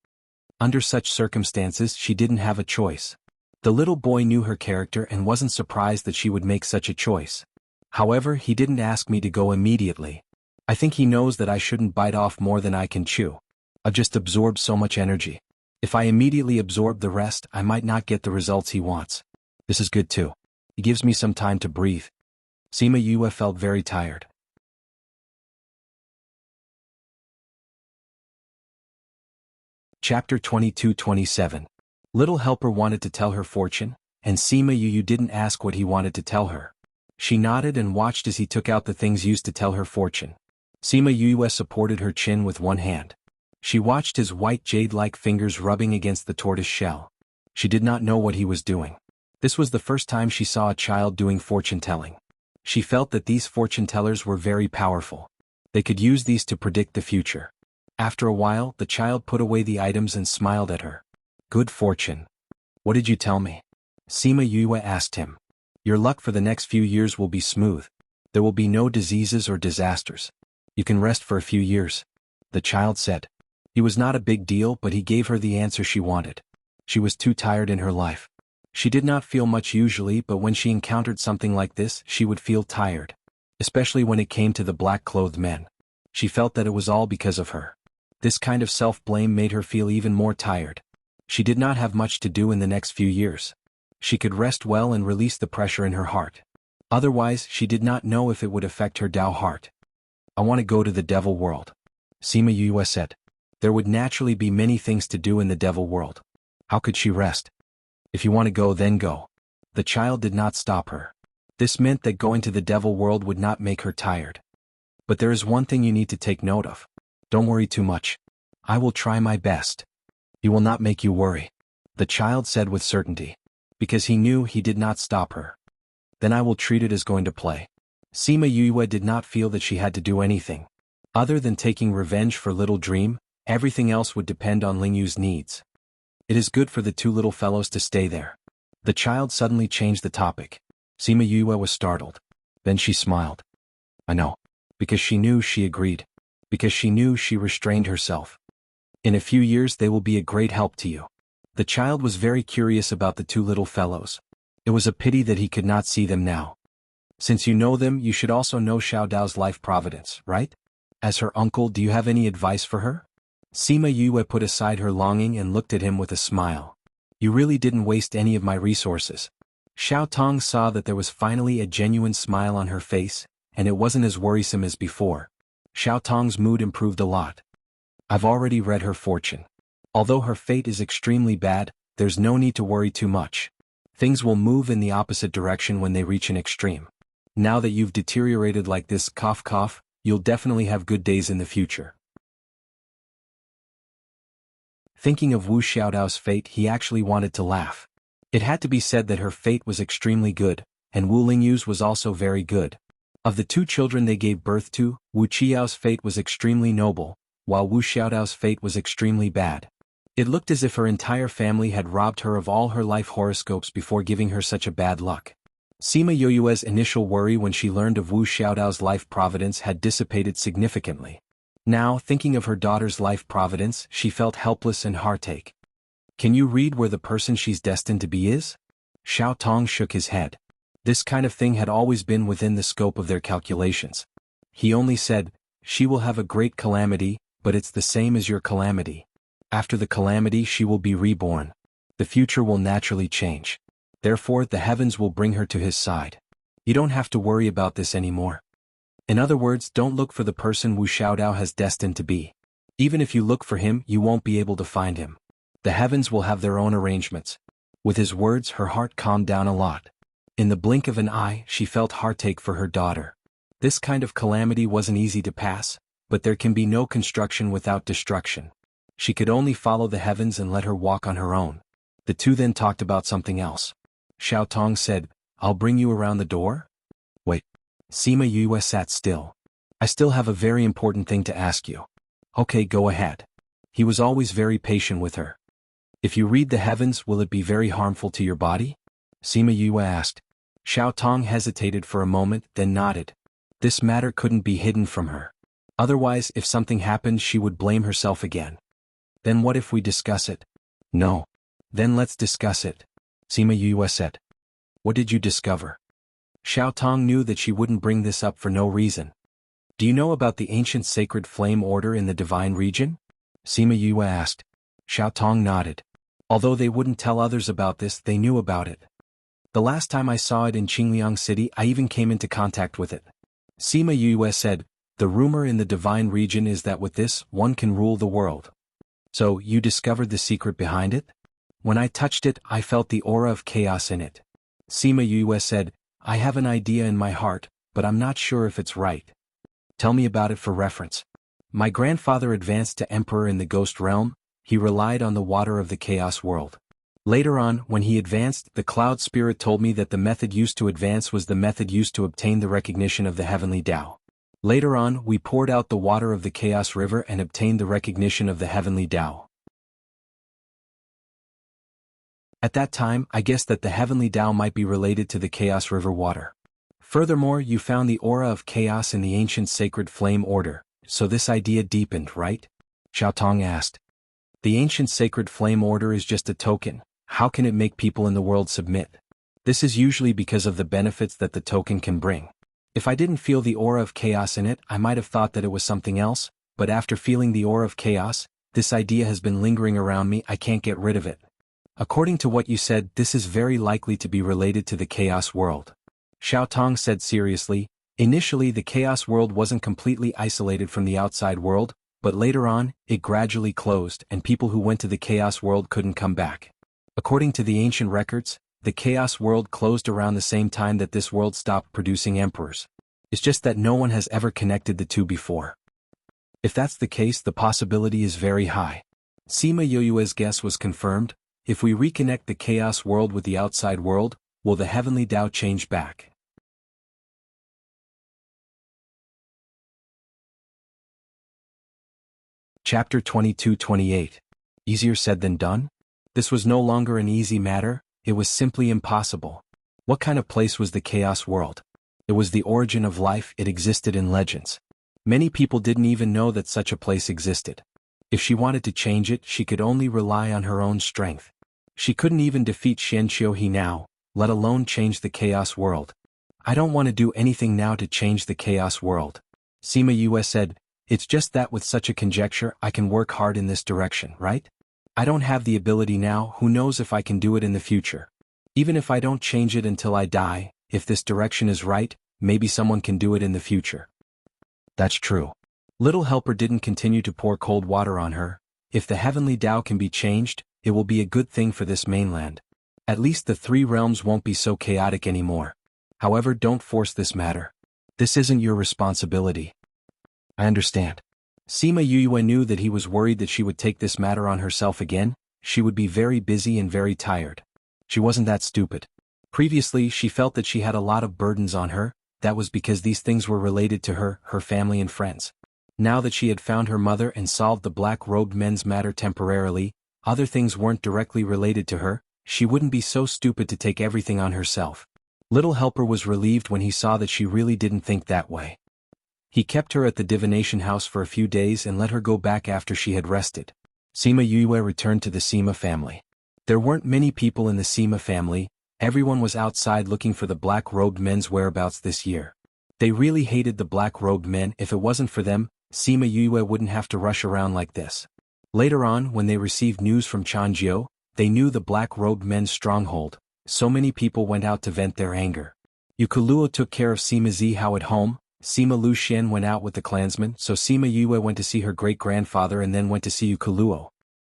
Under such circumstances she didn't have a choice. The little boy knew her character and wasn't surprised that she would make such a choice. However, he didn't ask me to go immediately. I think he knows that I shouldn't bite off more than I can chew. I've just absorbed so much energy. If I immediately absorb the rest, I might not get the results he wants. This is good too. It gives me some time to breathe. Sima Yue felt very tired. Chapter 22-27. Little Helper wanted to tell her fortune, and Sima Yue didn't ask what he wanted to tell her. She nodded and watched as he took out the things used to tell her fortune. Sima Yue supported her chin with one hand. She watched his white jade-like fingers rubbing against the tortoise shell. She did not know what he was doing. This was the first time she saw a child doing fortune-telling. She felt that these fortune-tellers were very powerful. They could use these to predict the future. After a while, the child put away the items and smiled at her. Good fortune. What did you tell me? Sima Yue asked him. Your luck for the next few years will be smooth. There will be no diseases or disasters. You can rest for a few years. The child said. He was not a big deal, but he gave her the answer she wanted. She was too tired in her life. She did not feel much usually, but when she encountered something like this, she would feel tired. Especially when it came to the black-clothed men. She felt that it was all because of her. This kind of self-blame made her feel even more tired. She did not have much to do in the next few years. She could rest well and release the pressure in her heart. Otherwise, she did not know if it would affect her Dao heart. I want to go to the devil world. Sima Yue said. There would naturally be many things to do in the devil world. How could she rest? If you want to go, then go. The child did not stop her. This meant that going to the devil world would not make her tired. But there is one thing you need to take note of. Don't worry too much. I will try my best. He will not make you worry. The child said with certainty. Because he knew he did not stop her. Then I will treat it as going to play. Sima Yue did not feel that she had to do anything. Other than taking revenge for Little Dream, everything else would depend on Lingyu's needs. It is good for the two little fellows to stay there. The child suddenly changed the topic. Sima Yue was startled. Then she smiled. I know. Because she knew she agreed. Because she knew she restrained herself. In a few years they will be a great help to you. The child was very curious about the two little fellows. It was a pity that he could not see them now. Since you know them, you should also know Xiao Dao's life providence, right? As her uncle, do you have any advice for her? Sima Yue put aside her longing and looked at him with a smile. You really didn't waste any of my resources. Xiao Tong saw that there was finally a genuine smile on her face, and it wasn't as worrisome as before. Xiao Tong's mood improved a lot. I've already read her fortune. Although her fate is extremely bad, there's no need to worry too much. Things will move in the opposite direction when they reach an extreme. Now that you've deteriorated like this, cough cough, you'll definitely have good days in the future. Thinking of Wu Xiaodao's fate, he actually wanted to laugh. It had to be said that her fate was extremely good, and Wu Lingyu's was also very good. Of the two children they gave birth to, Wu Qiao's fate was extremely noble, while Wu Xiaodao's fate was extremely bad. It looked as if her entire family had robbed her of all her life horoscopes before giving her such a bad luck. Sima Yue's initial worry when she learned of Wu Xiaodao's life providence had dissipated significantly. Now, thinking of her daughter's life providence, she felt helpless and heartache. Can you read where the person she's destined to be is? Xiao Tong shook his head. This kind of thing had always been within the scope of their calculations. He only said, she will have a great calamity, but it's the same as your calamity. After the calamity she will be reborn. The future will naturally change. Therefore the heavens will bring her to his side. You don't have to worry about this anymore. In other words, don't look for the person Wu Xiaodao has destined to be. Even if you look for him, you won't be able to find him. The heavens will have their own arrangements. With his words, her heart calmed down a lot. In the blink of an eye, she felt heartache for her daughter. This kind of calamity wasn't easy to pass, but there can be no construction without destruction. She could only follow the heavens and let her walk on her own. The two then talked about something else. Xiao Tong said, I'll bring you around the door? Wait. Sima Yue sat still. I still have a very important thing to ask you. Okay, go ahead. He was always very patient with her. If you read the heavens, will it be very harmful to your body? Sima Yue asked. Xiao Tong hesitated for a moment, then nodded. This matter couldn't be hidden from her. Otherwise, if something happened, she would blame herself again. Then what if we discuss it? No. Then let's discuss it. Sima Yue said. What did you discover? Xiao Tong knew that she wouldn't bring this up for no reason. Do you know about the ancient sacred flame order in the divine region? Sima Yue asked. Xiao Tong nodded. Although they wouldn't tell others about this, they knew about it. The last time I saw it in Qingliang City, I even came into contact with it. Sima Yue said, the rumor in the divine region is that with this, one can rule the world. So, you discovered the secret behind it? When I touched it, I felt the aura of chaos in it. Sima Yue said, I have an idea in my heart, but I'm not sure if it's right. Tell me about it for reference. My grandfather advanced to emperor in the ghost realm. He relied on the water of the chaos world. Later on, when he advanced, the cloud spirit told me that the method used to advance was the method used to obtain the recognition of the heavenly Tao. Later on, we poured out the water of the chaos river and obtained the recognition of the heavenly Tao. At that time, I guessed that the heavenly Tao might be related to the chaos river water. Furthermore, you found the aura of chaos in the ancient sacred flame order, so this idea deepened, right? Xiao Tong asked. The ancient sacred flame order is just a token. How can it make people in the world submit? This is usually because of the benefits that the token can bring. If I didn't feel the aura of chaos in it, I might have thought that it was something else, but after feeling the aura of chaos, this idea has been lingering around me, I can't get rid of it. According to what you said, this is very likely to be related to the chaos world. Xiao Tong said seriously, initially the chaos world wasn't completely isolated from the outside world, but later on, it gradually closed and people who went to the chaos world couldn't come back. According to the ancient records, the chaos world closed around the same time that this world stopped producing emperors. It's just that no one has ever connected the two before. If that's the case, the possibility is very high. Sima Yue's guess was confirmed. If we reconnect the chaos world with the outside world, will the heavenly Tao change back? Chapter 22-28. Easier said than done? This was no longer an easy matter, it was simply impossible. What kind of place was the chaos world? It was the origin of life, it existed in legends. Many people didn't even know that such a place existed. If she wanted to change it, she could only rely on her own strength. She couldn't even defeat Xianqiuhe now, let alone change the chaos world. I don't want to do anything now to change the chaos world. Sima Yue said, it's just that with such a conjecture I can work hard in this direction, right? I don't have the ability now, who knows if I can do it in the future. Even if I don't change it until I die, if this direction is right, maybe someone can do it in the future. That's true. Little Helper didn't continue to pour cold water on her. If the heavenly Tao can be changed, it will be a good thing for this mainland. At least the three realms won't be so chaotic anymore. However, don't force this matter. This isn't your responsibility. I understand. Sima Yue knew that he was worried that she would take this matter on herself again. She would be very busy and very tired. She wasn't that stupid. Previously, she felt that she had a lot of burdens on her. That was because these things were related to her, her family and friends. Now that she had found her mother and solved the black-robed men's matter temporarily, other things weren't directly related to her, she wouldn't be so stupid to take everything on herself. Little Helper was relieved when he saw that she really didn't think that way. He kept her at the divination house for a few days and let her go back after she had rested. Sima Yue returned to the Sima family. There weren't many people in the Sima family, everyone was outside looking for the black-robed men's whereabouts this year. They really hated the black-robed men. If it wasn't for them, Sima Yue wouldn't have to rush around like this. Later on, when they received news from Changjiu, they knew the black-robed men's stronghold. So many people went out to vent their anger. Yukuluo took care of Sima Zihao at home. Sima Luxian went out with the clansmen, so Sima Yue went to see her great-grandfather and then went to see Yukuluo.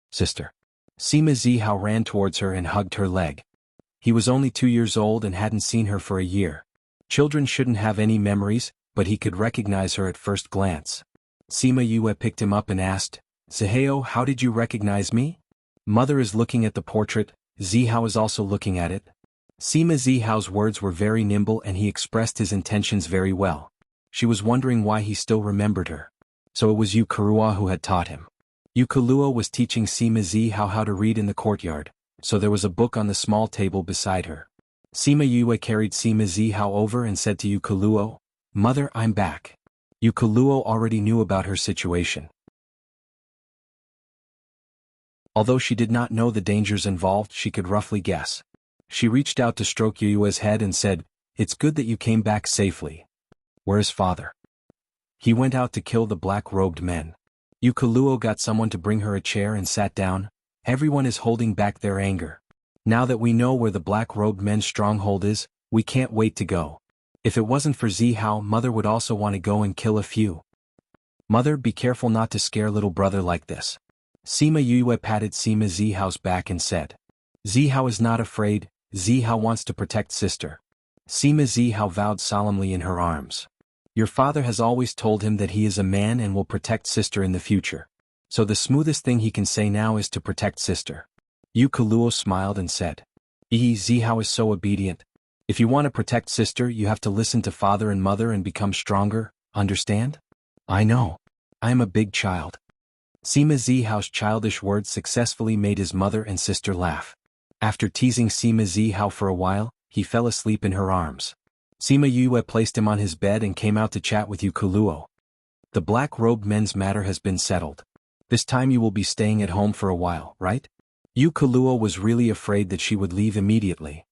Sister. Sima Zihao ran towards her and hugged her leg. He was only 2 years old and hadn't seen her for a year. Children shouldn't have any memories, but he could recognize her at first glance. Sima Yue picked him up and asked, Zihao, how did you recognize me? Mother is looking at the portrait, Zihao is also looking at it. Sima Zihao's words were very nimble and he expressed his intentions very well. She was wondering why he still remembered her. So it was Yukurua who had taught him. Yukulua was teaching Sima Zi how to read in the courtyard, so there was a book on the small table beside her. Sima Yue carried Sima Zi over and said to Yukuluo, "Mother, I'm back." Yukuluo already knew about her situation. Although she did not know the dangers involved, she could roughly guess. She reached out to stroke Yue's head and said, "It's good that you came back safely. Where's father?" "He went out to kill the black-robed men." Yukuluo got someone to bring her a chair and sat down. "Everyone is holding back their anger. Now that we know where the black-robed men's stronghold is, we can't wait to go. If it wasn't for Zihao, Mother would also want to go and kill a few. Mother, be careful not to scare little brother like this." Sima Yue patted Sima Zihao's back and said, "Zihao is not afraid, Zihao wants to protect sister." Sima Zihao vowed solemnly in her arms. "Your father has always told him that he is a man and will protect sister in the future. So the smoothest thing he can say now is to protect sister." Yukuluo smiled and said, Zihao is so obedient. If you want to protect sister, you have to listen to father and mother and become stronger, understand?" "I know. I am a big child." Sima Zihao's childish words successfully made his mother and sister laugh. After teasing Sima Zihao for a while, he fell asleep in her arms. Sima Yue placed him on his bed and came out to chat with Yukuluo. "The black-robed men's matter has been settled. This time you will be staying at home for a while, right?" Yukuluo was really afraid that she would leave immediately.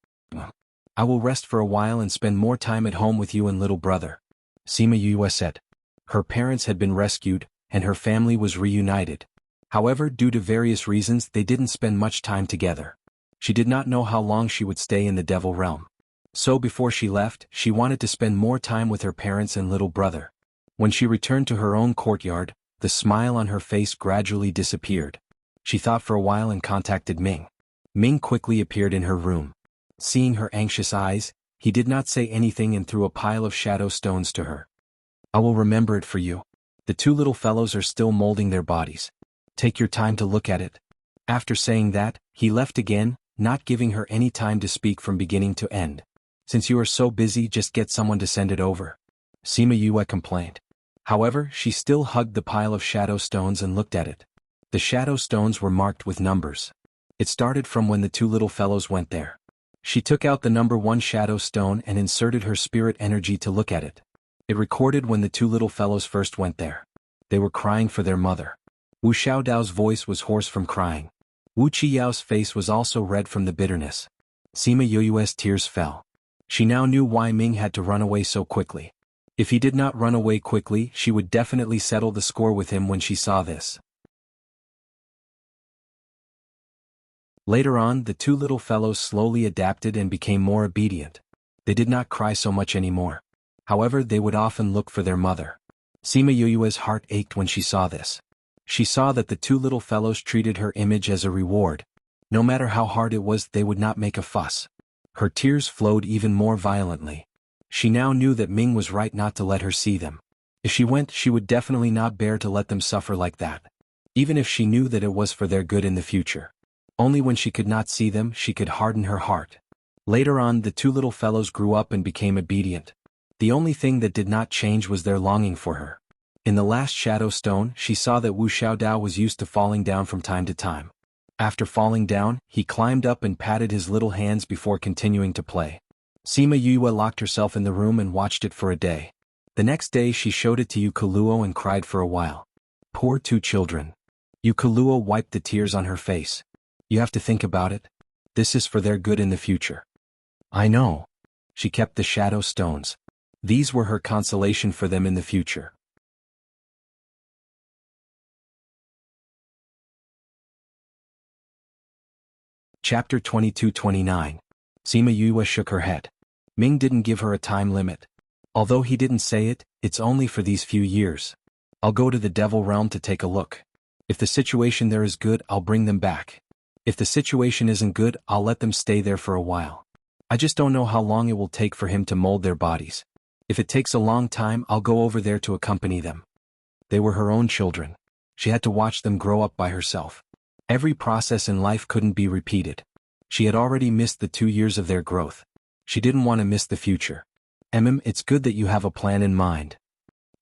"I will rest for a while and spend more time at home with you and little brother," Sima Yue said. Her parents had been rescued, and her family was reunited. However, due to various reasons, they didn't spend much time together. She did not know how long she would stay in the Devil Realm. So before she left, she wanted to spend more time with her parents and little brother. When she returned to her own courtyard, the smile on her face gradually disappeared. She thought for a while and contacted Ming. Ming quickly appeared in her room. Seeing her anxious eyes, he did not say anything and threw a pile of shadow stones to her. "I will remember it for you. The two little fellows are still molding their bodies. Take your time to look at it." After saying that, he left again, not giving her any time to speak from beginning to end. "Since you are so busy, just get someone to send it over," Sima Yue complained. However, she still hugged the pile of shadow stones and looked at it. The shadow stones were marked with numbers. It started from when the two little fellows went there. She took out the number 1 shadow stone and inserted her spirit energy to look at it. It recorded when the two little fellows first went there. They were crying for their mother. Wu Xiaodao's voice was hoarse from crying. Wu Qiyao's face was also red from the bitterness. Sima Yue's tears fell. She now knew why Ming had to run away so quickly. If he did not run away quickly, she would definitely settle the score with him when she saw this. Later on, the two little fellows slowly adapted and became more obedient. They did not cry so much anymore. However, they would often look for their mother. Sima Yue's heart ached when she saw this. She saw that the two little fellows treated her image as a reward. No matter how hard it was, they would not make a fuss. Her tears flowed even more violently. She now knew that Ming was right not to let her see them. If she went, she would definitely not bear to let them suffer like that. Even if she knew that it was for their good in the future. Only when she could not see them, she could harden her heart. Later on, the two little fellows grew up and became obedient. The only thing that did not change was their longing for her. In the last shadow stone, she saw that Wu Xiaodao was used to falling down from time to time. After falling down, he climbed up and patted his little hands before continuing to play. Sima Yue locked herself in the room and watched it for a day. The next day she showed it to Yukuluo and cried for a while. Poor two children. Yukuluo wiped the tears on her face. "You have to think about it. This is for their good in the future." "I know." She kept the shadow stones. These were her consolation for them in the future. Chapter 22-29. Sima Yue shook her head. Ming didn't give her a time limit. Although he didn't say it, it's only for these few years. I'll go to the Devil Realm to take a look. If the situation there is good, I'll bring them back. If the situation isn't good, I'll let them stay there for a while. I just don't know how long it will take for him to mold their bodies. If it takes a long time, I'll go over there to accompany them. They were her own children. She had to watch them grow up by herself. Every process in life couldn't be repeated. She had already missed the 2 years of their growth. She didn't want to miss the future. It's good that you have a plan in mind.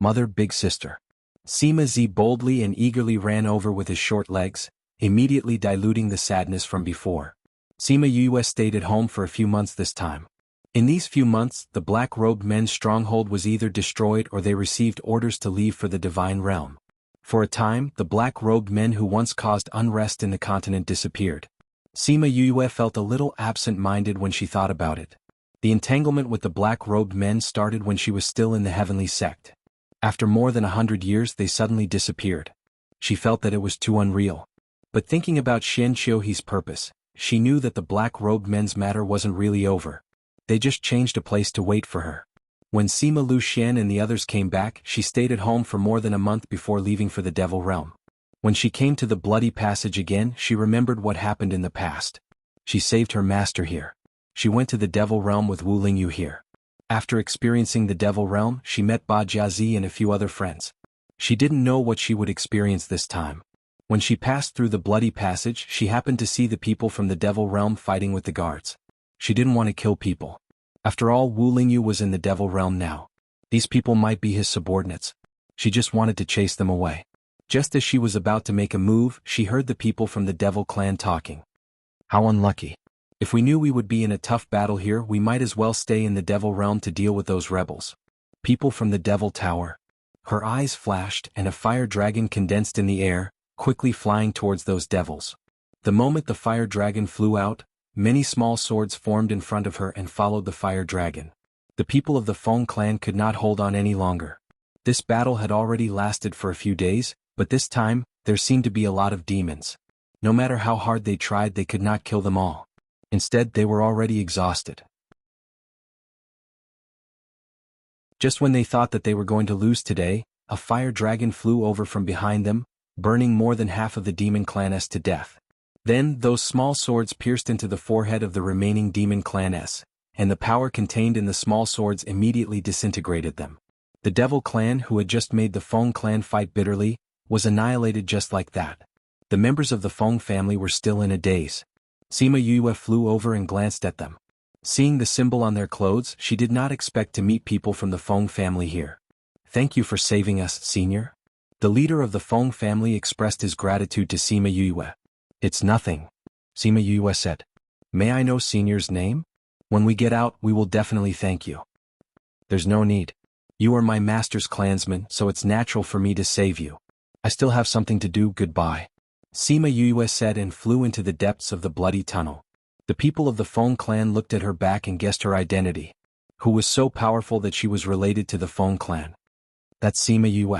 Mother, big sister. Sima Zi boldly and eagerly ran over with his short legs, immediately diluting the sadness from before. Sima Yue stayed at home for a few months this time. In these few months, the black-robed men's stronghold was either destroyed or they received orders to leave for the divine realm. For a time, the black-robed men who once caused unrest in the continent disappeared. Sima Yue felt a little absent-minded when she thought about it. The entanglement with the black-robed men started when she was still in the heavenly sect. After more than 100 years they suddenly disappeared. She felt that it was too unreal. But thinking about Xian Qiuhe's purpose, she knew that the black-robed men's matter wasn't really over. They just changed a place to wait for her. When Sima Lu Xian and the others came back, she stayed at home for more than a month before leaving for the Devil Realm. When she came to the Bloody Passage again, she remembered what happened in the past. She saved her master here. She went to the Devil Realm with Wu Lingyu here. After experiencing the Devil Realm, she met Ba Jiazi and a few other friends. She didn't know what she would experience this time. When she passed through the Bloody Passage, she happened to see the people from the Devil Realm fighting with the guards. She didn't want to kill people. After all, Wu Lingyu was in the Devil Realm now. These people might be his subordinates. She just wanted to chase them away. Just as she was about to make a move, she heard the people from the Devil Clan talking. How unlucky. If we knew we would be in a tough battle here, we might as well stay in the Devil Realm to deal with those rebels. People from the Devil Tower. Her eyes flashed and a fire dragon condensed in the air, quickly flying towards those devils. The moment the fire dragon flew out, many small swords formed in front of her and followed the fire dragon. The people of the Feng clan could not hold on any longer. This battle had already lasted for a few days, but this time, there seemed to be a lot of demons. No matter how hard they tried, they could not kill them all. Instead, they were already exhausted. Just when they thought that they were going to lose today, a fire dragon flew over from behind them, burning more than half of the demon claness to death. Then, those small swords pierced into the forehead of the remaining demon claness, and the power contained in the small swords immediately disintegrated them. The Devil Clan, who had just made the Feng clan fight bitterly, was annihilated just like that. The members of the Feng family were still in a daze. Sima Yue flew over and glanced at them. Seeing the symbol on their clothes, she did not expect to meet people from the Feng family here. Thank you for saving us, senior. The leader of the Feng family expressed his gratitude to Sima Yue. It's nothing, Sima Yue said. May I know senior's name? When we get out, we will definitely thank you. There's no need. You are my master's clansman, so it's natural for me to save you. I still have something to do, goodbye. Sima Yue said and flew into the depths of the bloody tunnel. The people of the Feng clan looked at her back and guessed her identity. Who was so powerful that she was related to the Feng clan? That's Sima Yue.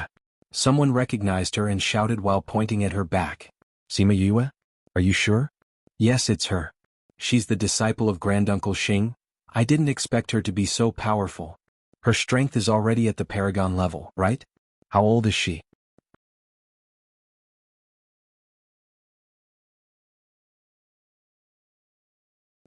Someone recognized her and shouted while pointing at her back. Sima Yue? Are you sure? Yes, it's her. She's the disciple of Granduncle Xing. I didn't expect her to be so powerful. Her strength is already at the paragon level, right? How old is she?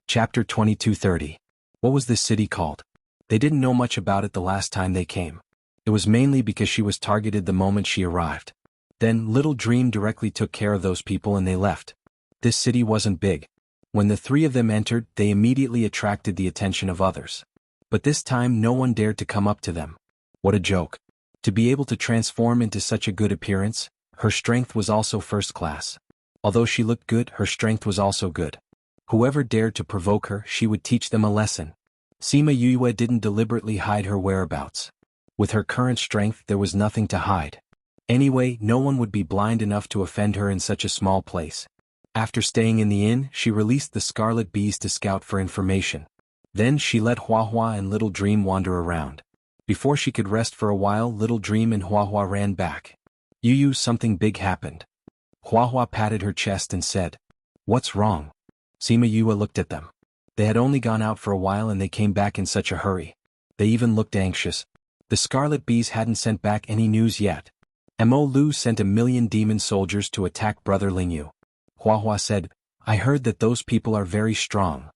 Chapter 2230. What was this city called? They didn't know much about it the last time they came. It was mainly because she was targeted the moment she arrived. Then Little Dream directly took care of those people and they left. This city wasn't big. When the three of them entered, they immediately attracted the attention of others. But this time no one dared to come up to them. What a joke. To be able to transform into such a good appearance, her strength was also first class. Although she looked good, her strength was also good. Whoever dared to provoke her, she would teach them a lesson. Sima Yue didn't deliberately hide her whereabouts. With her current strength, there was nothing to hide. Anyway, no one would be blind enough to offend her in such a small place. After staying in the inn, she released the scarlet bees to scout for information. Then she let Huahua and Little Dream wander around. Before she could rest for a while, Little Dream and Huahua ran back. Yu, something big happened. Huahua patted her chest and said, "What's wrong?" Sima Yue looked at them. They had only gone out for a while and they came back in such a hurry. They even looked anxious. The Scarlet Bees hadn't sent back any news yet. Mo Lu sent 1,000,000 demon soldiers to attack Brother Lingyu. Huahua said, "I heard that those people are very strong."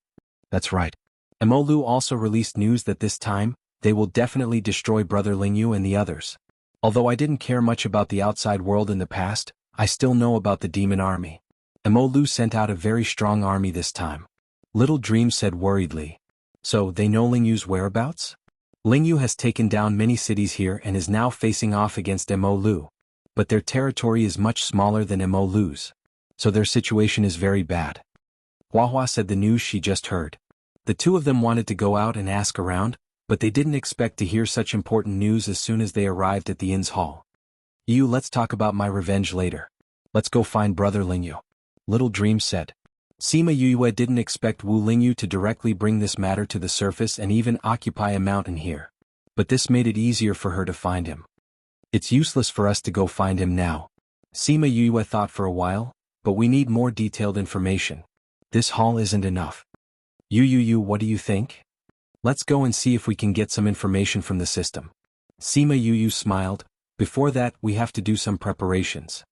That's right. Mo Lu also released news that this time, they will definitely destroy Brother Lingyu and the others. Although I didn't care much about the outside world in the past, I still know about the demon army. Mo Lu sent out a very strong army this time. Little Dream said worriedly. So, they know Lingyu's whereabouts? Lingyu has taken down many cities here and is now facing off against Mo Lu. but their territory is much smaller than Mo Lu's. So their situation is very bad. Hua Hua said the news she just heard. The two of them wanted to go out and ask around, but they didn't expect to hear such important news as soon as they arrived at the inn's hall. Let's talk about my revenge later. Let's go find Brother Lingyu. Little Dream said. Sima Yue didn't expect Wu Lingyu to directly bring this matter to the surface and even occupy a mountain here. But this made it easier for her to find him. It's useless for us to go find him now. Sima Yue thought for a while, but we need more detailed information. This hall isn't enough. What do you think? Let's go and see if we can get some information from the system. Sima Yu smiled. Before that, we have to do some preparations.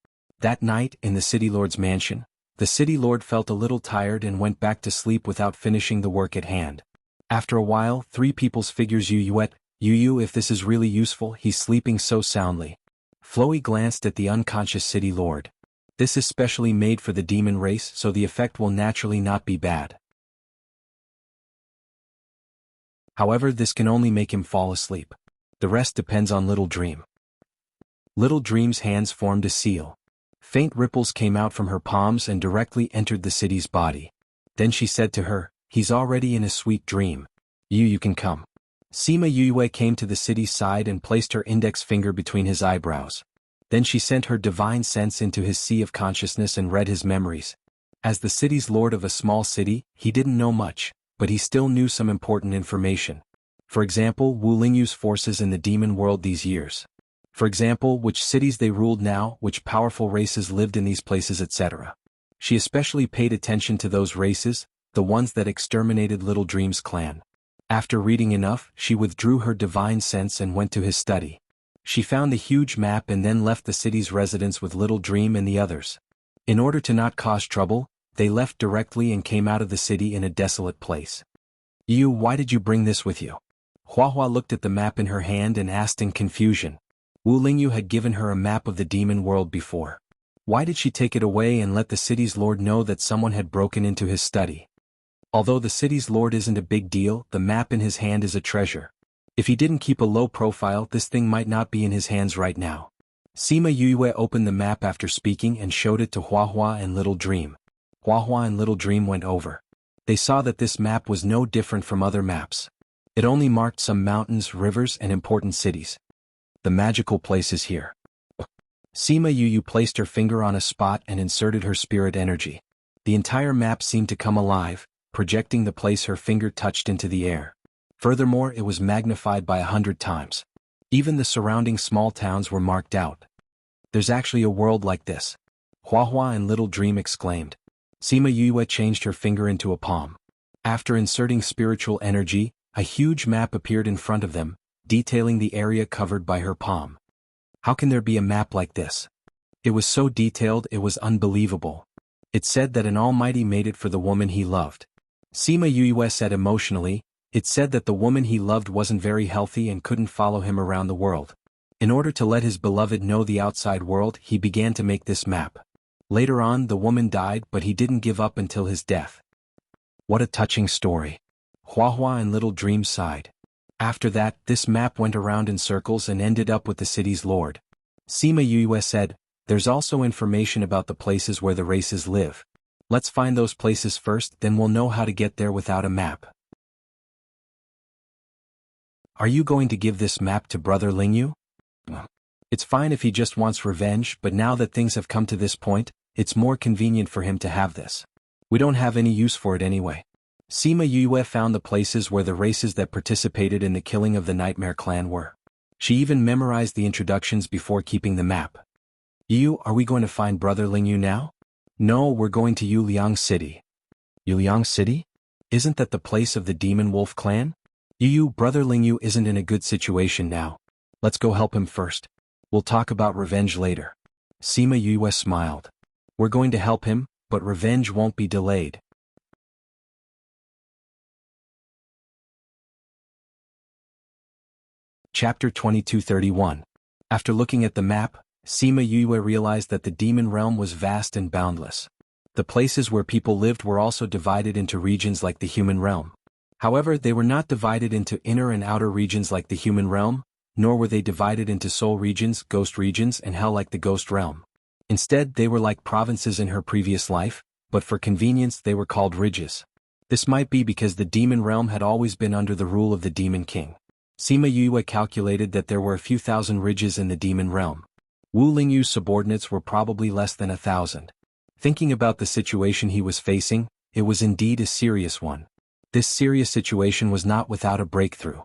That night, in the city lord's mansion, the city lord felt a little tired and went back to sleep without finishing the work at hand. After a while, three people's figures Yu, if this is really useful, he's sleeping so soundly. Floey glanced at the unconscious city lord. This is specially made for the demon race, so the effect will naturally not be bad. However, this can only make him fall asleep. The rest depends on Little Dream. Little Dream's hands formed a seal. Faint ripples came out from her palms and directly entered the city's body. Then she said to her, he's already in a sweet dream. You can come. Sima Yue came to the city's side and placed her index finger between his eyebrows. Then she sent her divine sense into his sea of consciousness and read his memories. As the city's lord of a small city, he didn't know much, but he still knew some important information. For example, Wu Lingyu's forces in the demon world these years. For example, which cities they ruled now, which powerful races lived in these places, etc. She especially paid attention to those races, the ones that exterminated Little Dream's clan. After reading enough, she withdrew her divine sense and went to his study. She found the huge map and then left the city's residence with Little Dream and the others. In order to not cause trouble, they left directly and came out of the city in a desolate place. Why did you bring this with you? Hua Hua looked at the map in her hand and asked in confusion. Wu Lingyu had given her a map of the demon world before. Why did she take it away and let the city's lord know that someone had broken into his study? Although the city's lord isn't a big deal, the map in his hand is a treasure. If he didn't keep a low profile, this thing might not be in his hands right now. Sima Yue opened the map after speaking and showed it to Hua Hua and Little Dream. Hua Hua and Little Dream went over. They saw that this map was no different from other maps. It only marked some mountains, rivers, and important cities. The magical place is here. Sima Yu placed her finger on a spot and inserted her spirit energy. The entire map seemed to come alive, projecting the place her finger touched into the air. Furthermore, it was magnified by 100 times. Even the surrounding small towns were marked out. There's actually a world like this. Hua Hua and Little Dream exclaimed. Sima Yue changed her finger into a palm. After inserting spiritual energy, a huge map appeared in front of them, detailing the area covered by her palm. How can there be a map like this? It was so detailed it was unbelievable. It said that an almighty made it for the woman he loved. Sima Yue said emotionally, it said that the woman he loved wasn't very healthy and couldn't follow him around the world. In order to let his beloved know the outside world, he began to make this map. Later on, the woman died, but he didn't give up until his death. What a touching story. Hua Hua and Little Dream sighed. After that, this map went around in circles and ended up with the city's lord. Sima Yue said, there's also information about the places where the races live. Let's find those places first, then we'll know how to get there without a map. Are you going to give this map to Brother Lingyu? It's fine if he just wants revenge, but now that things have come to this point, it's more convenient for him to have this. We don't have any use for it anyway. Sima Yue found the places where the races that participated in the killing of the Nightmare Clan were. She even memorized the introductions before keeping the map. Are we going to find Brother Lingyu now? No, we're going to Yuliang City. Yuliang City? Isn't that the place of the Demon Wolf clan? Brother Lingyu isn't in a good situation now. Let's go help him first. We'll talk about revenge later. Sima Yue smiled. We're going to help him, but revenge won't be delayed. Chapter 2231. After looking at the map, Sima Yue realized that the demon realm was vast and boundless. The places where people lived were also divided into regions like the human realm. However, they were not divided into inner and outer regions like the human realm, nor were they divided into soul regions, ghost regions, and hell like the ghost realm. Instead, they were like provinces in her previous life, but for convenience they were called ridges. This might be because the demon realm had always been under the rule of the demon king. Sima Yue calculated that there were a few thousand ridges in the demon realm. Wu Lingyu's subordinates were probably less than 1,000. Thinking about the situation he was facing, it was indeed a serious one. This serious situation was not without a breakthrough.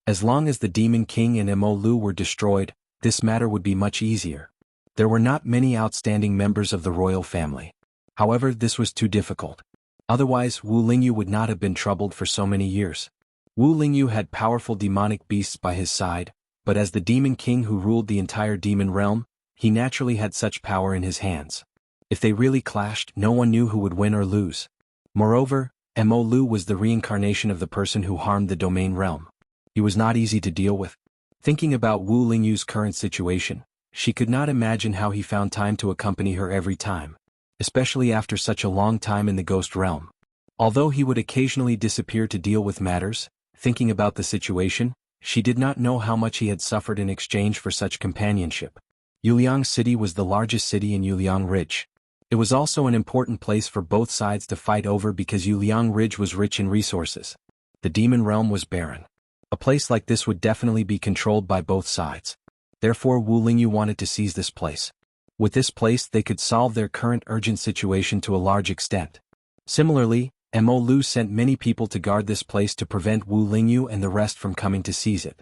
As long as the Demon King and Mo Lu were destroyed, this matter would be much easier. There were not many outstanding members of the royal family. However, this was too difficult. Otherwise, Wu Lingyu would not have been troubled for so many years. Wu Lingyu had powerful demonic beasts by his side, but as the Demon King who ruled the entire demon realm, he naturally had such power in his hands. If they really clashed, no one knew who would win or lose. Moreover, Mo Lu was the reincarnation of the person who harmed the domain realm. He was not easy to deal with. Thinking about Wu Lingyu's current situation, she could not imagine how he found time to accompany her every time, especially after such a long time in the ghost realm. Although he would occasionally disappear to deal with matters, thinking about the situation, she did not know how much he had suffered in exchange for such companionship. Yuliang City was the largest city in Yuliang Ridge. It was also an important place for both sides to fight over because Yuliang Ridge was rich in resources. The demon realm was barren. A place like this would definitely be controlled by both sides. Therefore Wu Lingyu wanted to seize this place. With this place they could solve their current urgent situation to a large extent. Similarly, Mo Lu sent many people to guard this place to prevent Wu Lingyu and the rest from coming to seize it.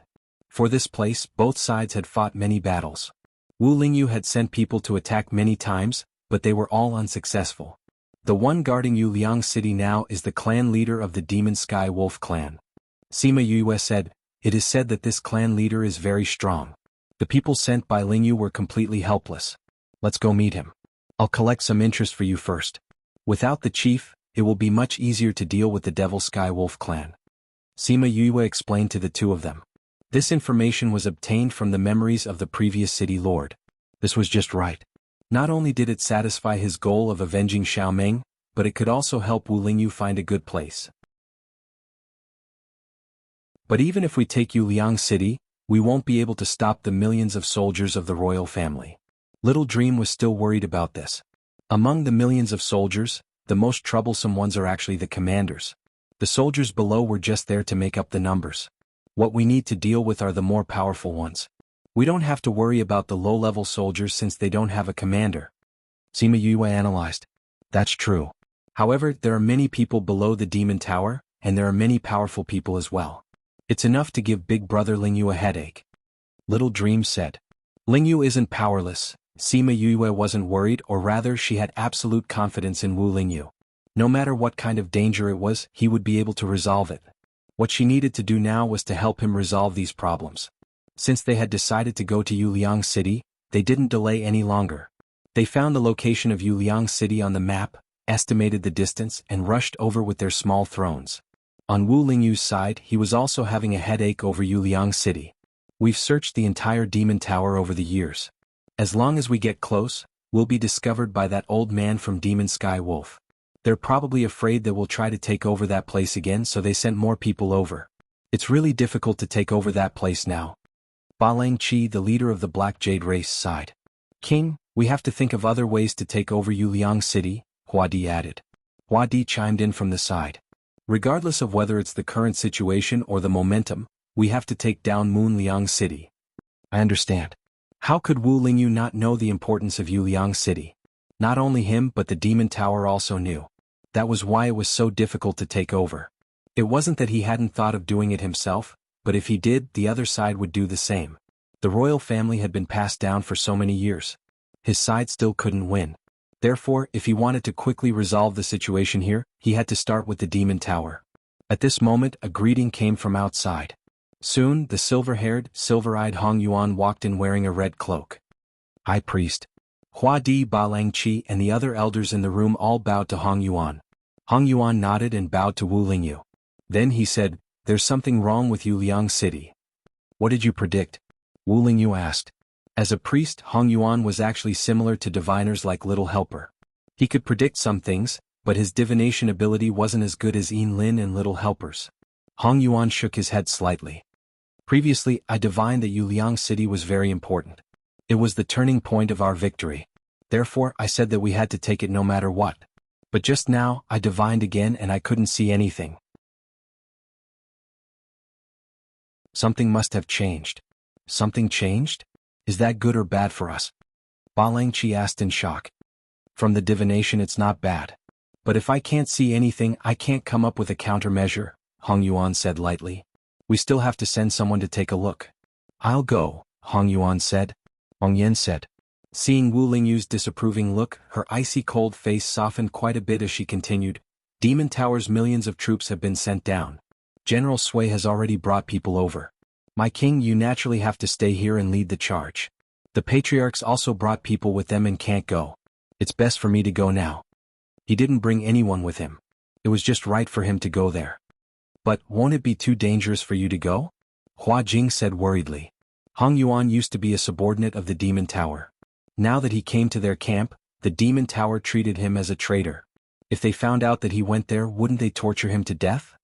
For this place, both sides had fought many battles. Wu Lingyu had sent people to attack many times, but they were all unsuccessful. The one guarding Yuliang City now is the clan leader of the Demon Sky Wolf clan. Sima Yue said, "It is said that this clan leader is very strong. The people sent by Lingyu were completely helpless. Let's go meet him. I'll collect some interest for you first. Without the chief, it will be much easier to deal with the Devil Sky Wolf clan." Sima Yue explained to the two of them. This information was obtained from the memories of the previous city lord. This was just right. Not only did it satisfy his goal of avenging Xiaomeng, but it could also help Wu Lingyu find a good place. But even if we take Yuliang City, we won't be able to stop the millions of soldiers of the royal family. Little Dream was still worried about this. Among the millions of soldiers, the most troublesome ones are actually the commanders. The soldiers below were just there to make up the numbers. What we need to deal with are the more powerful ones. We don't have to worry about the low-level soldiers since they don't have a commander. Sima Yue analyzed. That's true. However, there are many people below the demon tower, and there are many powerful people as well. It's enough to give Big Brother Lingyu a headache. Little Dream said. Lingyu isn't powerless. Sima Yue wasn't worried, or rather she had absolute confidence in Wu Lingyu. No matter what kind of danger it was, he would be able to resolve it. What she needed to do now was to help him resolve these problems. Since they had decided to go to Yuliang City, they didn't delay any longer. They found the location of Yuliang City on the map, estimated the distance, and rushed over with their small thrones. On Wu Lingyu's side, he was also having a headache over Yuliang City. We've searched the entire demon tower over the years. As long as we get close, we'll be discovered by that old man from Demon Sky Wolf. They're probably afraid that we'll try to take over that place again, so they sent more people over. It's really difficult to take over that place now. Ba Langqi, the leader of the Black Jade race, sighed. King, we have to think of other ways to take over Yuliang City, Hua Di added. Hua Di chimed in from the side. Regardless of whether it's the current situation or the momentum, we have to take down Moonliang City. I understand. How could Wu Lingyu not know the importance of Yuliang City? Not only him but the Demon Tower also knew. That was why it was so difficult to take over. It wasn't that he hadn't thought of doing it himself, but if he did, the other side would do the same. The royal family had been passed down for so many years. His side still couldn't win. Therefore, if he wanted to quickly resolve the situation here, he had to start with the Demon Tower. At this moment, a greeting came from outside. Soon, the silver-haired, silver-eyed Hong Yuan walked in wearing a red cloak. High Priest. Hua Di, Ba Langqi, and the other elders in the room all bowed to Hong Yuan. Hong Yuan nodded and bowed to Wu Lingyu. Then he said, "There's something wrong with Yuliang City." What did you predict? Wu Lingyu asked. As a priest, Hong Yuan was actually similar to diviners like Little Helper. He could predict some things, but his divination ability wasn't as good as Yin Lin and Little Helper's. Hong Yuan shook his head slightly. Previously, I divined that Yuliang City was very important. It was the turning point of our victory. Therefore, I said that we had to take it no matter what. But just now, I divined again and I couldn't see anything. Something must have changed. Something changed? Is that good or bad for us? Ba Langqi asked in shock. From the divination it's not bad. But if I can't see anything, I can't come up with a countermeasure, Hong Yuan said lightly. We still have to send someone to take a look. I'll go, Hong Yuan said. Hong Yen said. Seeing Wu Lingyu's disapproving look, her icy cold face softened quite a bit as she continued. Demon Tower's millions of troops have been sent down. General Sui has already brought people over. My king, you naturally have to stay here and lead the charge. The patriarchs also brought people with them and can't go. It's best for me to go now. He didn't bring anyone with him. It was just right for him to go there. But won't it be too dangerous for you to go? Hua Jing said worriedly. Hong Yuan used to be a subordinate of the Demon Tower. Now that he came to their camp, the Demon Tower treated him as a traitor. If they found out that he went there, wouldn't they torture him to death?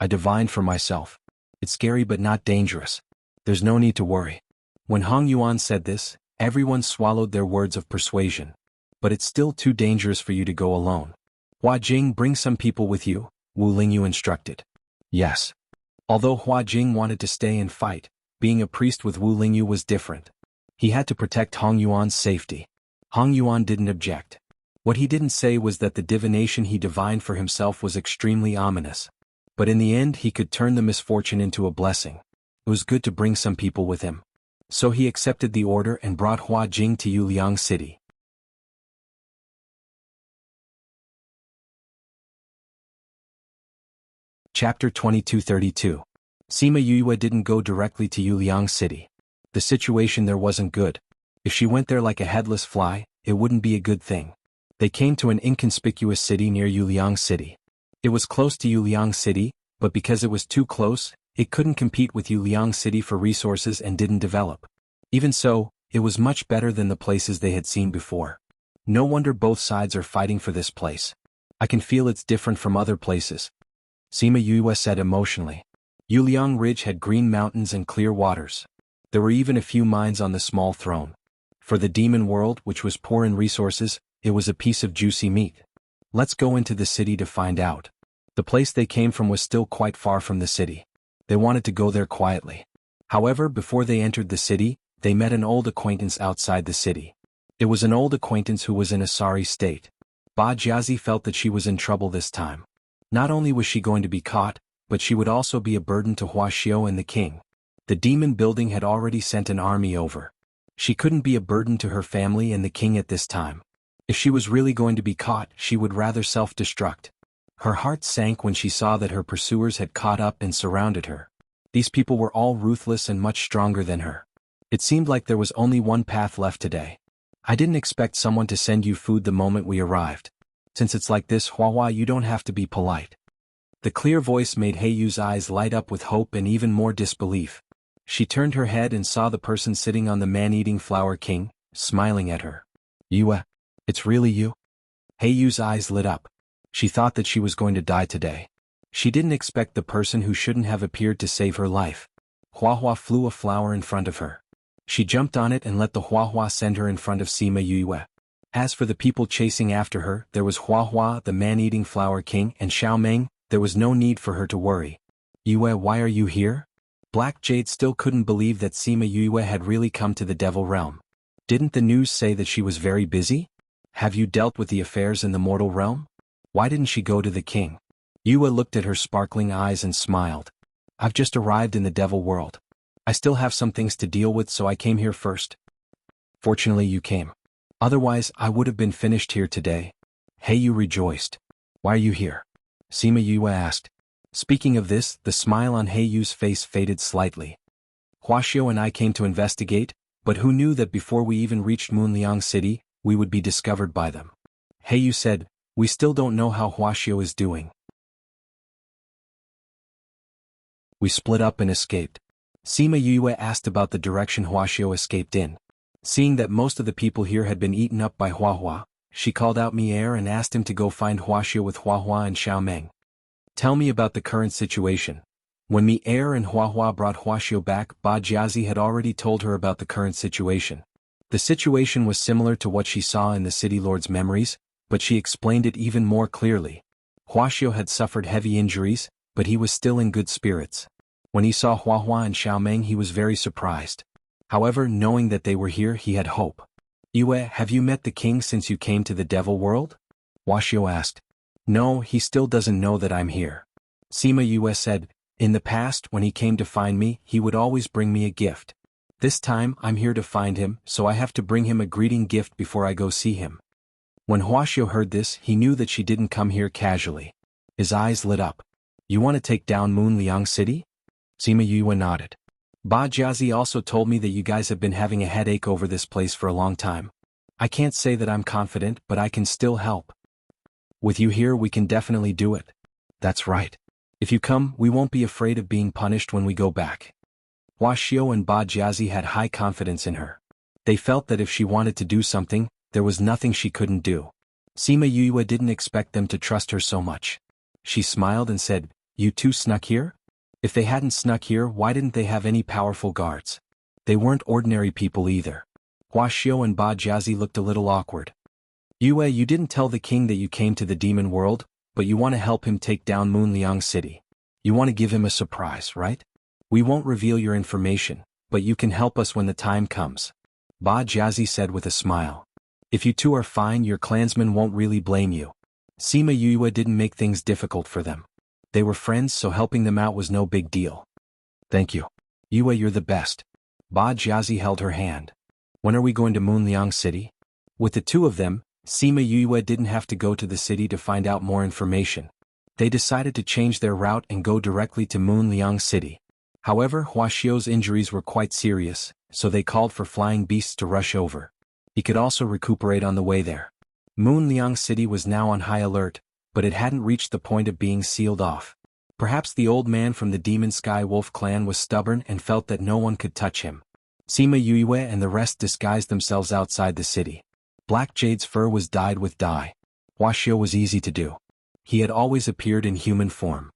I divined for myself. It's scary but not dangerous. There's no need to worry. When Hong Yuan said this, everyone swallowed their words of persuasion. But it's still too dangerous for you to go alone. Hua Jing, bring some people with you, Wu Lingyu instructed. Yes. Although Hua Jing wanted to stay and fight, being a priest with Wu Lingyu was different. He had to protect Hong Yuan's safety. Hong Yuan didn't object. What he didn't say was that the divination he divined for himself was extremely ominous. But in the end he could turn the misfortune into a blessing. It was good to bring some people with him. So he accepted the order and brought Hua Jing to Yuliang City. Chapter 2232. Sima Yue didn't go directly to Yuliang City. The situation there wasn't good. If she went there like a headless fly, it wouldn't be a good thing. They came to an inconspicuous city near Yuliang City. It was close to Yuliang City, but because it was too close, it couldn't compete with Yuliang City for resources and didn't develop. Even so, it was much better than the places they had seen before. No wonder both sides are fighting for this place. I can feel it's different from other places. Sima Yue said emotionally. Yuliang Ridge had green mountains and clear waters. There were even a few mines on the small throne. For the demon world, which was poor in resources, it was a piece of juicy meat. Let's go into the city to find out. The place they came from was still quite far from the city. They wanted to go there quietly. However, before they entered the city, they met an old acquaintance outside the city. It was an old acquaintance who was in a sorry state. Ba Jiazi felt that she was in trouble this time. Not only was she going to be caught, but she would also be a burden to Hua Xiao and the king. The demon building had already sent an army over. She couldn't be a burden to her family and the king at this time. If she was really going to be caught, she would rather self-destruct. Her heart sank when she saw that her pursuers had caught up and surrounded her. These people were all ruthless and much stronger than her. It seemed like there was only one path left today. I didn't expect someone to send you food the moment we arrived. Since it's like this, Hua, you don't have to be polite. The clear voice made Heiyu's eyes light up with hope and even more disbelief. She turned her head and saw the person sitting on the man-eating flower king, smiling at her. Yue, it's really you? Heiyu's eyes lit up. She thought that she was going to die today. She didn't expect the person who shouldn't have appeared to save her life. Hua flew a flower in front of her. She jumped on it and let the Hua send her in front of Sima Yue. As for the people chasing after her, there was Hua, the man-eating flower king, and Xiaomeng. There was no need for her to worry. Yue, why are you here? Black Jade still couldn't believe that Sima Yue had really come to the Devil Realm. Didn't the news say that she was very busy? Have you dealt with the affairs in the mortal realm? Why didn't she go to the king? Yue looked at her sparkling eyes and smiled. I've just arrived in the Devil World. I still have some things to deal with, so I came here first. Fortunately you came. Otherwise I would have been finished here today. Heiyu rejoiced. Why are you here? Sima Yue asked. Speaking of this, the smile on Heiyu's face faded slightly. Hua Xiao and I came to investigate, but who knew that before we even reached Moonliang City, we would be discovered by them. Heiyu said, we still don't know how Hua Xiao is doing. We split up and escaped. Sima Yue asked about the direction Hua Xiao escaped in. Seeing that most of the people here had been eaten up by Hua, she called out Mier and asked him to go find Hua Xiao with Hua and Xiaomeng. Tell me about the current situation. When Mi Air and Hua Hua brought Huaxiao back, Ba Jiazi had already told her about the current situation. The situation was similar to what she saw in the City Lord's memories, but she explained it even more clearly. Huaxiao had suffered heavy injuries, but he was still in good spirits. When he saw Hua Hua and Xiaomeng, he was very surprised. However, knowing that they were here, he had hope. Yue, have you met the king since you came to the devil world? Huaxiao asked. No, he still doesn't know that I'm here. Sima Yue said, in the past, when he came to find me, he would always bring me a gift. This time, I'm here to find him, so I have to bring him a greeting gift before I go see him. When Huaxiao heard this, he knew that she didn't come here casually. His eyes lit up. You want to take down Moonliang City? Sima Yue nodded. Ba Jiazi also told me that you guys have been having a headache over this place for a long time. I can't say that I'm confident, but I can still help. With you here, we can definitely do it. That's right. If you come, we won't be afraid of being punished when we go back. Huaxiao and Ba Jiazi had high confidence in her. They felt that if she wanted to do something, there was nothing she couldn't do. Sima Yue didn't expect them to trust her so much. She smiled and said, you two snuck here? If they hadn't snuck here, why didn't they have any powerful guards? They weren't ordinary people either. Huaxiao and Ba Jiazi looked a little awkward. Yue, you didn't tell the king that you came to the demon world, but you want to help him take down Moonliang City. You want to give him a surprise, right? We won't reveal your information, but you can help us when the time comes. Ba Jiazi said with a smile. If you two are fine, your clansmen won't really blame you. Sima Yue didn't make things difficult for them. They were friends, so helping them out was no big deal. Thank you. Yue, you're the best. Ba Jiazi held her hand. When are we going to Moonliang City? With the two of them, Sima Yue didn't have to go to the city to find out more information. They decided to change their route and go directly to Moonliang City. However, Huaxiao's injuries were quite serious, so they called for flying beasts to rush over. He could also recuperate on the way there. Moonliang City was now on high alert, but it hadn't reached the point of being sealed off. Perhaps the old man from the Demon Sky Wolf clan was stubborn and felt that no one could touch him. Sima Yue and the rest disguised themselves outside the city. Black Jade's fur was dyed with dye. Huaxiao was easy to do. He had always appeared in human form.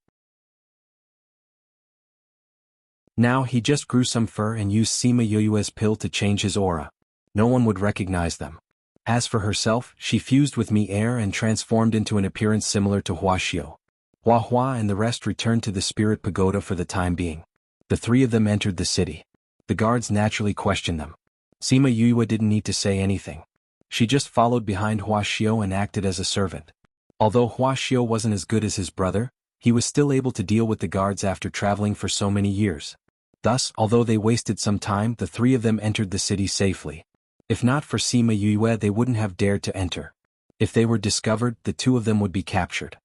Now he just grew some fur and used Sima Yue's pill to change his aura. No one would recognize them. As for herself, she fused with Mi Air and transformed into an appearance similar to Huaxiao. Hua Hua and the rest returned to the Spirit Pagoda for the time being. The three of them entered the city. The guards naturally questioned them. Sima Yue didn't need to say anything. She just followed behind Huaxiao and acted as a servant. Although Huaxiao wasn't as good as his brother, he was still able to deal with the guards after traveling for so many years. Thus, although they wasted some time, the three of them entered the city safely. If not for Sima Yue, they wouldn't have dared to enter. If they were discovered, the two of them would be captured.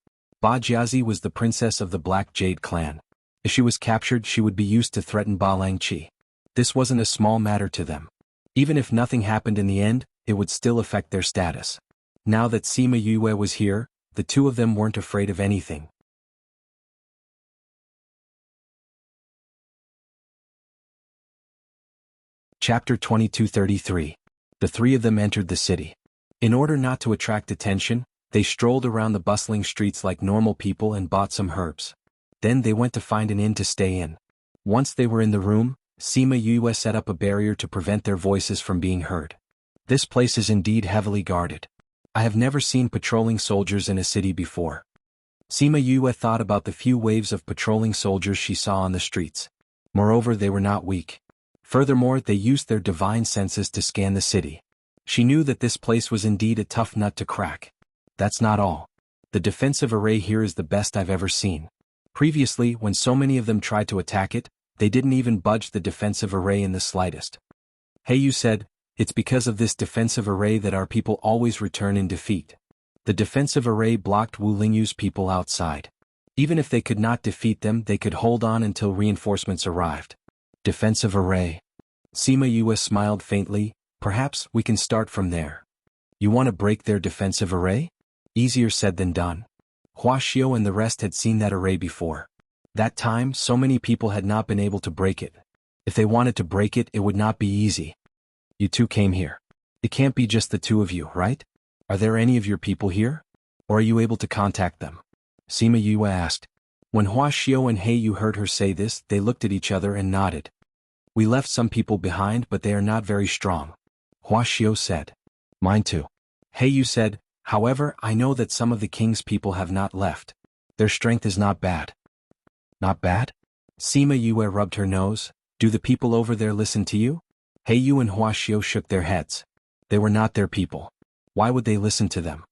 Ba Jiazi was the princess of the Black Jade clan. If she was captured, she would be used to threaten Ba Langqi. This wasn't a small matter to them. Even if nothing happened in the end, it would still affect their status. Now that Sima Yue was here, the two of them weren't afraid of anything. Chapter 2233. The three of them entered the city. In order not to attract attention, they strolled around the bustling streets like normal people and bought some herbs. Then they went to find an inn to stay in. Once they were in the room, Sima Yue set up a barrier to prevent their voices from being heard. This place is indeed heavily guarded. I have never seen patrolling soldiers in a city before. Sima Yue thought about the few waves of patrolling soldiers she saw on the streets. Moreover, they were not weak. Furthermore, they used their divine senses to scan the city. She knew that this place was indeed a tough nut to crack. That's not all. The defensive array here is the best I've ever seen. Previously, when so many of them tried to attack it, they didn't even budge the defensive array in the slightest. Hey, you said, it's because of this defensive array that our people always return in defeat. The defensive array blocked Wu Lingyu's people outside. Even if they could not defeat them, they could hold on until reinforcements arrived. Defensive array. Sima Yue smiled faintly. Perhaps we can start from there. You want to break their defensive array? Easier said than done. Huaxiao and the rest had seen that array before. That time, so many people had not been able to break it. If they wanted to break it, it would not be easy. You two came here. It can't be just the two of you, right? Are there any of your people here? Or are you able to contact them? Sima Yue asked. When Hua Xiao and Yu heard her say this, they looked at each other and nodded. We left some people behind, but they are not very strong, Hua Xiao said. Mine too. Yu said, however, I know that some of the king's people have not left. Their strength is not bad. Not bad? Sima Yue rubbed her nose. Do the people over there listen to you? Yu and Hua Xiao shook their heads. They were not their people. Why would they listen to them?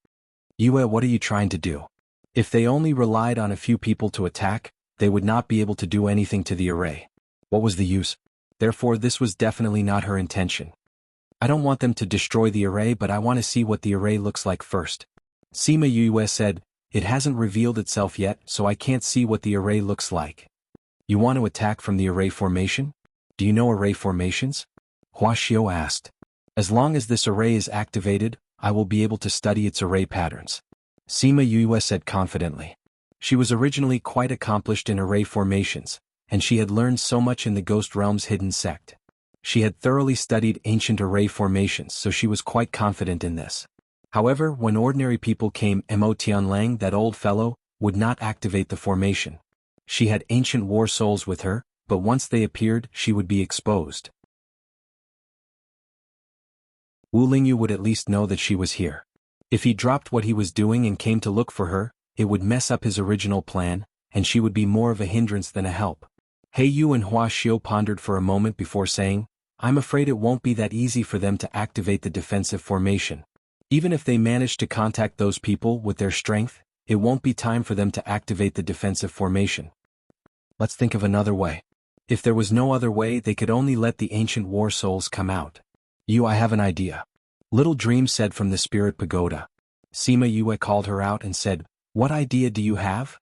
Yue, what are you trying to do? If they only relied on a few people to attack, they would not be able to do anything to the array. What was the use? Therefore, this was definitely not her intention. I don't want them to destroy the array, but I want to see what the array looks like first. Sima Yue said, it hasn't revealed itself yet, so I can't see what the array looks like. You want to attack from the array formation? Do you know array formations? Hua Xiao asked. As long as this array is activated, I will be able to study its array patterns. Sima Yue said confidently. She was originally quite accomplished in array formations, and she had learned so much in the Ghost Realm's hidden sect. She had thoroughly studied ancient array formations, so she was quite confident in this. However, when ordinary people came, Mo Tianlang, that old fellow, would not activate the formation. She had ancient war souls with her, but once they appeared, she would be exposed. Wu Lingyu would at least know that she was here. If he dropped what he was doing and came to look for her, it would mess up his original plan, and she would be more of a hindrance than a help. Yu and Hua Xiao pondered for a moment before saying, I'm afraid it won't be that easy for them to activate the defensive formation. Even if they manage to contact those people with their strength, it won't be time for them to activate the defensive formation. Let's think of another way. If there was no other way, they could only let the ancient war souls come out. I have an idea. Little Dream said from the spirit pagoda. Sima Yue called her out and said, what idea do you have?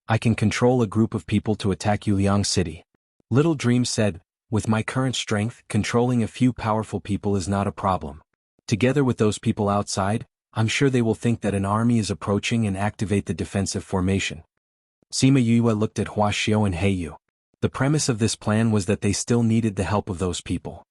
I can control a group of people to attack Yuliang City. Little Dream said, with my current strength, controlling a few powerful people is not a problem. Together with those people outside, I'm sure they will think that an army is approaching and activate the defensive formation. Sima Yue looked at Hua Xiao and Yu. The premise of this plan was that they still needed the help of those people.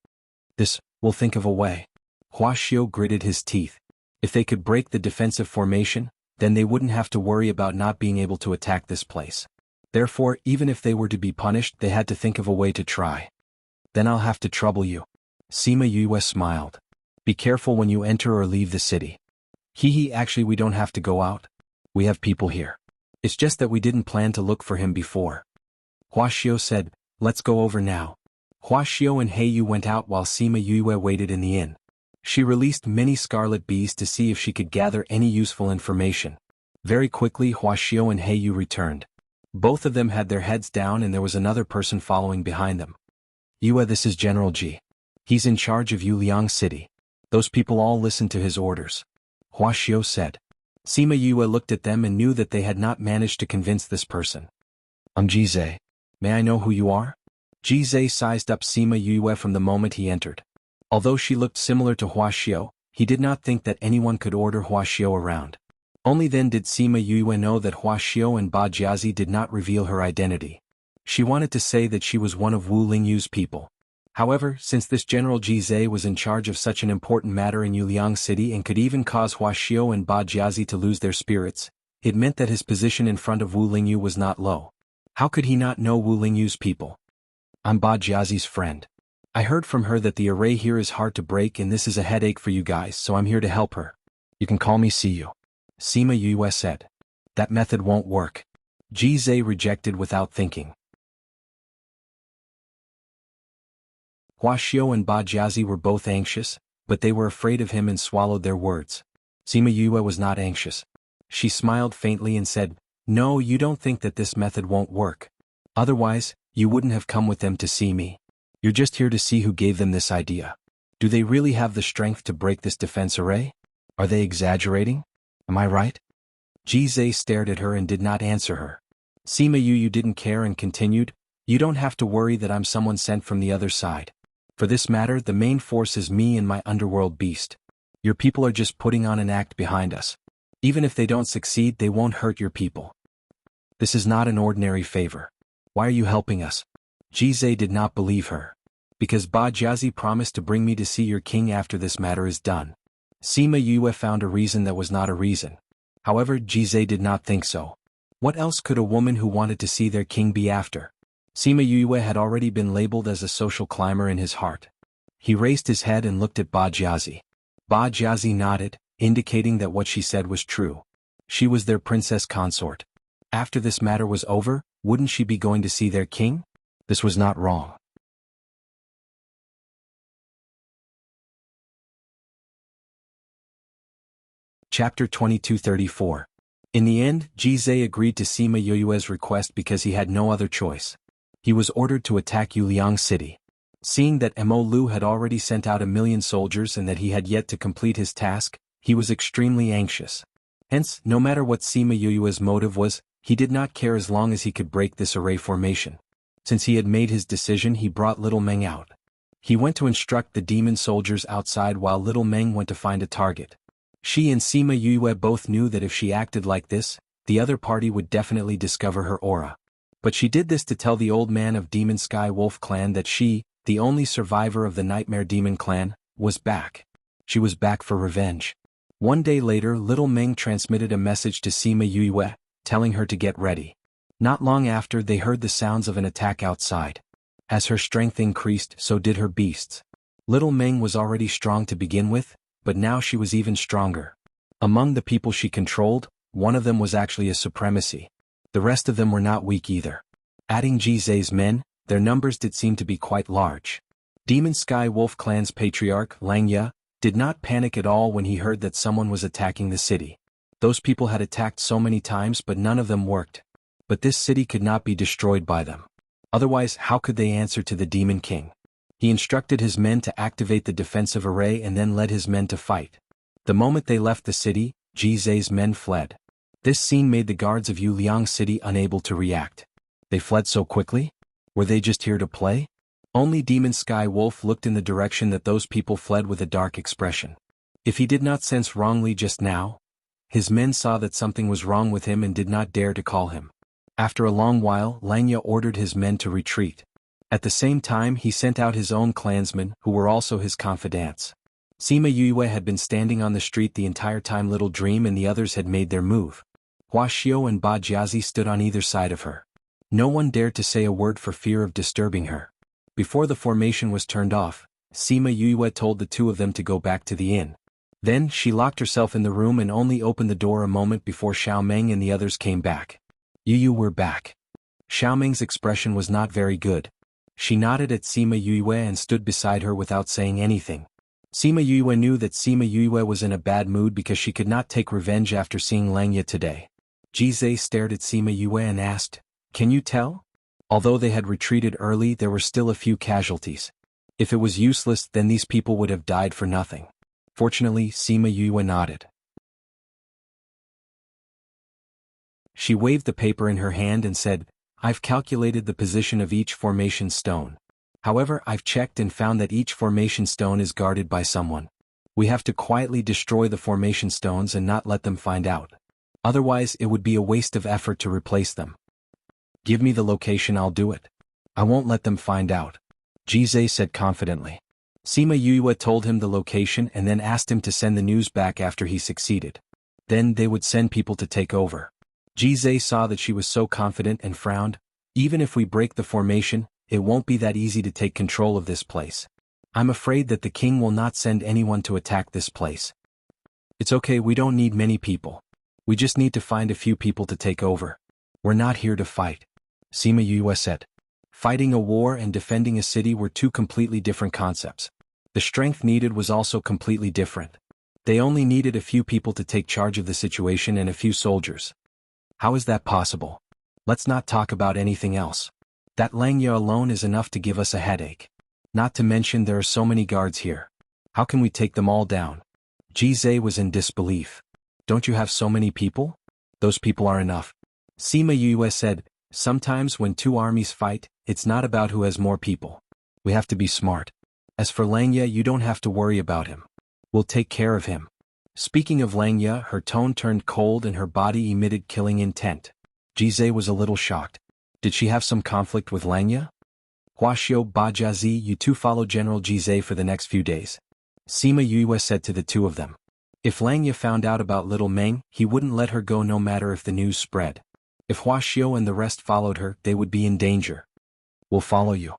We'll think of a way. Hua Xiao gritted his teeth. If they could break the defensive formation, then they wouldn't have to worry about not being able to attack this place. Therefore, even if they were to be punished, they had to think of a way to try. Then I'll have to trouble you. Sima Yue smiled. Be careful when you enter or leave the city. Actually we don't have to go out. We have people here. It's just that we didn't plan to look for him before. Hua Xiao said, let's go over now. Hua Xiao and Yu went out while Sima Yue waited in the inn. She released many scarlet bees to see if she could gather any useful information. Very quickly Hua Xiao and Yu returned. Both of them had their heads down and there was another person following behind them. This is General Ji. He's in charge of Yuliang City. Those people all listened to his orders. Hua Xiao said. Sima Yue looked at them and knew that they had not managed to convince this person. Jize. May I know who you are? Jize sized up Sima Yue from the moment he entered. Although she looked similar to Hua Xiao, he did not think that anyone could order Hua Xiao around. Only then did Sima Yue know that Hua Xiao and Ba Jiazi did not reveal her identity. She wanted to say that she was one of Wu Lingyu's people. However, since this General Jize was in charge of such an important matter in Yuliang City and could even cause Hua Xiao and Ba Jiazi to lose their spirits, it meant that his position in front of Wu Lingyu was not low. How could he not know Wu Lingyu's people? I'm Ba Jiazi's friend. I heard from her that the array here is hard to break and this is a headache for you guys, so I'm here to help her. You can call me Siyu. Sima Yue said. That method won't work. Jize rejected without thinking. Hua Xiao and Ba Jiazi were both anxious, but they were afraid of him and swallowed their words. Sima Yue was not anxious. She smiled faintly and said, no, you don't think that this method won't work. Otherwise, you wouldn't have come with them to see me. You're just here to see who gave them this idea. Do they really have the strength to break this defense array? Are they exaggerating? Am I right? Jize stared at her and did not answer her. Sima Yue didn't care and continued, you don't have to worry that I'm someone sent from the other side. For this matter, the main force is me and my underworld beast. Your people are just putting on an act behind us. Even if they don't succeed, they won't hurt your people. This is not an ordinary favor. Why are you helping us? Jize did not believe her. Because Ba Jiazi promised to bring me to see your king after this matter is done. Sima Yue found a reason that was not a reason. However, Jize did not think so. What else could a woman who wanted to see their king be after? Sima Yue had already been labeled as a social climber in his heart. He raised his head and looked at Ba Jiazi. Ba Jiazi nodded, indicating that what she said was true. She was their princess consort. After this matter was over, wouldn't she be going to see their king? This was not wrong. Chapter 2234. In the end, Jizai agreed to Sima Yue's request because he had no other choice. He was ordered to attack Yuliang City. Seeing that Mo Lu had already sent out 1,000,000 soldiers and that he had yet to complete his task, he was extremely anxious. Hence, no matter what Sima Yue's motive was, he did not care as long as he could break this array formation. Since he had made his decision, he brought Little Meng out. He went to instruct the demon soldiers outside while Little Meng went to find a target. She and Sima Yue both knew that if she acted like this, the other party would definitely discover her aura. But she did this to tell the old man of Demon Sky Wolf clan that she, the only survivor of the Nightmare Demon clan, was back. She was back for revenge. One day later, Little Meng transmitted a message to Sima Yue, telling her to get ready. Not long after, they heard the sounds of an attack outside. As her strength increased, so did her beasts. Little Meng was already strong to begin with, but now she was even stronger. Among the people she controlled, one of them was actually a supremacy. The rest of them were not weak either. Adding Jizai's men, their numbers did seem to be quite large. Demon Sky Wolf clan's patriarch, Langya, did not panic at all when he heard that someone was attacking the city. Those people had attacked so many times but none of them worked. But this city could not be destroyed by them. Otherwise, how could they answer to the Demon King? He instructed his men to activate the defensive array and then led his men to fight. The moment they left the city, Jizai's men fled. This scene made the guards of Yuliang City unable to react. They fled so quickly? Were they just here to play? Only Demon Sky Wolf looked in the direction that those people fled with a dark expression. If he did not sense wrongly just now, his men saw that something was wrong with him and did not dare to call him. After a long while, Langya ordered his men to retreat. At the same time, he sent out his own clansmen, who were also his confidants. Sima Yue had been standing on the street the entire time Little Dream and the others had made their move. Hua Xiao and Ba Jiazi stood on either side of her. No one dared to say a word for fear of disturbing her. Before the formation was turned off, Sima Yue told the two of them to go back to the inn. Then, she locked herself in the room and only opened the door a moment before Xiao Meng and the others came back. "You were back." Xiao Meng's expression was not very good. She nodded at Sima Yue and stood beside her without saying anything. Sima Yue knew that Sima Yue was in a bad mood because she could not take revenge after seeing Langya today. Jizai stared at Sima Yue and asked, "Can you tell?" Although they had retreated early, there were still a few casualties. If it was useless, then these people would have died for nothing. Fortunately, Sima Yue nodded. She waved the paper in her hand and said, "I've calculated the position of each formation stone. However, I've checked and found that each formation stone is guarded by someone. We have to quietly destroy the formation stones and not let them find out. Otherwise, it would be a waste of effort to replace them. Give me the location, I'll do it. I won't let them find out," Jizai said confidently. Sima Yue told him the location and then asked him to send the news back after he succeeded. Then they would send people to take over. Jizai saw that she was so confident and frowned. "Even if we break the formation, it won't be that easy to take control of this place. I'm afraid that the king will not send anyone to attack this place. It's okay, we don't need many people. We just need to find a few people to take over. We're not here to fight," Sima Yue said. Fighting a war and defending a city were two completely different concepts. The strength needed was also completely different. They only needed a few people to take charge of the situation and a few soldiers. How is that possible? Let's not talk about anything else. That Langya alone is enough to give us a headache. Not to mention there are so many guards here. How can we take them all down? Jizai was in disbelief. Don't you have so many people? Those people are enough. Sima Yue said, "Sometimes when two armies fight, it's not about who has more people. We have to be smart. As for Langya, you don't have to worry about him. We'll take care of him." Speaking of Langya, her tone turned cold and her body emitted killing intent. Jizai was a little shocked. Did she have some conflict with Langya? "Hua Xiao, Ba Jiazi, you two follow General Jizai for the next few days," Sima Yue said to the two of them. If Langya found out about Little Meng, he wouldn't let her go no matter if the news spread. If Huaxiao and the rest followed her, they would be in danger. We'll follow you,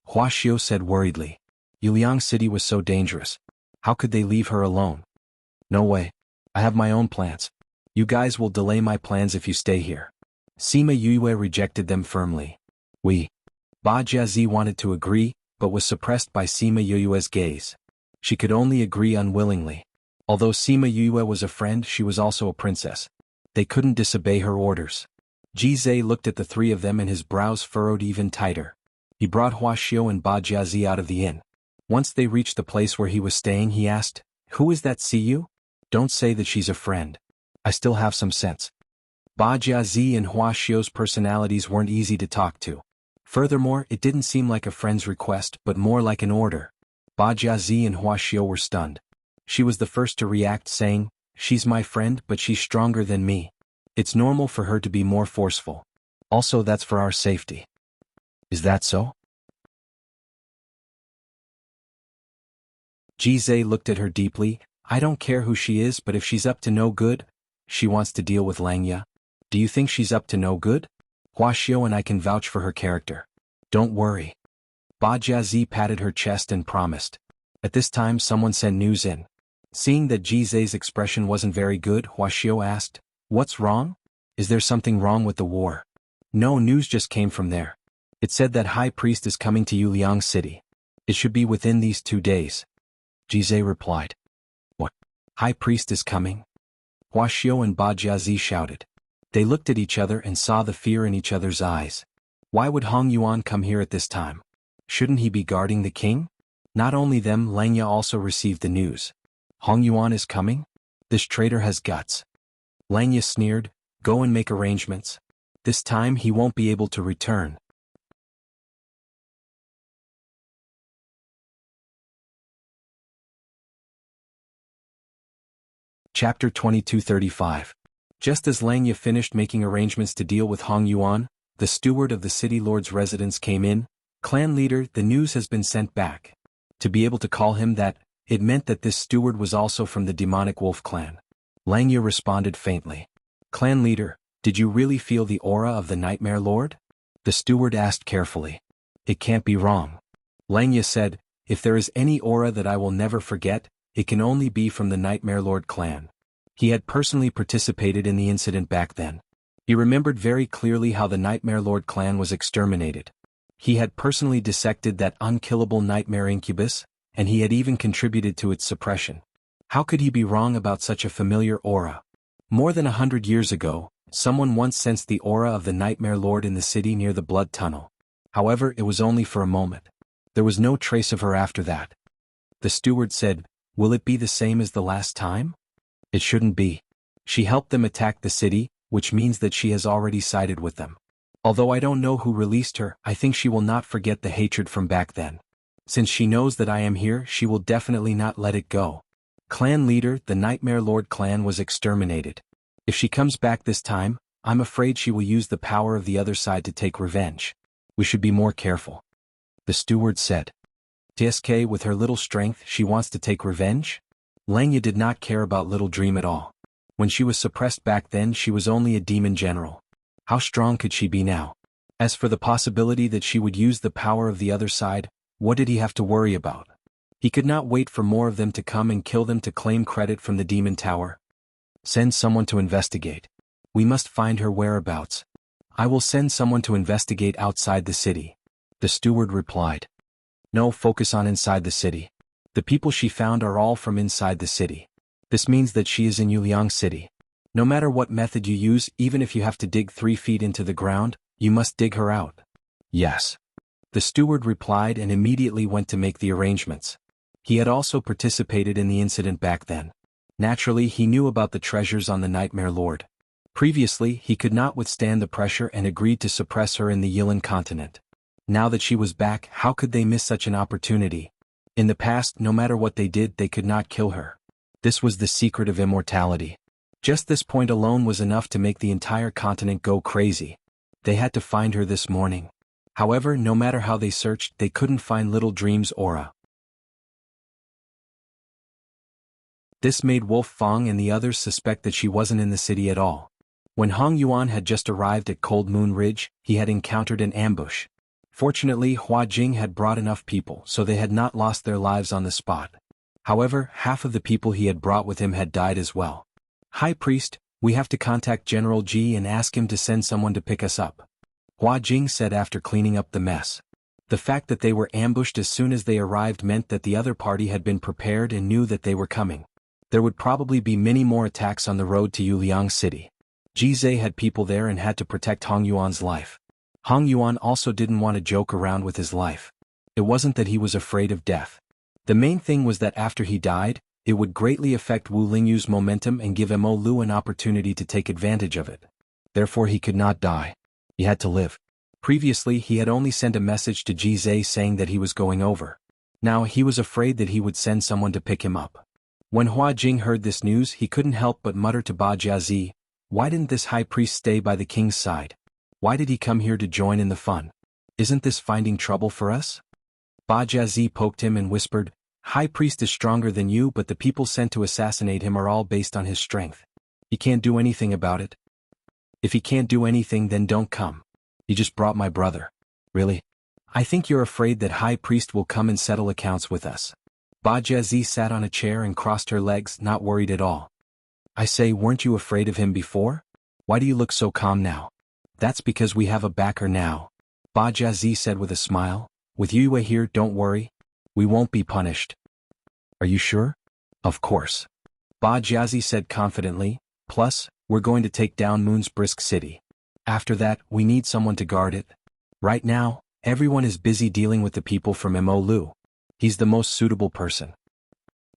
Huaxiao said worriedly. Yuliang City was so dangerous. How could they leave her alone? No way. I have my own plans. You guys will delay my plans if you stay here. Sima Yue rejected them firmly. Ba Jiazi wanted to agree, but was suppressed by Sima Yue's gaze. She could only agree unwillingly. Although Sima Yue was a friend, she was also a princess. They couldn't disobey her orders. Ji Zhe looked at the three of them and his brows furrowed even tighter. He brought Huaxiao and Ba Jiazi out of the inn. Once they reached the place where he was staying, he asked, "Who is that Siyu? Don't say that she's a friend. I still have some sense." Ba Jiazi and Huaxiao's personalities weren't easy to talk to. Furthermore, it didn't seem like a friend's request but more like an order. Ba Jiazi and Huaxiao were stunned. She was the first to react, saying, "She's my friend, but she's stronger than me. It's normal for her to be more forceful. Also, that's for our safety." "Is that so?" Ji Zhe looked at her deeply. "I don't care who she is, but if she's up to no good, she wants to deal with Langya. Do you think she's up to no good? Huaxiao and I can vouch for her character. Don't worry." Ba Jiazi patted her chest and promised. At this time someone sent news in. Seeing that Ji Zhe's expression wasn't very good, Huaxiao asked, "What's wrong? Is there something wrong with the war?" "No, news just came from there. It said that High Priest is coming to Yuliang City. It should be within these 2 days. Ji Zhe replied. "What? High Priest is coming?" Huaxiao and Ba Jiazi shouted. They looked at each other and saw the fear in each other's eyes. Why would Hong Yuan come here at this time? Shouldn't he be guarding the king? Not only them, Langya also received the news. Hong Yuan is coming? This traitor has guts. Langya sneered, "Go and make arrangements. This time he won't be able to return." Chapter 2235. Just as Langya finished making arrangements to deal with Hong Yuan, the steward of the city lord's residence came in. "Clan leader, the news has been sent back." To be able to call him that, it meant that this steward was also from the demonic wolf clan. Langya responded faintly. "Clan leader, did you really feel the aura of the Nightmare Lord?" The steward asked carefully. "It can't be wrong." Langya said, "If there is any aura that I will never forget, it can only be from the Nightmare Lord clan." He had personally participated in the incident back then. He remembered very clearly how the Nightmare Lord clan was exterminated. He had personally dissected that unkillable nightmare incubus, and he had even contributed to its suppression. How could he be wrong about such a familiar aura? More than 100 years ago, someone once sensed the aura of the Nightmare Lord in the city near the Blood Tunnel. However, it was only for a moment. There was no trace of her after that. The steward said, "Will it be the same as the last time?" "It shouldn't be. She helped them attack the city, which means that she has already sided with them. Although I don't know who released her, I think she will not forget the hatred from back then. Since she knows that I am here, she will definitely not let it go." Clan leader, the Nightmare Lord clan was exterminated. If she comes back this time, I'm afraid she will use the power of the other side to take revenge. We should be more careful. The steward said. "TSK, with her little strength, she wants to take revenge?" Langya did not care about Little Dream at all. When she was suppressed back then, she was only a demon general. How strong could she be now? As for the possibility that she would use the power of the other side, what did he have to worry about? He could not wait for more of them to come and kill them to claim credit from the demon tower. "Send someone to investigate. We must find her whereabouts." "I will send someone to investigate outside the city," the steward replied. "No, focus on inside the city. The people she found are all from inside the city. This means that she is in Yuliang City. No matter what method you use, even if you have to dig 3 feet into the ground, you must dig her out." "Yes." The steward replied and immediately went to make the arrangements. He had also participated in the incident back then. Naturally, he knew about the treasures on the Nightmare Lord. Previously, he could not withstand the pressure and agreed to suppress her in the Yilan continent. Now that she was back, how could they miss such an opportunity? In the past, no matter what they did, they could not kill her. This was the secret of immortality. Just this point alone was enough to make the entire continent go crazy. They had to find her this morning. However, no matter how they searched, they couldn't find Little Dream's aura. This made Wolf Fong and the others suspect that she wasn't in the city at all. When Hong Yuan had just arrived at Cold Moon Ridge, he had encountered an ambush. Fortunately, Hua Jing had brought enough people so they had not lost their lives on the spot. However, half of the people he had brought with him had died as well. High Priest, we have to contact General Ji and ask him to send someone to pick us up, Hua Jing said after cleaning up the mess. The fact that they were ambushed as soon as they arrived meant that the other party had been prepared and knew that they were coming. There would probably be many more attacks on the road to Yuliang City. Jizai had people there and had to protect Hong Yuan's life. Hong Yuan also didn't want to joke around with his life. It wasn't that he was afraid of death. The main thing was that after he died, it would greatly affect Wu Lingyu's momentum and give Mo Lu an opportunity to take advantage of it. Therefore he could not die. He had to live. Previously he had only sent a message to Jizai saying that he was going over. Now he was afraid that he would send someone to pick him up. When Hua Jing heard this news he couldn't help but mutter to Ba Jiazi, why didn't this high priest stay by the king's side? Why did he come here to join in the fun? Isn't this finding trouble for us? Ba Jiazi poked him and whispered, High priest is stronger than you but the people sent to assassinate him are all based on his strength. He can't do anything about it. If he can't do anything then don't come. He just brought my brother. Really? I think you're afraid that high priest will come and settle accounts with us. Ba Jiazi sat on a chair and crossed her legs, not worried at all. I say, weren't you afraid of him before? Why do you look so calm now? That's because we have a backer now, Ba Jiazi said with a smile. With Yue here, don't worry. We won't be punished. Are you sure? Of course. Ba Jiazi said confidently, plus, we're going to take down Moon's Brisk City. After that, we need someone to guard it. Right now, everyone is busy dealing with the people from Mo Lu. He's the most suitable person.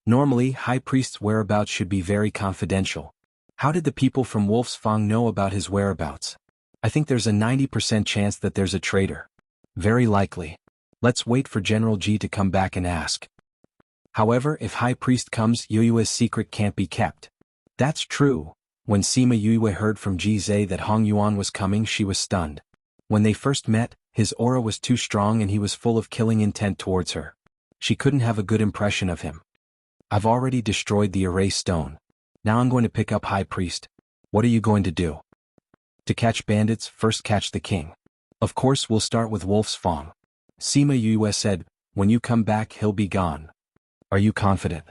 Normally, High Priest's whereabouts should be very confidential. How did the people from Wolf's Fang know about his whereabouts? I think there's a 90% chance that there's a traitor. Very likely. Let's wait for General Ji to come back and ask. However, if High Priest comes, Yue's secret can't be kept. That's true. When Sima Yue heard from Jizai that Hong Yuan was coming, she was stunned. When they first met, his aura was too strong and he was full of killing intent towards her. She couldn't have a good impression of him. I've already destroyed the erase stone. Now I'm going to pick up High Priest. What are you going to do? To catch bandits, first catch the king. Of course we'll start with Wolf's Fang. Sima Yue said, when you come back he'll be gone. Are you confident?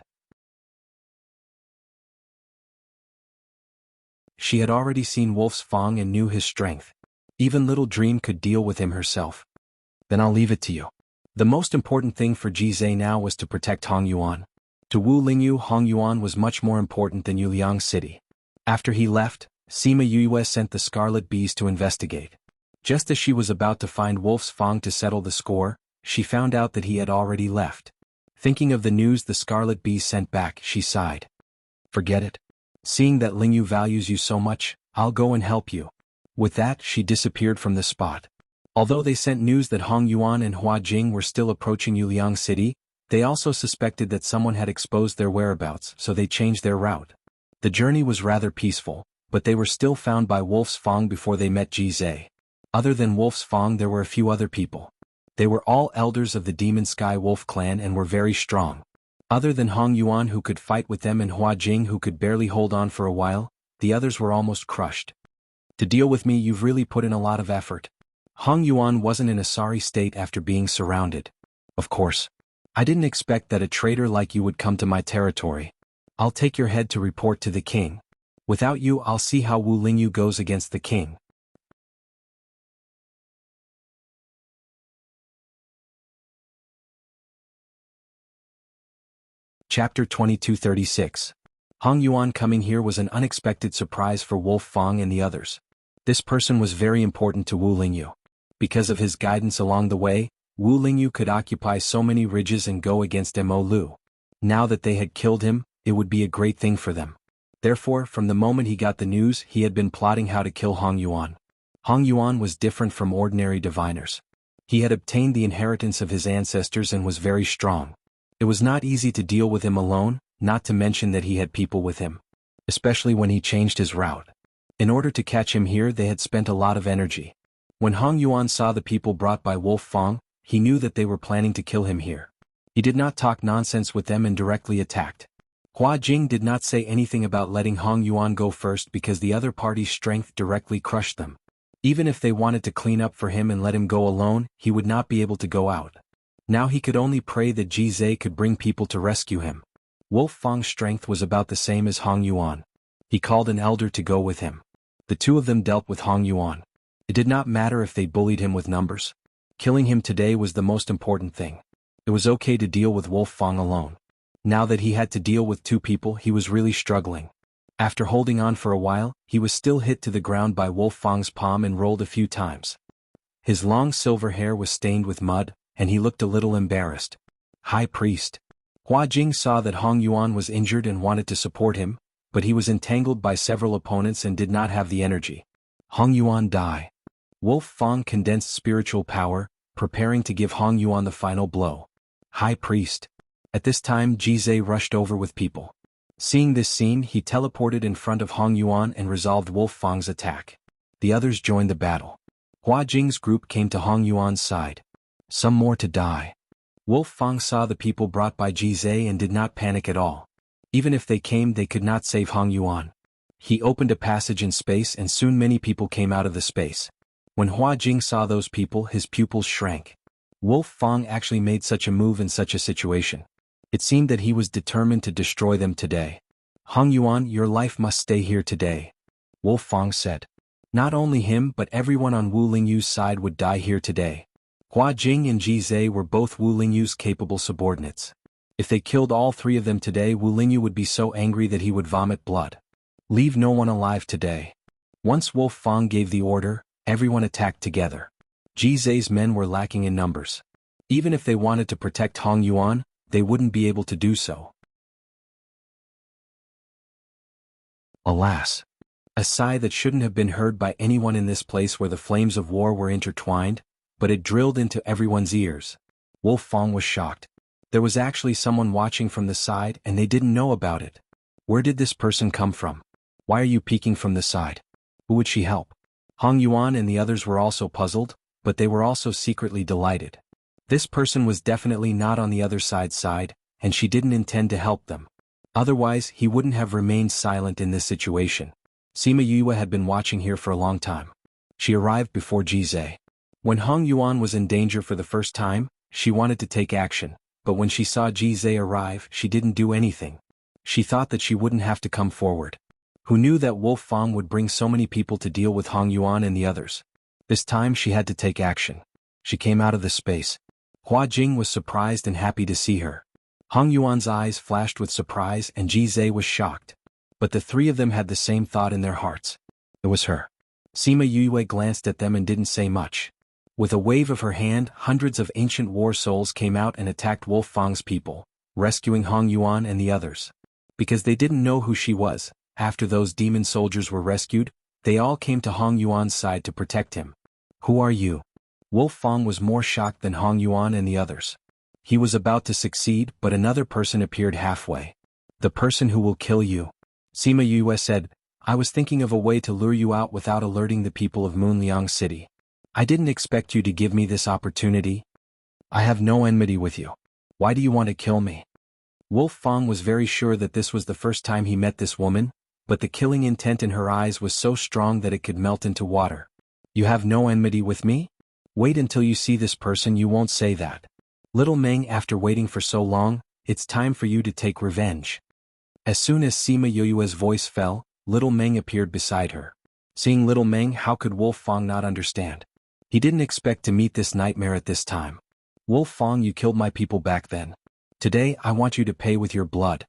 She had already seen Wolf's Fang and knew his strength. Even Little Dream could deal with him herself. Then I'll leave it to you. The most important thing for Jizai now was to protect Hong Yuan. To Wu Lingyu, Hong Yuan was much more important than Yuliang City. After he left, Sima Yue sent the Scarlet Bees to investigate. Just as she was about to find Wolf's Fang to settle the score, she found out that he had already left. Thinking of the news the Scarlet Bees sent back, she sighed. Forget it. Seeing that Lingyu values you so much, I'll go and help you. With that, she disappeared from the spot. Although they sent news that Hong Yuan and Hua Jing were still approaching Yuliang City, they also suspected that someone had exposed their whereabouts, so they changed their route. The journey was rather peaceful, but they were still found by Wolf's Fang before they met Jizai. Other than Wolf's Fang there were a few other people. They were all elders of the Demon Sky Wolf clan and were very strong. Other than Hong Yuan who could fight with them and Hua Jing who could barely hold on for a while, the others were almost crushed. To deal with me you've really put in a lot of effort. Hong Yuan wasn't in a sorry state after being surrounded. Of course. I didn't expect that a traitor like you would come to my territory. I'll take your head to report to the king. Without you I'll see how Wu Lingyu goes against the king. Chapter 2236. Hong Yuan coming here was an unexpected surprise for Wolf Fang and the others. This person was very important to Wu Lingyu. Because of his guidance along the way, Wu Lingyu could occupy so many ridges and go against Mo Lu. Now that they had killed him, it would be a great thing for them. Therefore, from the moment he got the news, he had been plotting how to kill Hong Yuan. Hong Yuan was different from ordinary diviners. He had obtained the inheritance of his ancestors and was very strong. It was not easy to deal with him alone, not to mention that he had people with him. Especially when he changed his route. In order to catch him here they had spent a lot of energy. When Hong Yuan saw the people brought by Wolf Fang, he knew that they were planning to kill him here. He did not talk nonsense with them and directly attacked. Hua Jing did not say anything about letting Hong Yuan go first because the other party's strength directly crushed them. Even if they wanted to clean up for him and let him go alone, he would not be able to go out. Now he could only pray that Ji Zhe could bring people to rescue him. Wolf Fang's strength was about the same as Hong Yuan. He called an elder to go with him. The two of them dealt with Hong Yuan. It did not matter if they bullied him with numbers. Killing him today was the most important thing. It was okay to deal with Wolf Fang alone. Now that he had to deal with two people, he was really struggling. After holding on for a while, he was still hit to the ground by Wolf Fang's palm and rolled a few times. His long silver hair was stained with mud, and he looked a little embarrassed. High Priest. Hua Jing saw that Hong Yuan was injured and wanted to support him, but he was entangled by several opponents and did not have the energy. Hong Yuan die. Wolf Fang condensed spiritual power, preparing to give Hong Yuan the final blow. High Priest. At this time Ji Zhe rushed over with people. Seeing this scene, he teleported in front of Hong Yuan and resolved Wolf Fang's attack. The others joined the battle. Hua Jing's group came to Hong Yuan's side. Some more to die. Wolf Fang saw the people brought by Ji Zhe and did not panic at all. Even if they came, they could not save Hong Yuan. He opened a passage in space and soon many people came out of the space. When Hua Jing saw those people, his pupils shrank. Wolf Fang actually made such a move in such a situation. It seemed that he was determined to destroy them today. Hong Yuan, your life must stay here today. Wolf Fang said. Not only him but everyone on Wu Lingyu's side would die here today. Hua Jing and Ji Zhe were both Wu Lingyu's capable subordinates. If they killed all three of them today, Wu Lingyu would be so angry that he would vomit blood. Leave no one alive today. Once Wolf Fang gave the order, everyone attacked together. Ji Zhe's men were lacking in numbers. Even if they wanted to protect Hong Yuan, they wouldn't be able to do so. Alas! A sigh that shouldn't have been heard by anyone in this place where the flames of war were intertwined, but it drilled into everyone's ears. Wolf Fang was shocked. There was actually someone watching from the side and they didn't know about it. Where did this person come from? Why are you peeking from the side? Who would she help? Hong Yuan and the others were also puzzled, but they were also secretly delighted. This person was definitely not on the other side's side, and she didn't intend to help them. Otherwise, he wouldn't have remained silent in this situation. Sima Yue had been watching here for a long time. She arrived before Ji Zhe. When Hong Yuan was in danger for the first time, she wanted to take action, but when she saw Ji Zhe arrive, she didn't do anything. She thought that she wouldn't have to come forward. Who knew that Wolf Fang would bring so many people to deal with Hong Yuan and the others? This time she had to take action. She came out of the space. Hua Jing was surprised and happy to see her. Hong Yuan's eyes flashed with surprise and Ji Zhe was shocked. But the three of them had the same thought in their hearts. It was her. Sima Yue glanced at them and didn't say much. With a wave of her hand, hundreds of ancient war souls came out and attacked Wolf Fang's people, rescuing Hong Yuan and the others. Because they didn't know who she was, after those demon soldiers were rescued, they all came to Hong Yuan's side to protect him. Who are you? Wolf Fang was more shocked than Hong Yuan and the others. He was about to succeed, but another person appeared halfway. The person who will kill you. Sima Yue said, I was thinking of a way to lure you out without alerting the people of Moonliang City. I didn't expect you to give me this opportunity. I have no enmity with you. Why do you want to kill me? Wolf Fang was very sure that this was the first time he met this woman, but the killing intent in her eyes was so strong that it could melt into water. You have no enmity with me? Wait until you see this person, you won't say that. Little Meng, after waiting for so long, it's time for you to take revenge. As soon as Sima Yue's voice fell, Little Meng appeared beside her. Seeing Little Meng, how could Wolf Fang not understand? He didn't expect to meet this nightmare at this time. Wolf Fang, you killed my people back then. Today I want you to pay with your blood.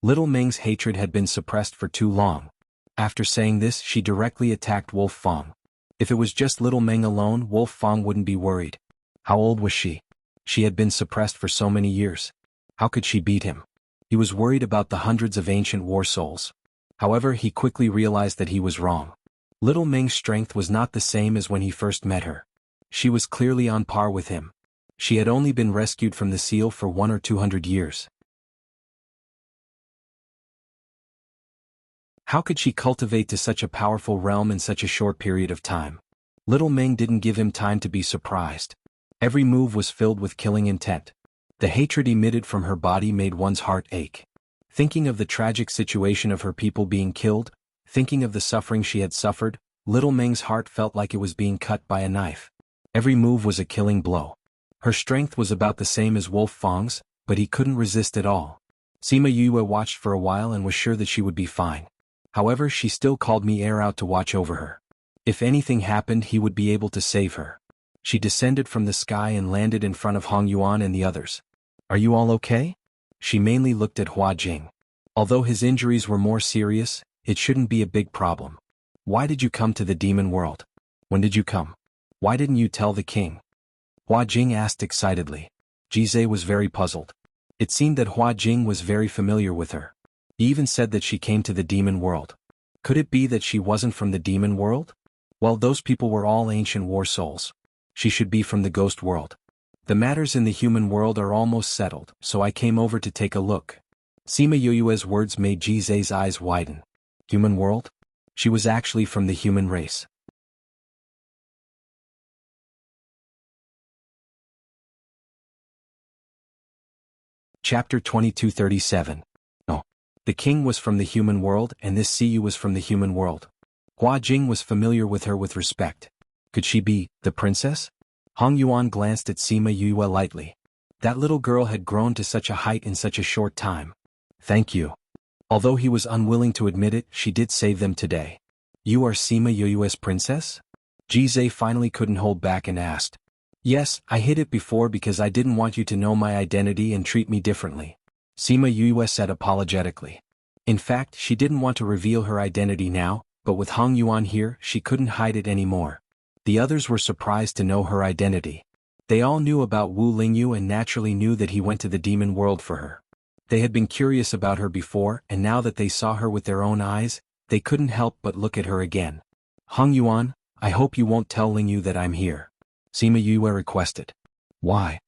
Little Meng's hatred had been suppressed for too long. After saying this, she directly attacked Wolf Fang. If it was just Little Meng alone, Wolf Fang wouldn't be worried. How old was she? She had been suppressed for so many years. How could she beat him? He was worried about the hundreds of ancient war souls. However, he quickly realized that he was wrong. Little Meng's strength was not the same as when he first met her. She was clearly on par with him. She had only been rescued from the seal for 100 or 200 years. How could she cultivate to such a powerful realm in such a short period of time? Little Meng didn't give him time to be surprised. Every move was filled with killing intent. The hatred emitted from her body made one's heart ache. Thinking of the tragic situation of her people being killed, thinking of the suffering she had suffered, little Meng's heart felt like it was being cut by a knife. Every move was a killing blow. Her strength was about the same as Wolf Fang's, but he couldn't resist at all. Sima Yue watched for a while and was sure that she would be fine. However, she still called Mi Er out to watch over her. If anything happened, he would be able to save her. She descended from the sky and landed in front of Hong Yuan and the others. Are you all okay? She mainly looked at Hua Jing. Although his injuries were more serious, it shouldn't be a big problem. Why did you come to the demon world? When did you come? Why didn't you tell the king? Hua Jing asked excitedly. Jizai was very puzzled. It seemed that Hua Jing was very familiar with her. He even said that she came to the demon world. Could it be that she wasn't from the demon world? Well, those people were all ancient war souls. She should be from the ghost world. The matters in the human world are almost settled, so I came over to take a look. Sima Yue's words made Jizai's eyes widen. Human world? She was actually from the human race. Chapter 2237. Oh. The king was from the human world and this Siyu was from the human world. Hua Jing was familiar with her with respect. Could she be the princess? Hong Yuan glanced at Sima Yue lightly. That little girl had grown to such a height in such a short time. Thank you. Although he was unwilling to admit it, she did save them today. You are Sima Yue's princess? Jizai finally couldn't hold back and asked. Yes, I hid it before because I didn't want you to know my identity and treat me differently. Sima Yue said apologetically. In fact, she didn't want to reveal her identity now, but with Hong Yuan here, she couldn't hide it anymore. The others were surprised to know her identity. They all knew about Wu Lingyu and naturally knew that he went to the demon world for her. They had been curious about her before, and now that they saw her with their own eyes, they couldn't help but look at her again. Hong Yuan, I hope you won't tell Lingyu that I'm here. Sima Yue requested. Why?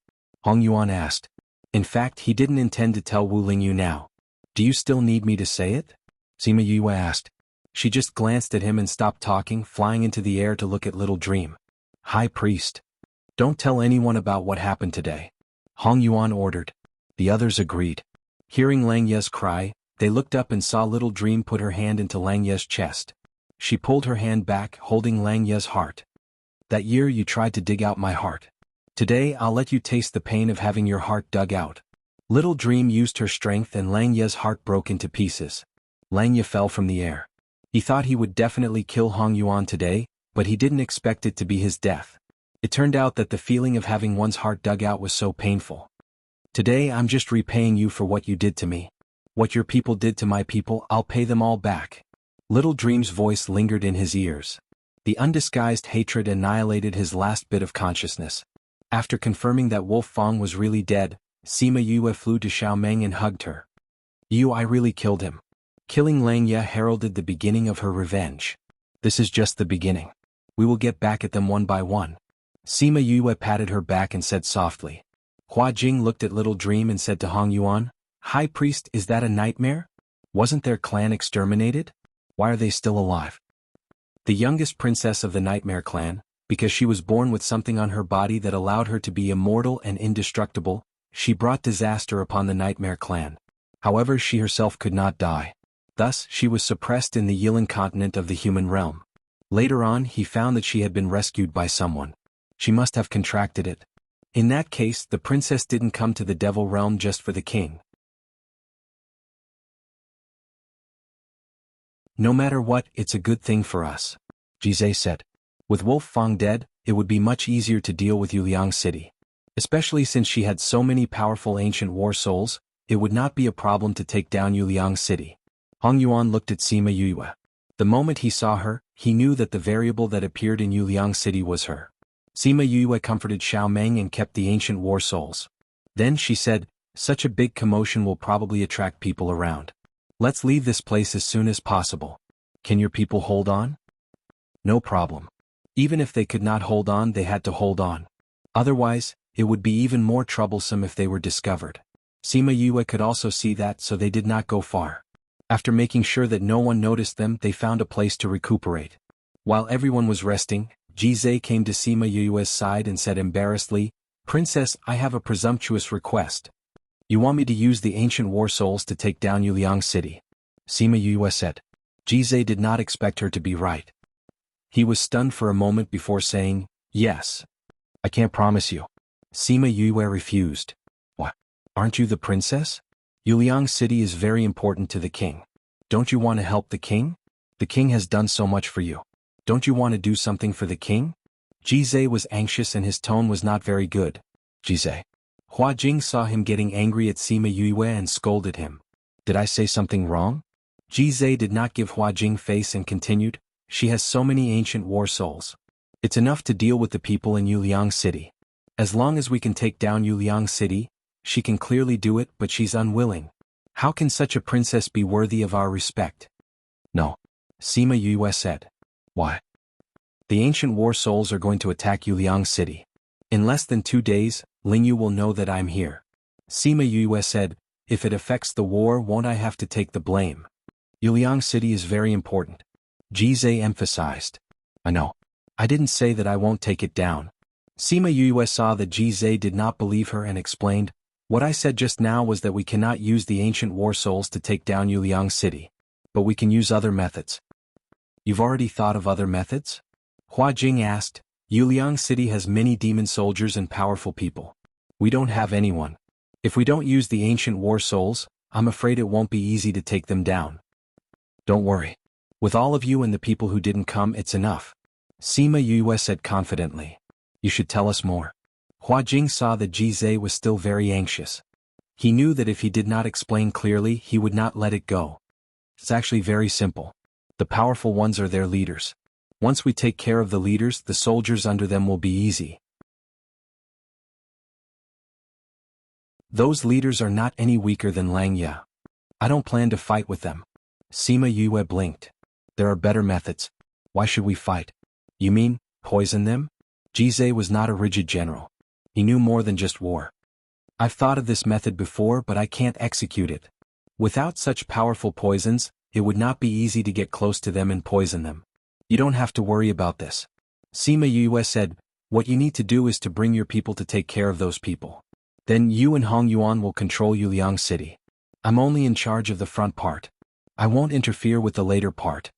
Hong Yuan asked. In fact, he didn't intend to tell Wu Lingyu now. Do you still need me to say it? Sima Yue asked. She just glanced at him and stopped talking, flying into the air to look at Little Dream. High Priest. Don't tell anyone about what happened today. Hong Yuan ordered. The others agreed. Hearing Lang Ye's cry, they looked up and saw Little Dream put her hand into Lang Ye's chest. She pulled her hand back, holding Lang Ye's heart. That year you tried to dig out my heart. Today I'll let you taste the pain of having your heart dug out. Little Dream used her strength and Lang Ye's heart broke into pieces. Lang Ye fell from the air. He thought he would definitely kill Hong Yuan today, but he didn't expect it to be his death. It turned out that the feeling of having one's heart dug out was so painful. Today I'm just repaying you for what you did to me. What your people did to my people, I'll pay them all back. Little Dream's voice lingered in his ears. The undisguised hatred annihilated his last bit of consciousness. After confirming that Wolf Fang was really dead, Sima Yue flew to Xiao Meng and hugged her. I really killed him. Killing Lang Ye heralded the beginning of her revenge. This is just the beginning. We will get back at them one by one. Sima Yue patted her back and said softly. Hua Jing looked at Little Dream and said to Hong Yuan, High Priest, is that a nightmare? Wasn't their clan exterminated? Why are they still alive? The youngest princess of the Nightmare clan, because she was born with something on her body that allowed her to be immortal and indestructible, she brought disaster upon the Nightmare clan. However, she herself could not die. Thus, she was suppressed in the Yilan continent of the human realm. Later on, he found that she had been rescued by someone. She must have contracted it. In that case, the princess didn't come to the devil realm just for the king. No matter what, it's a good thing for us, Jizai said. With Wolf Fang dead, it would be much easier to deal with Yuliang City. Especially since she had so many powerful ancient war souls, it would not be a problem to take down Yuliang City. Hong Yuan looked at Sima Yue. The moment he saw her, he knew that the variable that appeared in Yuliang City was her. Sima Yue comforted Xiao Meng and kept the ancient war souls. Then she said, such a big commotion will probably attract people around. Let's leave this place as soon as possible. Can your people hold on? No problem. Even if they could not hold on, they had to hold on. Otherwise, it would be even more troublesome if they were discovered. Sima Yue could also see that, so they did not go far. After making sure that no one noticed them, they found a place to recuperate. While everyone was resting, Jizai came to Sima Yue's side and said embarrassedly, Princess, I have a presumptuous request. You want me to use the ancient war souls to take down Yuliang City? Sima Yue said. Jizai did not expect her to be right. He was stunned for a moment before saying, yes. I can't promise you. Sima Yue refused. What? Aren't you the princess? Yuliang City is very important to the king. Don't you want to help the king? The king has done so much for you. Don't you want to do something for the king? Jizai was anxious and his tone was not very good. Jizai. Hua Jing saw him getting angry at Sima Yue and scolded him. Did I say something wrong? Jizai did not give Hua Jing face and continued, she has so many ancient war souls. It's enough to deal with the people in Yuliang City. As long as we can take down Yuliang City, she can clearly do it, but she's unwilling. How can such a princess be worthy of our respect? No. Sima Yue said. Why? The ancient war souls are going to attack Yuliang City. In less than 2 days, Lingyu will know that I'm here. Sima Yue said, if it affects the war, won't I have to take the blame? Yuliang City is very important. Jizai emphasized. I know. I didn't say that I won't take it down. Sima Yue saw that Jizai did not believe her and explained, what I said just now was that we cannot use the ancient war souls to take down Yuliang City. But we can use other methods. You've already thought of other methods? Hua Jing asked. Yuliang City has many demon soldiers and powerful people. We don't have anyone. If we don't use the ancient war souls, I'm afraid it won't be easy to take them down. Don't worry. With all of you and the people who didn't come, it's enough. Sima Yue said confidently. You should tell us more. Hua Jing saw that Jizai was still very anxious. He knew that if he did not explain clearly, he would not let it go. It's actually very simple. The powerful ones are their leaders. Once we take care of the leaders, the soldiers under them will be easy. Those leaders are not any weaker than Lang Ye. I don't plan to fight with them. Sima Yue blinked. There are better methods. Why should we fight? You mean, poison them? Jizai was not a rigid general. He knew more than just war. I've thought of this method before, but I can't execute it. Without such powerful poisons, it would not be easy to get close to them and poison them. You don't have to worry about this. Sima Yue said, what you need to do is to bring your people to take care of those people. Then you and Hong Yuan will control Yuliang City. I'm only in charge of the front part. I won't interfere with the later part.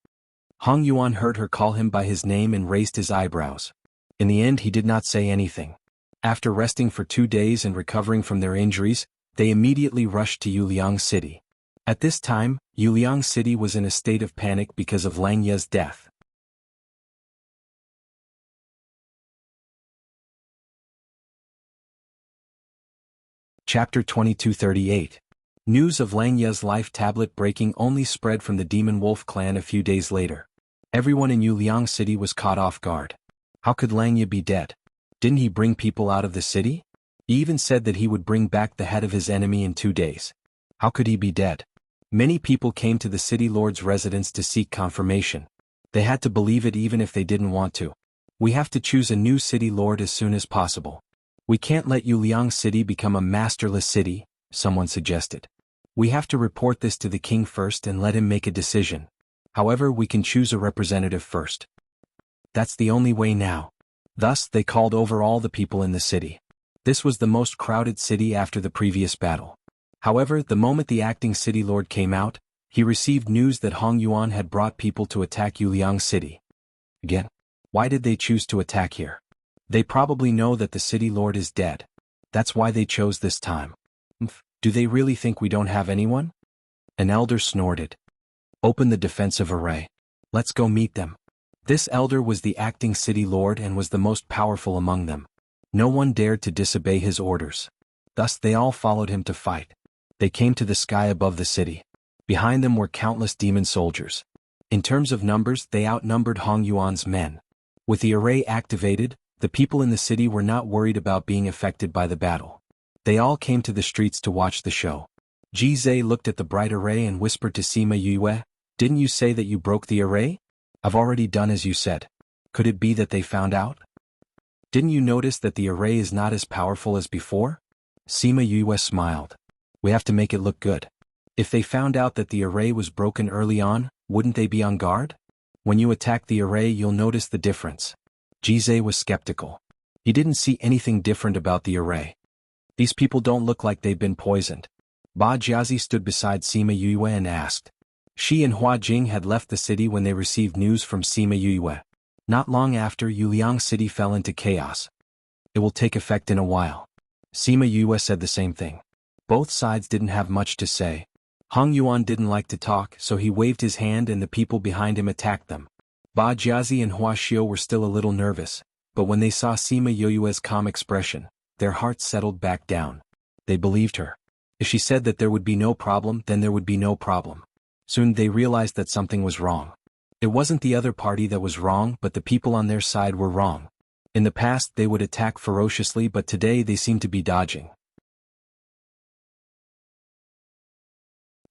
Hong Yuan heard her call him by his name and raised his eyebrows. In the end, he did not say anything. After resting for 2 days and recovering from their injuries, they immediately rushed to Yuliang City. At this time, Yuliang City was in a state of panic because of Lang Ye's death. Chapter 2238. News of Lang Ye's life tablet breaking only spread from the Demon Wolf clan a few days later. Everyone in Yuliang City was caught off guard. How could Lang Ye be dead? Didn't he bring people out of the city? He even said that he would bring back the head of his enemy in 2 days. How could he be dead? Many people came to the city lord's residence to seek confirmation. They had to believe it even if they didn't want to. We have to choose a new city lord as soon as possible. We can't let Yuliang City become a masterless city, someone suggested. We have to report this to the king first and let him make a decision. However, we can choose a representative first. That's the only way now. Thus, they called over all the people in the city. This was the most crowded city after the previous battle. However, the moment the acting city lord came out, he received news that Hong Yuan had brought people to attack Yuliang City. Again, why did they choose to attack here? They probably know that the city lord is dead. That's why they chose this time. Do they really think we don't have anyone? An elder snorted. Open the defensive array. Let's go meet them. This elder was the acting city lord and was the most powerful among them. No one dared to disobey his orders. Thus they all followed him to fight. They came to the sky above the city. Behind them were countless demon soldiers. In terms of numbers, they outnumbered Hong Yuan's men. With the array activated, the people in the city were not worried about being affected by the battle. They all came to the streets to watch the show. Jizai looked at the bright array and whispered to Sima Yue, didn't you say that you broke the array? I've already done as you said. Could it be that they found out? Didn't you notice that the array is not as powerful as before? Sima Yue smiled. We have to make it look good. If they found out that the array was broken early on, wouldn't they be on guard? When you attack the array, you'll notice the difference. Jizai was skeptical. He didn't see anything different about the array. These people don't look like they've been poisoned. Ba Jiazi stood beside Sima Yue and asked. Shi and Hua Jing had left the city when they received news from Sima Yue. Not long after, Yuliang City fell into chaos. It will take effect in a while. Sima Yue said the same thing. Both sides didn't have much to say. Hong Yuan didn't like to talk, so he waved his hand and the people behind him attacked them. Ba Jiazi and Hua Xiu were still a little nervous, but when they saw Sima Yue's calm expression, their hearts settled back down. They believed her. If she said that there would be no problem, then there would be no problem. Soon they realized that something was wrong. It wasn't the other party that was wrong, but the people on their side were wrong. In the past they would attack ferociously, but today they seemed to be dodging.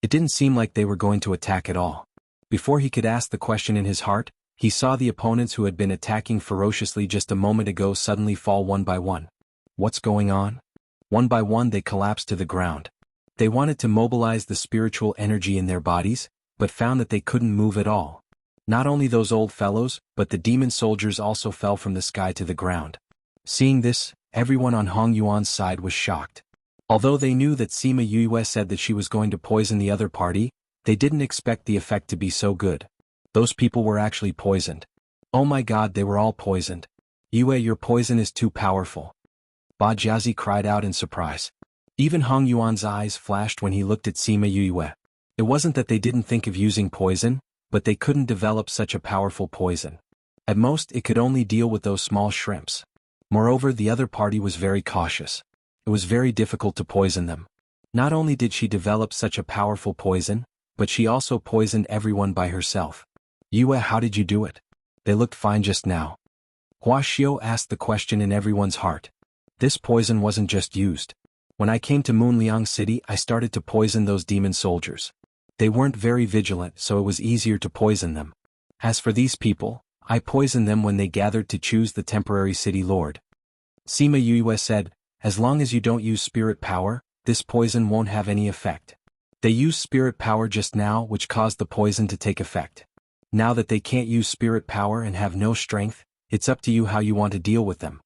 It didn't seem like they were going to attack at all. Before he could ask the question in his heart, he saw the opponents who had been attacking ferociously just a moment ago suddenly fall one by one. What's going on? One by one they collapsed to the ground. They wanted to mobilize the spiritual energy in their bodies, but found that they couldn't move at all. Not only those old fellows, but the demon soldiers also fell from the sky to the ground. Seeing this, everyone on Hong Yuan's side was shocked. Although they knew that Sima Yue said that she was going to poison the other party, they didn't expect the effect to be so good. Those people were actually poisoned. Oh my god, they were all poisoned. Yue, your poison is too powerful. Ba Jiazi cried out in surprise. Even Hong Yuan's eyes flashed when he looked at Sima Yue. It wasn't that they didn't think of using poison, but they couldn't develop such a powerful poison. At most, it could only deal with those small shrimps. Moreover, the other party was very cautious. It was very difficult to poison them. Not only did she develop such a powerful poison, but she also poisoned everyone by herself. Yue, how did you do it? They looked fine just now. Hua Xiu asked the question in everyone's heart. This poison wasn't just used. When I came to Moonliang City, I started to poison those demon soldiers. They weren't very vigilant, so it was easier to poison them. As for these people, I poisoned them when they gathered to choose the temporary city lord. Sima Yue said, as long as you don't use spirit power, this poison won't have any effect. They used spirit power just now, which caused the poison to take effect. Now that they can't use spirit power and have no strength, it's up to you how you want to deal with them.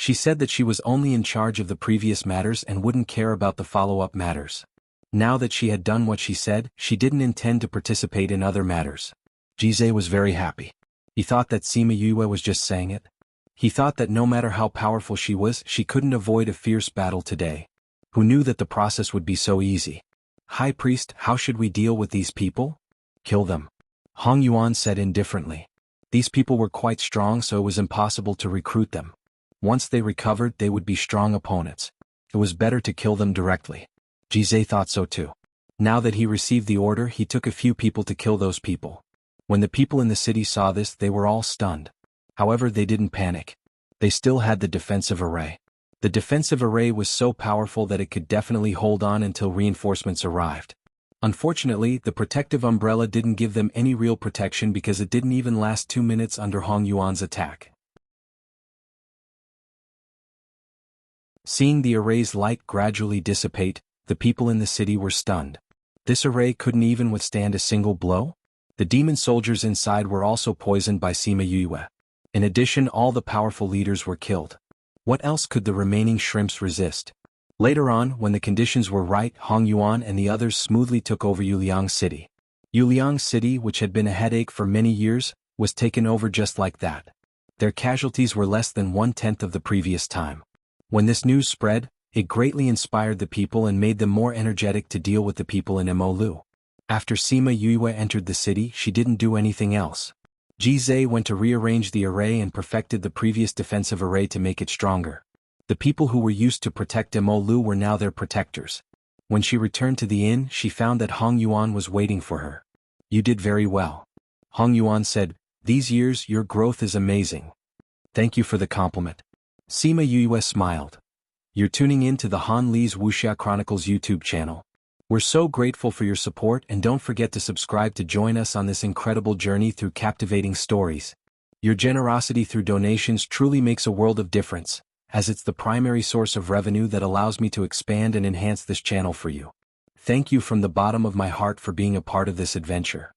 She said that she was only in charge of the previous matters and wouldn't care about the follow-up matters. Now that she had done what she said, she didn't intend to participate in other matters. Jizai was very happy. He thought that Sima Yue was just saying it. He thought that no matter how powerful she was, she couldn't avoid a fierce battle today. Who knew that the process would be so easy? High Priest, how should we deal with these people? Kill them. Hong Yuan said indifferently. These people were quite strong, so it was impossible to recruit them. Once they recovered, they would be strong opponents. It was better to kill them directly. Jizai thought so too. Now that he received the order, he took a few people to kill those people. When the people in the city saw this, they were all stunned. However, they didn't panic. They still had the defensive array. The defensive array was so powerful that it could definitely hold on until reinforcements arrived. Unfortunately, the protective umbrella didn't give them any real protection because it didn't even last 2 minutes under Hong Yuan's attack. Seeing the array's light gradually dissipate, the people in the city were stunned. This array couldn't even withstand a single blow? The demon soldiers inside were also poisoned by Sima Yue. In addition, all the powerful leaders were killed. What else could the remaining shrimps resist? Later on, when the conditions were right, Hong Yuan and the others smoothly took over Yuliang City. Yuliang City, which had been a headache for many years, was taken over just like that. Their casualties were less than 1/10 of the previous time. When this news spread, it greatly inspired the people and made them more energetic to deal with the people in Molu. After Sima Yue entered the city, she didn't do anything else. Jizai went to rearrange the array and perfected the previous defensive array to make it stronger. The people who were used to protect Molu were now their protectors. When she returned to the inn, she found that Hong Yuan was waiting for her. You did very well. Hong Yuan said, these years your growth is amazing. Thank you for the compliment. Sima Yue smiled. You're tuning in to the Han Li's Wuxia Chronicles YouTube channel. We're so grateful for your support, and don't forget to subscribe to join us on this incredible journey through captivating stories. Your generosity through donations truly makes a world of difference, as it's the primary source of revenue that allows me to expand and enhance this channel for you. Thank you from the bottom of my heart for being a part of this adventure.